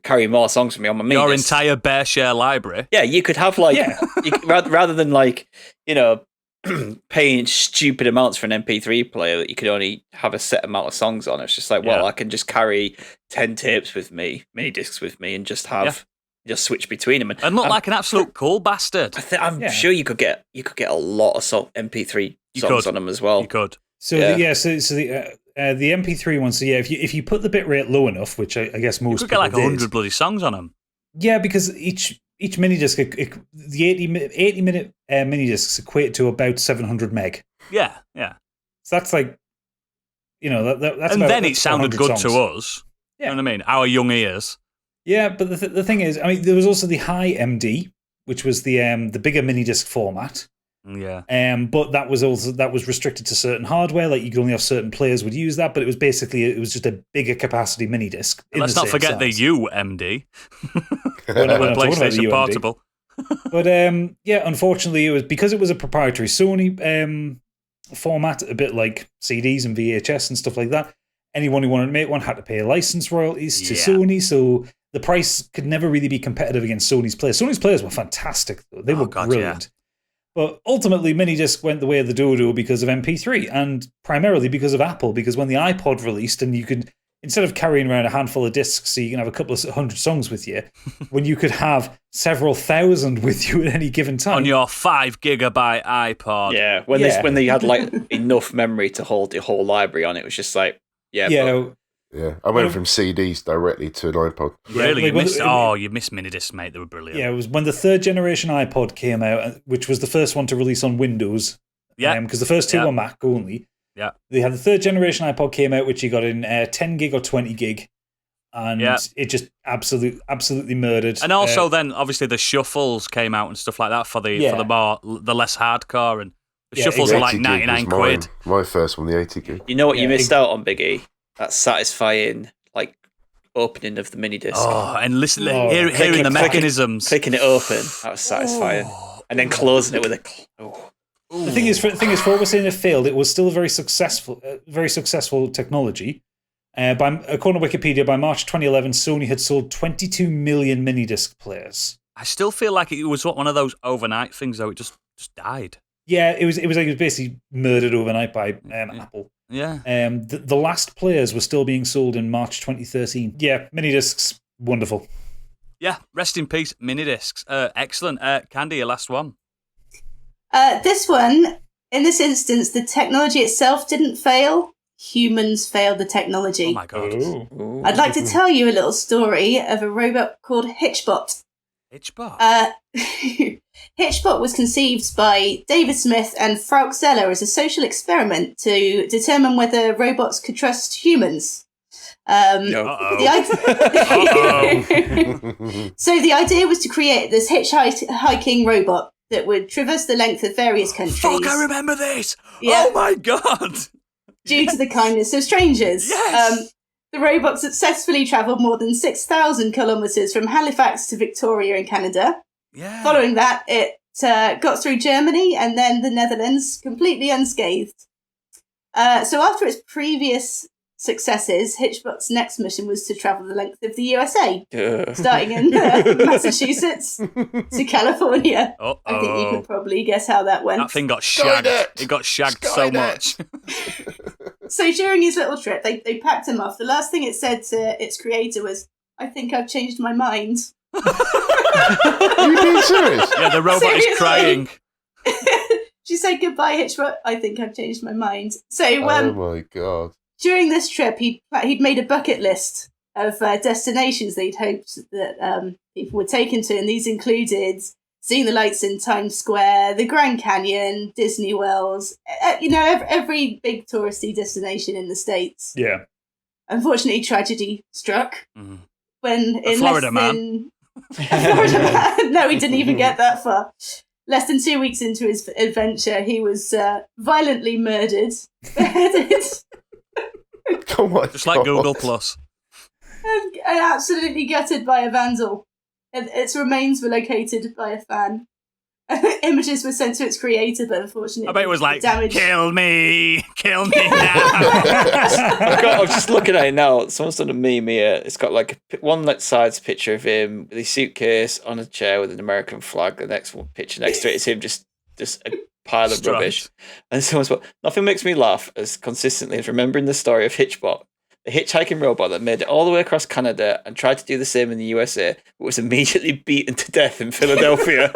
carry more songs with me on my mini disc. Your entire Bear Share library. Yeah, you could have rather than paying stupid amounts for an MP3 player that you could only have a set amount of songs on. It's just like, well, I can just carry 10 tapes with me, mini discs with me, and just have just switch between them and look like an absolute cool bastard. I'm sure you could get a lot of MP3 songs on them as well. You could. So the MP3 one. So yeah, if you put the bitrate low enough, which I guess most you could get like 100 bloody songs on them. Yeah, because each mini disc, the 80 minute mini discs equate to about 700 meg. Yeah, yeah. So that's like, that's and about, then that's it sounded good songs. to us. Yeah. You know what I mean? Our young ears. Yeah, but the thing is, I mean, there was also the high MD, which was the bigger mini disc format. Yeah. But that was restricted to certain hardware. Like you could only have certain players would use that. But it was just a bigger capacity mini disc. Let's not forget the UMD. We're not PlayStation Portable. But unfortunately, it was a proprietary Sony format, a bit like CDs and VHS and stuff like that. Anyone who wanted to make one had to pay license royalties to Sony, so the price could never really be competitive against Sony's players. Sony's players were fantastic, though. They were brilliant. Yeah. But ultimately, minidisc went the way of the dodo because of MP3, and primarily because of Apple, because when the iPod released and you could, instead of carrying around a handful of discs so you can have a couple of 100 songs with you, when you could have several thousand with you at any given time. On your 5 gigabyte iPod. Yeah, when they had like enough memory to hold the whole library on it, was just like, I went from CDs directly to an iPod. Really? You missed minidiscs, mate. They were brilliant. Yeah, it was when the 3rd generation iPod came out, which was the first one to release on Windows. Yeah. Because the first 2 were Mac only. Yeah. They had the 3rd generation iPod came out, which you got in 10 gig or 20 gig. And it just absolutely murdered. And also then, obviously, the shuffles came out and stuff like that for the less hardcore. And the shuffles were like 99 quid. My first one, the 80 gig. You know what you missed out on, Big E? That satisfying, like, opening of the mini disc. Oh, and hearing the mechanisms. Clicking it open. That was satisfying. And then closing it with a... The thing is, for what we're saying it failed, it was still a very successful technology. According to Wikipedia, by March 2011, Sony had sold 22 million mini disc players. I still feel like it was one of those overnight things, though. It just died. Yeah, it was basically murdered overnight by Apple. Yeah. The last players were still being sold in March 2013. Yeah, mini discs, wonderful. Yeah, rest in peace, mini discs. Excellent. Candy, your last one. This one, in this instance, the technology itself didn't fail. Humans failed the technology. Oh my God. Ooh. I'd like to tell you a little story of a robot called Hitchbot. Hitchbot? Hitchbot was conceived by David Smith and Frank Zeller as a social experiment to determine whether robots could trust humans. So the idea was to create this hitchhiking robot that would traverse the length of various countries. Fuck, I remember this! Yeah. Oh my God! Due to the kindness of strangers. Yes! The robot successfully travelled more than 6,000 kilometres from Halifax to Victoria in Canada. Yeah. Following that, it got through Germany and then the Netherlands completely unscathed. So after its previous successes, Hitchbot's next mission was to travel the length of the USA, starting in Massachusetts to California. Uh-oh. I think you could probably guess how that went. That thing got shagged. It got shagged so much. So during his little trip, they packed him off. The last thing it said to its creator was, "I think I've changed my mind." Are you being serious? Yeah, the robot Seriously? is crying. She said, "Goodbye, Hitchbot. I think I've changed my mind." So oh my God. during this trip, he'd made a bucket list of destinations that he'd hoped that people would take him to, and these included seeing the lights in Times Square, the Grand Canyon, Disney World, every big touristy destination in the States. Yeah. Unfortunately, tragedy struck when in Florida less than Florida man. No, he didn't even get that far. Less than 2 weeks into his adventure, he was violently murdered, beheaded. Oh my Just like Google Plus. And absolutely gutted by a vandal. Its remains were located by a fan. Images were sent to its creator, but unfortunately, I bet it was like, damaged. kill me now. I was just looking at it now. Someone's done a meme here. It's got like one side's picture of him with his suitcase on a chair with an American flag. The next one picture next to it is him just a pile of rubbish. And someone's put, nothing makes me laugh as consistently as remembering the story of Hitchbot, the hitchhiking robot that made it all the way across Canada and tried to do the same in the USA, but was immediately beaten to death in Philadelphia.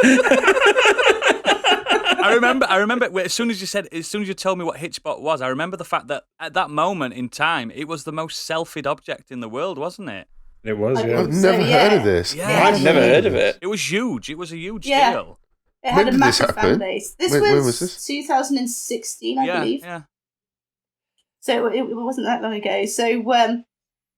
I remember as soon as you told me what Hitchbot was, I remember the fact that at that moment in time, it was the most selfied object in the world, wasn't it? It was, yeah. I've never heard of this. Yeah. I've never heard of it. It was huge. It was a huge deal. It had When a did this massive fan happen? base. This When was was this? 2016, I believe. Yeah. So it wasn't that long ago. So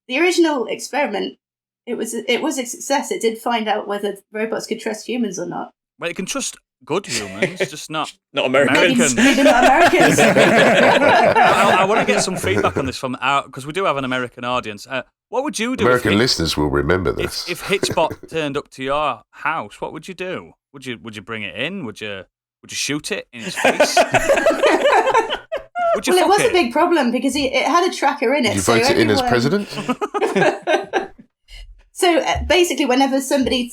the original experiment, it was a success. It did find out whether robots could trust humans or not. Well, it can trust good humans, just not Americans. Maybe not Americans. I want to get some feedback on this from because we do have an American audience. What would you do? American listeners will remember this. If Hitchbot turned up to your house, what would you do? Would you bring it in? Would you shoot it in its face? Would you Well, it was fuck a big problem because it had a tracker in it. Did you vote it in as president? So basically, whenever somebody,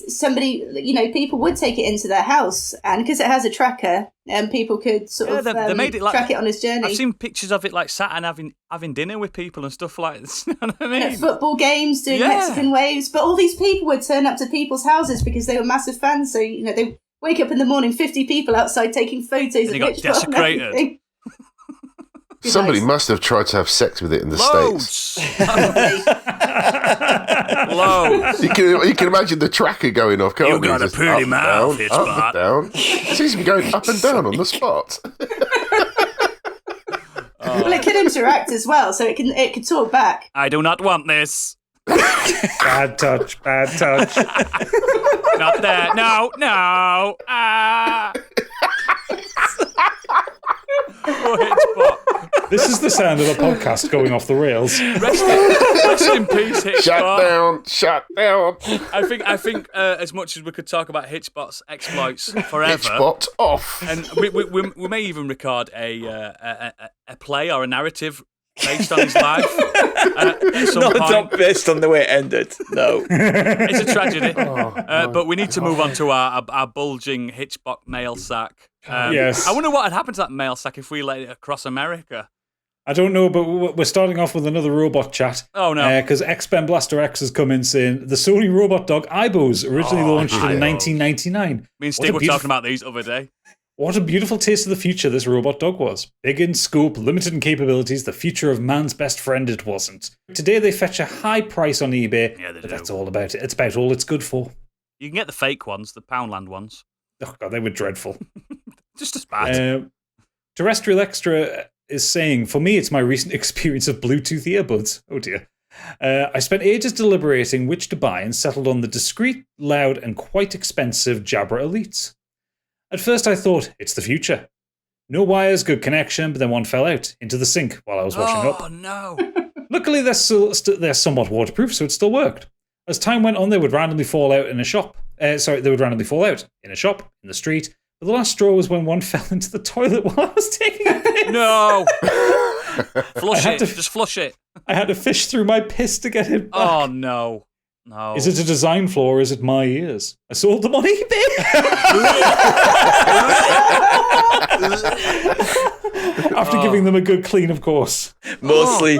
people would take it into their house, and because it has a tracker, people could they made it like, track it on his journey. I've seen pictures of it like sat and having dinner with people and stuff like this. You know what I mean? At football games, doing Mexican waves, but all these people would turn up to people's houses because they were massive fans. So they wake up in the morning, 50 people outside taking photos And of they got Hitchbot desecrated. and everything. Somebody must have tried to have sex with it in the States. Loads. You can imagine the tracker going off. Can't You you? got a Just pretty up, mouth, down, Hitchbot. up and down. It seems to be going up and down on the spot. Well, it could interact as well, so it could talk back. I do not want this. Bad touch. Not that. No. Oh, Hitchbot. This is the sound of a podcast going off the rails. Rest in peace, Hitchbot. Shut down. I think as much as we could talk about Hitchbot's exploits forever, Hitchbot off. and we may even record a play or a narrative based on his life. At some point. Not based on the way it ended. No. It's a tragedy. Oh, But we need to move on to our bulging Hitchbot mail sack. Yes. I wonder what had happened to that mail sack if we let it across America. I don't know, but we're starting off with another robot chat. Oh, no. Because X-Ben Blaster X has come in saying the Sony robot dog Aibos, originally launched in Aibo. 1999. Me and Stig were talking about these the other day. What a beautiful taste of the future this robot dog was. Big in scope, limited in capabilities, the future of man's best friend it wasn't. Today they fetch a high price on eBay, Yeah, they but do. that's all about it. It's about all it's good for. You can get the fake ones, the Poundland ones. Oh God, they were dreadful. Just as bad. Terrestrial Extra is saying, for me, it's my recent experience of Bluetooth earbuds. Oh dear. I spent ages deliberating which to buy and settled on the discreet, loud, and quite expensive Jabra Elites. At first I thought, it's the future. No wires, good connection, but then one fell out into the sink while I was washing up. Oh, no. Luckily, they're somewhat waterproof, so it still worked. As time went on, they would randomly fall out in a shop. They would randomly fall out in a shop, in the street. But the last straw was when one fell into the toilet while I was taking a piss. No. Flush it. Just flush it. I had to fish through my piss to get it back. Oh, no. No. Is it a design flaw or is it my ears? I sold them on eBay. After giving them a good clean, of course. Mostly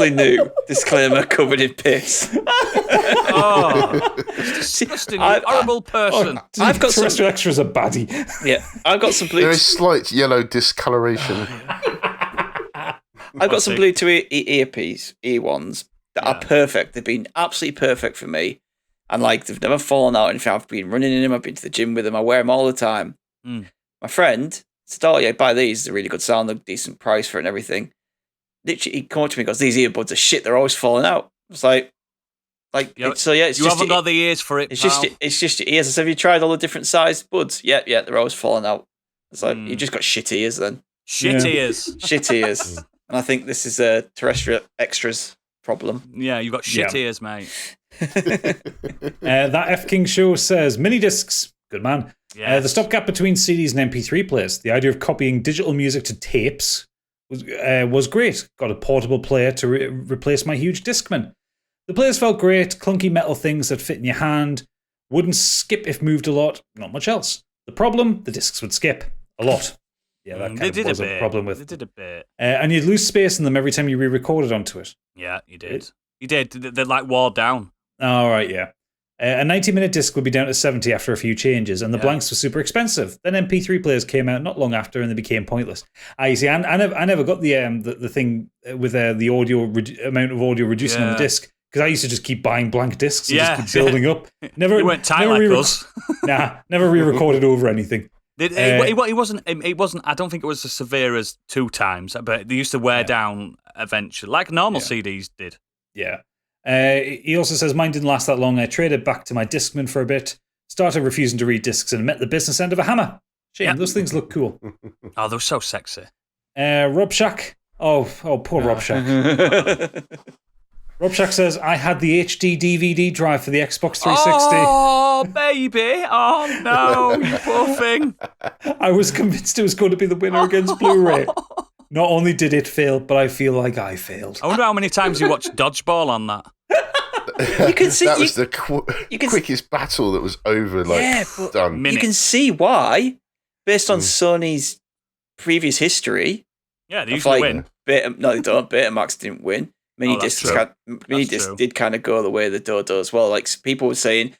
new. Disclaimer: covered in piss. Oh, it's disgusting. Horrible person. I've got Terrestrial Extra's a baddie. Yeah, I've got some There blue. is slight yellow discoloration. I've got some Bluetooth ear ones that are perfect. They've been absolutely perfect for me, and they've never fallen out. In fact, I've been running in them. I've been to the gym with them. I wear them all the time. My friend said, "Oh yeah, buy these. They're really good sound. They're decent price for it and everything." Literally, he came up to me and goes, "These earbuds are shit. They're always falling out." I was like, it's you just haven't got the ears for it. It's pal. just your ears. I said, "Have you tried all the different sized buds?" Yeah, they're always falling out. It's like you just got shit ears then. Shit ears. Shit ears. And I think this is a Terrestrial Extras problem. Yeah, you've got shit ears, mate. That F King Show says mini discs. Good man. Yes. The stopgap between CDs and MP3 players. The idea of copying digital music to tapes was great. Got a portable player to replace my huge Discman. The players felt great. Clunky metal things that fit in your hand. Wouldn't skip if moved a lot. Not much else. The problem: the discs would skip a lot. Yeah, that kind of was a problem with. They did a bit. And you'd lose space in them every time you re-recorded onto it. Yeah, you did. You did. They're like walled down. All right, yeah. A 90-minute disc would be down to 70 after a few changes, and the blanks were super expensive. Then MP3 players came out not long after, and they became pointless. You see, I never got the thing with the audio amount of audio reducing on the disc, because I used to just keep buying blank discs and just keep building up. Never, you weren't tight like us. Nah, never re-recorded over anything. It wasn't. I don't think it was as severe as 2 times, but they used to wear down eventually, like normal CDs did. Yeah. He also says, mine didn't last that long. I traded back to my Discman for a bit, started refusing to read discs, and met the business end of a hammer. Shame, those things look cool. Oh, they're so sexy. Rob Shack. Oh, poor Rob Shack. Rob Shack says, I had the HD DVD drive for the Xbox 360. Oh, baby. Oh, no, you poor thing. I was convinced it was going to be the winner against Blu-ray. Not only did it fail, but I feel like I failed. I wonder how many times you watched Dodgeball on that. You can see that was the quickest battle that was over. Done. You can see why, based on Sony's previous history. Yeah, they usually win. No, they don't. Betamax didn't win. Mini discs did kind of go the way of the dodo as well. Like people were saying,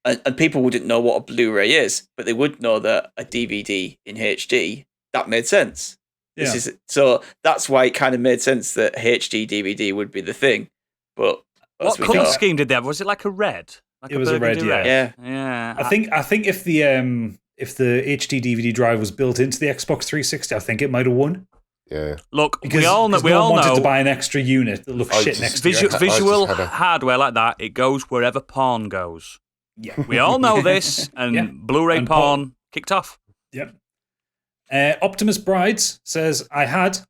and people wouldn't know what a Blu-ray is, but they would know that a DVD in HD that made sense. Yeah. So that's why it kind of made sense that HD DVD would be the thing. But what colour scheme did they have? Was it like a red? Like it was a red, yeah. I think if the HD DVD drive was built into the Xbox 360, I think it might have won. Yeah. Look, because we all know. wanted to buy an extra unit that looks shit next to it. Visual hardware like that, it goes wherever porn goes. Yeah. We all know this, and Blu-ray porn kicked off. Yep. Optimus Brides says, I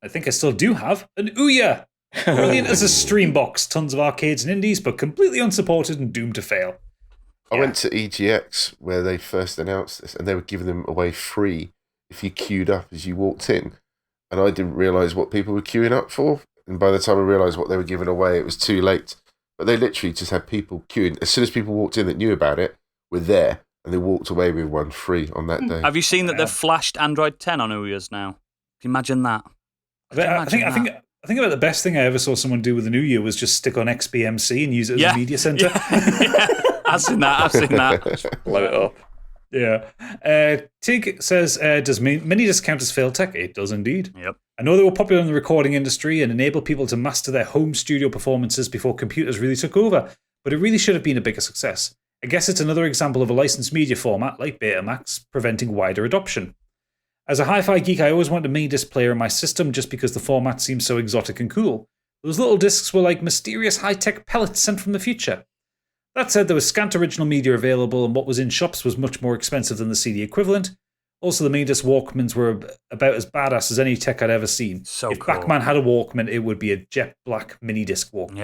think I still do have, an Ouya. Brilliant as a stream box, tons of arcades and indies, but completely unsupported and doomed to fail. I went to EGX where they first announced this, and they were giving them away free if you queued up as you walked in. And I didn't realise what people were queuing up for. And by the time I realised what they were giving away, it was too late. But they literally just had people queuing. As soon as people walked in that knew about it, were there, and they walked away with one free on that day. Have you seen that they've flashed Android 10 on Ouyas now? Can you imagine that? I think about the best thing I ever saw someone do with an Ouya was just stick on XBMC and use it as a media centre. Yeah. I've seen that. Blow it up. Yeah. Tig says, does mini disc count as failed tech? It does indeed. Yep. I know they were popular in the recording industry and enabled people to master their home studio performances before computers really took over, but it really should have been a bigger success. I guess it's another example of a licensed media format, like Betamax, preventing wider adoption. As a hi-fi geek, I always wanted a mini disc player in my system just because the format seems so exotic and cool. Those little discs were like mysterious high-tech pellets sent from the future. That said, there was scant original media available, and what was in shops was much more expensive than the CD equivalent. Also, the mini disc Walkmans were about as badass as any tech I'd ever seen. So if cool. Pac-Man had a Walkman, it would be a jet black mini disc Walkman.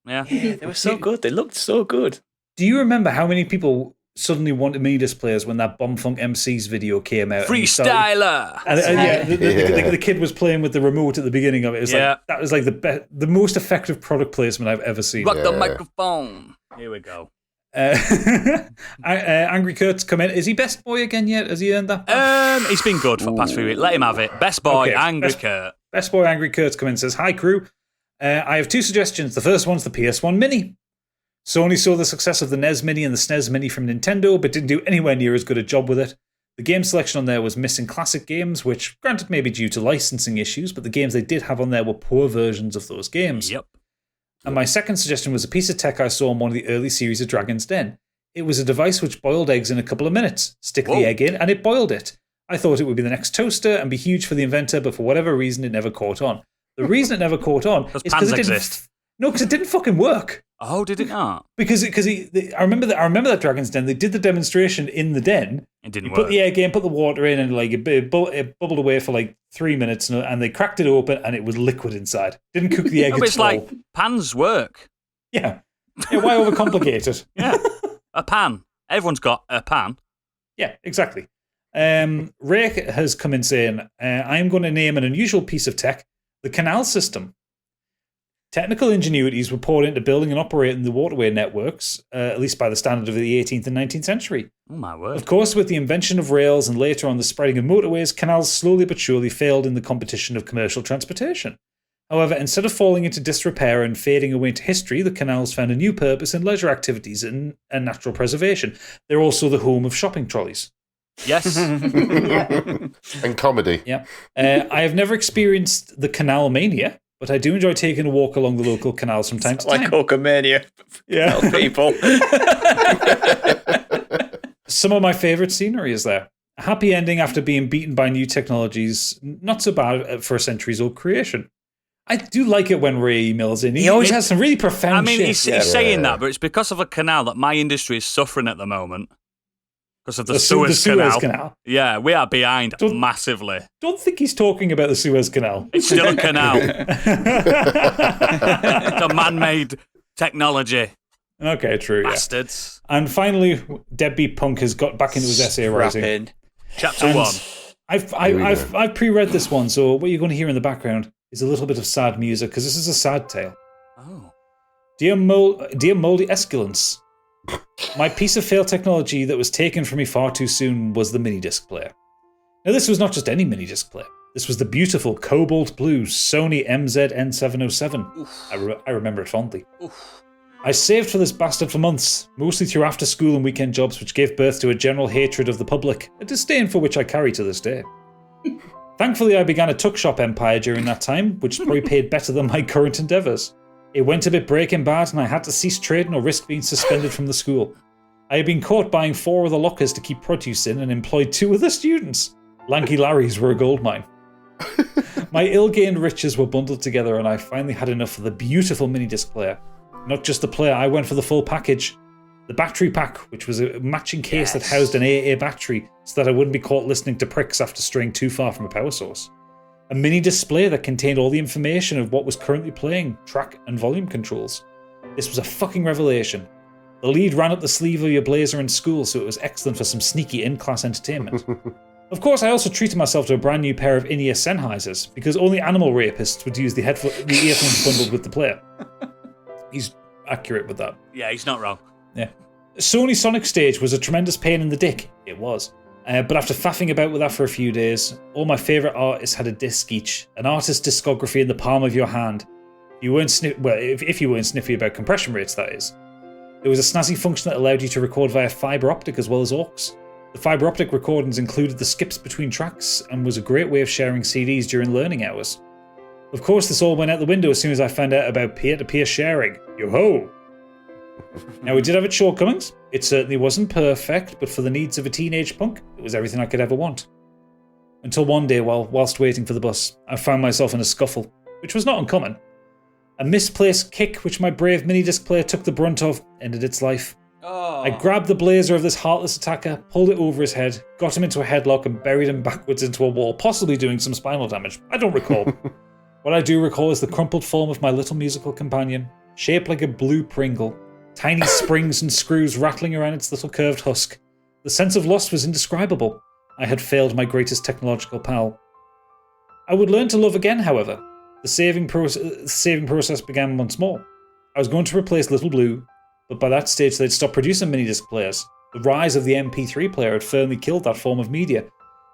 Yeah. They were so good. They looked so good. Do you remember how many people suddenly wanted mini disc players when that Bomb Funk MC's video came out? Freestyler! The kid was playing with the remote at the beginning of it. It was like, that was like the most effective product placement I've ever seen. Rock the microphone. Here we go. Angry Kurt's come in. Is he best boy again yet? Has he earned that? He's been good for the past few weeks. Let him have it. Best boy, okay. Angry Kurt. Best boy, Angry Kurt's come in and says, hi crew. I have 2 suggestions. The first one's the PS1 Mini. Sony saw the success of the NES Mini and the SNES Mini from Nintendo, but didn't do anywhere near as good a job with it. The game selection on there was missing classic games, which, granted, may be due to licensing issues, but the games they did have on there were poor versions of those games. Yep. And my second suggestion was a piece of tech I saw in one of the early series of Dragon's Den. It was a device which boiled eggs in a couple of minutes. Stick the egg in, and it boiled it. I thought it would be the next toaster and be huge for the inventor, but for whatever reason, it never caught on. The reason it never caught on is because it didn't. No, because it didn't fucking work. Oh, did it not? Because I remember that Dragon's Den. They did the demonstration in the den. It didn't work. Put the egg in, put the water in, and like it bubbled away for like 3 minutes, and they cracked it open, and it was liquid inside. Didn't cook the egg. It's like pans work. Yeah. Why overcomplicate it? Yeah. A pan. Everyone's got a pan. Yeah, exactly. Ray has come in saying, I am going to name an unusual piece of tech, the canal system. Technical ingenuities were poured into building and operating the waterway networks, at least by the standard of the 18th and 19th century. Oh, my word. Of course, with the invention of rails and later on the spreading of motorways, canals slowly but surely failed in the competition of commercial transportation. However, instead of falling into disrepair and fading away into history, the canals found a new purpose in leisure activities and natural preservation. They're also the home of shopping trolleys. Yes. And comedy. Yeah. I have never experienced the canal mania, but I do enjoy taking a walk along the local canals from time to time. Like Hulkamania. Yeah. People. Some of my favourite scenery is there. A happy ending after being beaten by new technologies. Not so bad for a centuries-old creation. I do like it when Ray emails in. He always has some really profound shit. He's saying that, but it's because of a canal that my industry is suffering at the moment. Because of the Suez Canal. Yeah, we are behind massively. Don't think he's talking about the Suez Canal. It's still a canal. It's a man-made technology. Okay, true. Bastards. Yeah. And finally, Deadbeat Punk has got back into his essay writing. Chapter 1. I've pre-read this one, so what you're going to hear in the background is a little bit of sad music, because this is a sad tale. Oh. Dear Moldy Esculence, my piece of failed technology that was taken from me far too soon was the mini-disc player. Now, this was not just any mini-disc player. This was the beautiful cobalt blue Sony MZ-N707. I remember it fondly. Oof. I saved for this bastard for months, mostly through after-school and weekend jobs, which gave birth to a general hatred of the public, a disdain for which I carry to this day. Thankfully, I began a tuck shop empire during that time, which probably paid better than my current endeavours. It went a bit breaking bad, and I had to cease trading or risk being suspended from the school. I had been caught buying 4 of the lockers to keep produce in and employed 2 of the students. Lanky Larry's were a goldmine. My ill-gained riches were bundled together, and I finally had enough of the beautiful mini-disc player. Not just the player, I went for the full package. The battery pack, which was a matching case that housed an AA battery so that I wouldn't be caught listening to pricks after straying too far from a power source. A mini display that contained all the information of what was currently playing, track and volume controls. This was a fucking revelation. The lead ran up the sleeve of your blazer in school, so it was excellent for some sneaky in-class entertainment. Of course, I also treated myself to a brand new pair of in-ear Sennheisers, because only animal rapists would use the earphones bundled with the player. He's accurate with that. Yeah, he's not wrong. Yeah. Sony Sonic Stage was a tremendous pain in the dick. It was. But after faffing about with that for a few days, all my favourite artists had a disc each, an artist's discography in the palm of your hand. If you weren't sniffy about compression rates, that is. There was a snazzy function that allowed you to record via fibre optic as well as aux. The fibre optic recordings included the skips between tracks and was a great way of sharing CDs during learning hours. Of course, this all went out the window as soon as I found out about peer-to-peer sharing. Yo-ho! Now, it did have its shortcomings. It certainly wasn't perfect, but for the needs of a teenage punk, it was everything I could ever want. Until one day, whilst waiting for the bus, I found myself in a scuffle, which was not uncommon. A misplaced kick, which my brave mini-disc player took the brunt of, ended its life. Oh. I grabbed the blazer of this heartless attacker, pulled it over his head, got him into a headlock and buried him backwards into a wall, possibly doing some spinal damage. I don't recall. What I do recall is the crumpled form of my little musical companion, shaped like a blue Pringle. Tiny springs and screws rattling around its little curved husk. The sense of loss was indescribable. I had failed my greatest technological pal. I would learn to love again, however. The saving process began once more. I was going to replace Little Blue, but by that stage they'd stopped producing mini-disc players. The rise of the MP3 player had firmly killed that form of media,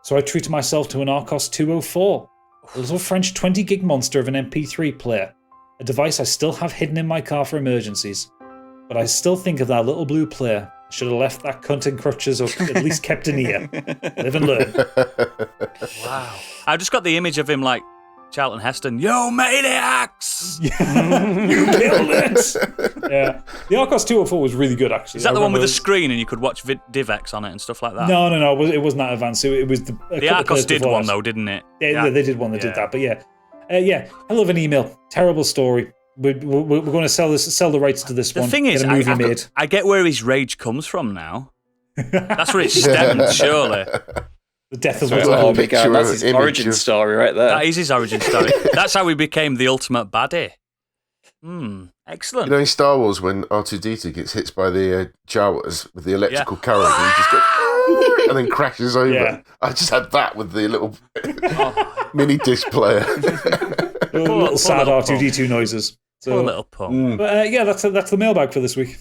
so I treated myself to an Arcos 204, a little French 20-gig monster of an MP3 player, a device I still have hidden in my car for emergencies. But I still think of that little blue player. I should have left that cunt in crutches or at least kept an ear. Live and learn. Wow. I just got the image of him like Charlton Heston. Yo, maniacs! You killed it! Yeah. The Arcos 204 was really good, actually. Is that the one with the screen and you could watch DivX on it and stuff like that? No. It wasn't that advanced. It was the Arcos did one, though, didn't it? They did one that did that, but yeah. I love an email. Terrible story. We're going to sell the rights to this one. The thing is, I get where his rage comes from now. That's where it stemmed, surely. The death of that's his origin story right there. That is his origin story. That's how he became the ultimate baddie. Excellent. You know, in Star Wars, when R2-D2 gets hit by the Jawas with the electrical current, and he just goes, and then crashes over. Yeah. I just had that with the little mini disc player. little sad R2-D2 noises. So, poor little pun. But that's the mailbag for this week.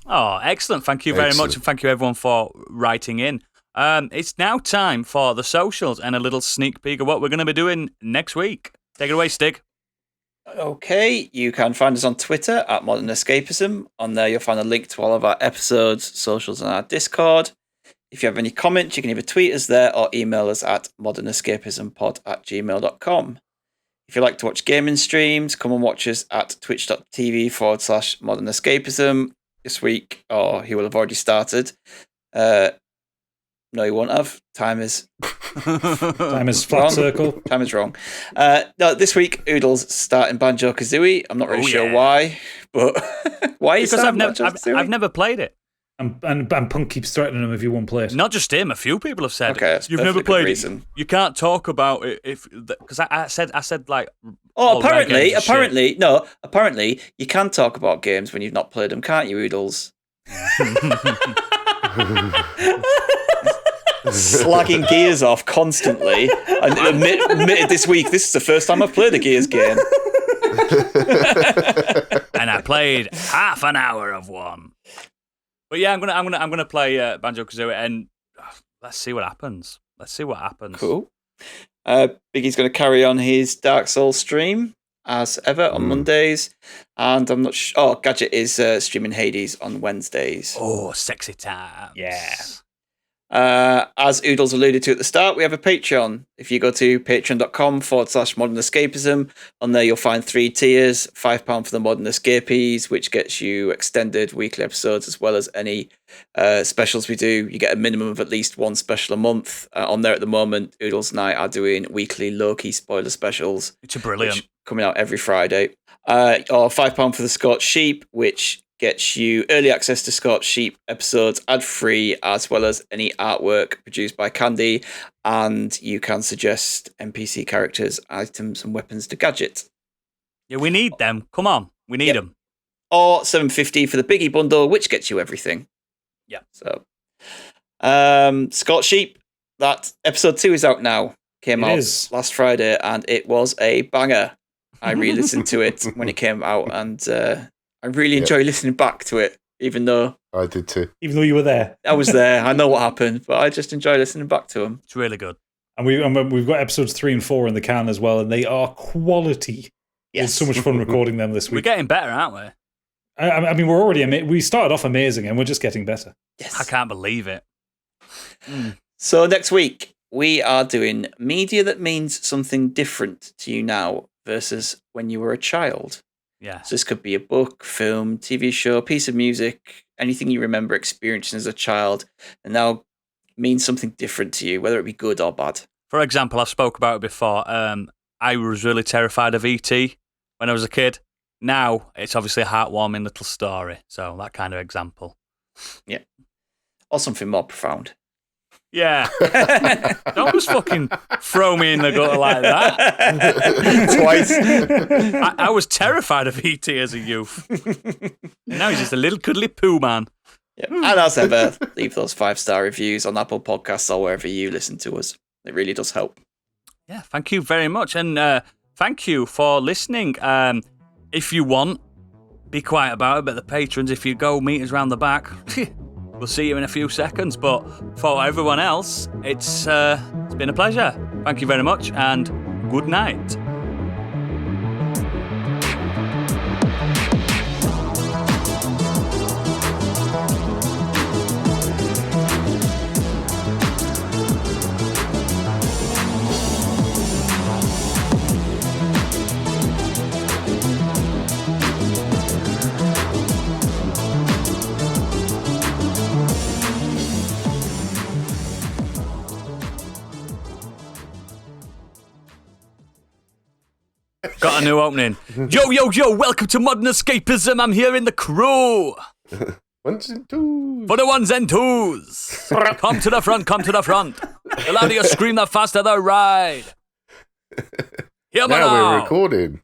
Oh, excellent. Thank you very much, and thank you everyone for writing in. It's now time for the socials and a little sneak peek of what we're going to be doing next week. Take it away, Stig. Okay, you can find us on Twitter at Modern Escapism. On there, you'll find a link to all of our episodes, socials, and our Discord. If you have any comments, you can either tweet us there or email us at modernescapismpod@gmail.com. If you like to watch gaming streams, come and watch us at twitch.tv/modernescapism this week, or he will have already started. No, you won't have. Time is flat wrong. circle. Time is wrong. No, this week, Oodles starting Banjo-Kazooie. I'm not really sure why, but why is that? I've never played it. And Punk keeps threatening him if you won't play it. Not just him. A few people have said, okay, "You've never played it. You can't talk about it because I said like." Oh, apparently, you can talk about games when you've not played them, can't you, Oodles? Slagging Gears off constantly, and admitted this week this is the first time I've played a Gears game. And I played half an hour of one. But yeah, I'm gonna play Banjo-Kazooie, and let's see what happens. Cool. Biggie's going to carry on his Dark Souls stream as ever on Mondays, and I'm not sure. Oh, Gadget is streaming Hades on Wednesdays. Oh, sexy time. Yeah. As Oodles alluded to at the start, we have a Patreon. If you go to patreon.com/modernescapism, on there you'll find 3 tiers, £5 for the Modern Escapees, which gets you extended weekly episodes as well as any specials we do. You get a minimum of at least 1 special a month. On there at the moment, Oodles and I are doing weekly Loki spoiler specials. It's brilliant. Coming out every Friday. Or £5 for the Scorched Sheep, which gets you early access to Scorched Sheep episodes ad-free, as well as any artwork produced by Candy, and you can suggest NPC characters, items, and weapons to Gadget. Yeah, we need them. Come on, we need them. Or $7.50 for the Biggie bundle, which gets you everything. Yeah. So, Scorched Sheep, that episode 2 is out now. Came out last Friday, and it was a banger. I re-listened to it when it came out, and I really enjoy listening back to it, even though I did too. Even though you were there. I was there. I know what happened, but I just enjoy listening back to them. It's really good. And we've got episodes 3 and 4 in the can as well, and they are quality. Yes. It's so much fun recording them this week. We're getting better, aren't we? I mean, we're already we started off amazing, and we're just getting better. Yes. I can't believe it. So next week, we are doing media that means something different to you now versus when you were a child. Yeah. So this could be a book, film, TV show, piece of music, anything you remember experiencing as a child, and now means something different to you, whether it be good or bad. For example, I've spoke about it before. I was really terrified of E.T. when I was a kid. Now, it's obviously a heartwarming little story. So that kind of example. Yeah. Or something more profound. Yeah. Don't just fucking throw me in the gutter like that. Twice. I was terrified of E.T. as a youth. Now he's just a little cuddly poo man. Yeah. And as ever, leave those 5-star reviews on Apple Podcasts or wherever you listen to us. It really does help. Yeah, thank you very much. And thank you for listening. If you want, be quiet about it, but the patrons, if you go meet us around the back, we'll see you in a few seconds. But for everyone else, it's been a pleasure. Thank you very much, and good night. Got a new opening. Yo, yo, yo, welcome to Modern Escapism. I'm here in the crew. Ones and twos. For the ones and twos. Come to the front, come to the front. The louder you scream, the faster the ride. Here Now we're recording.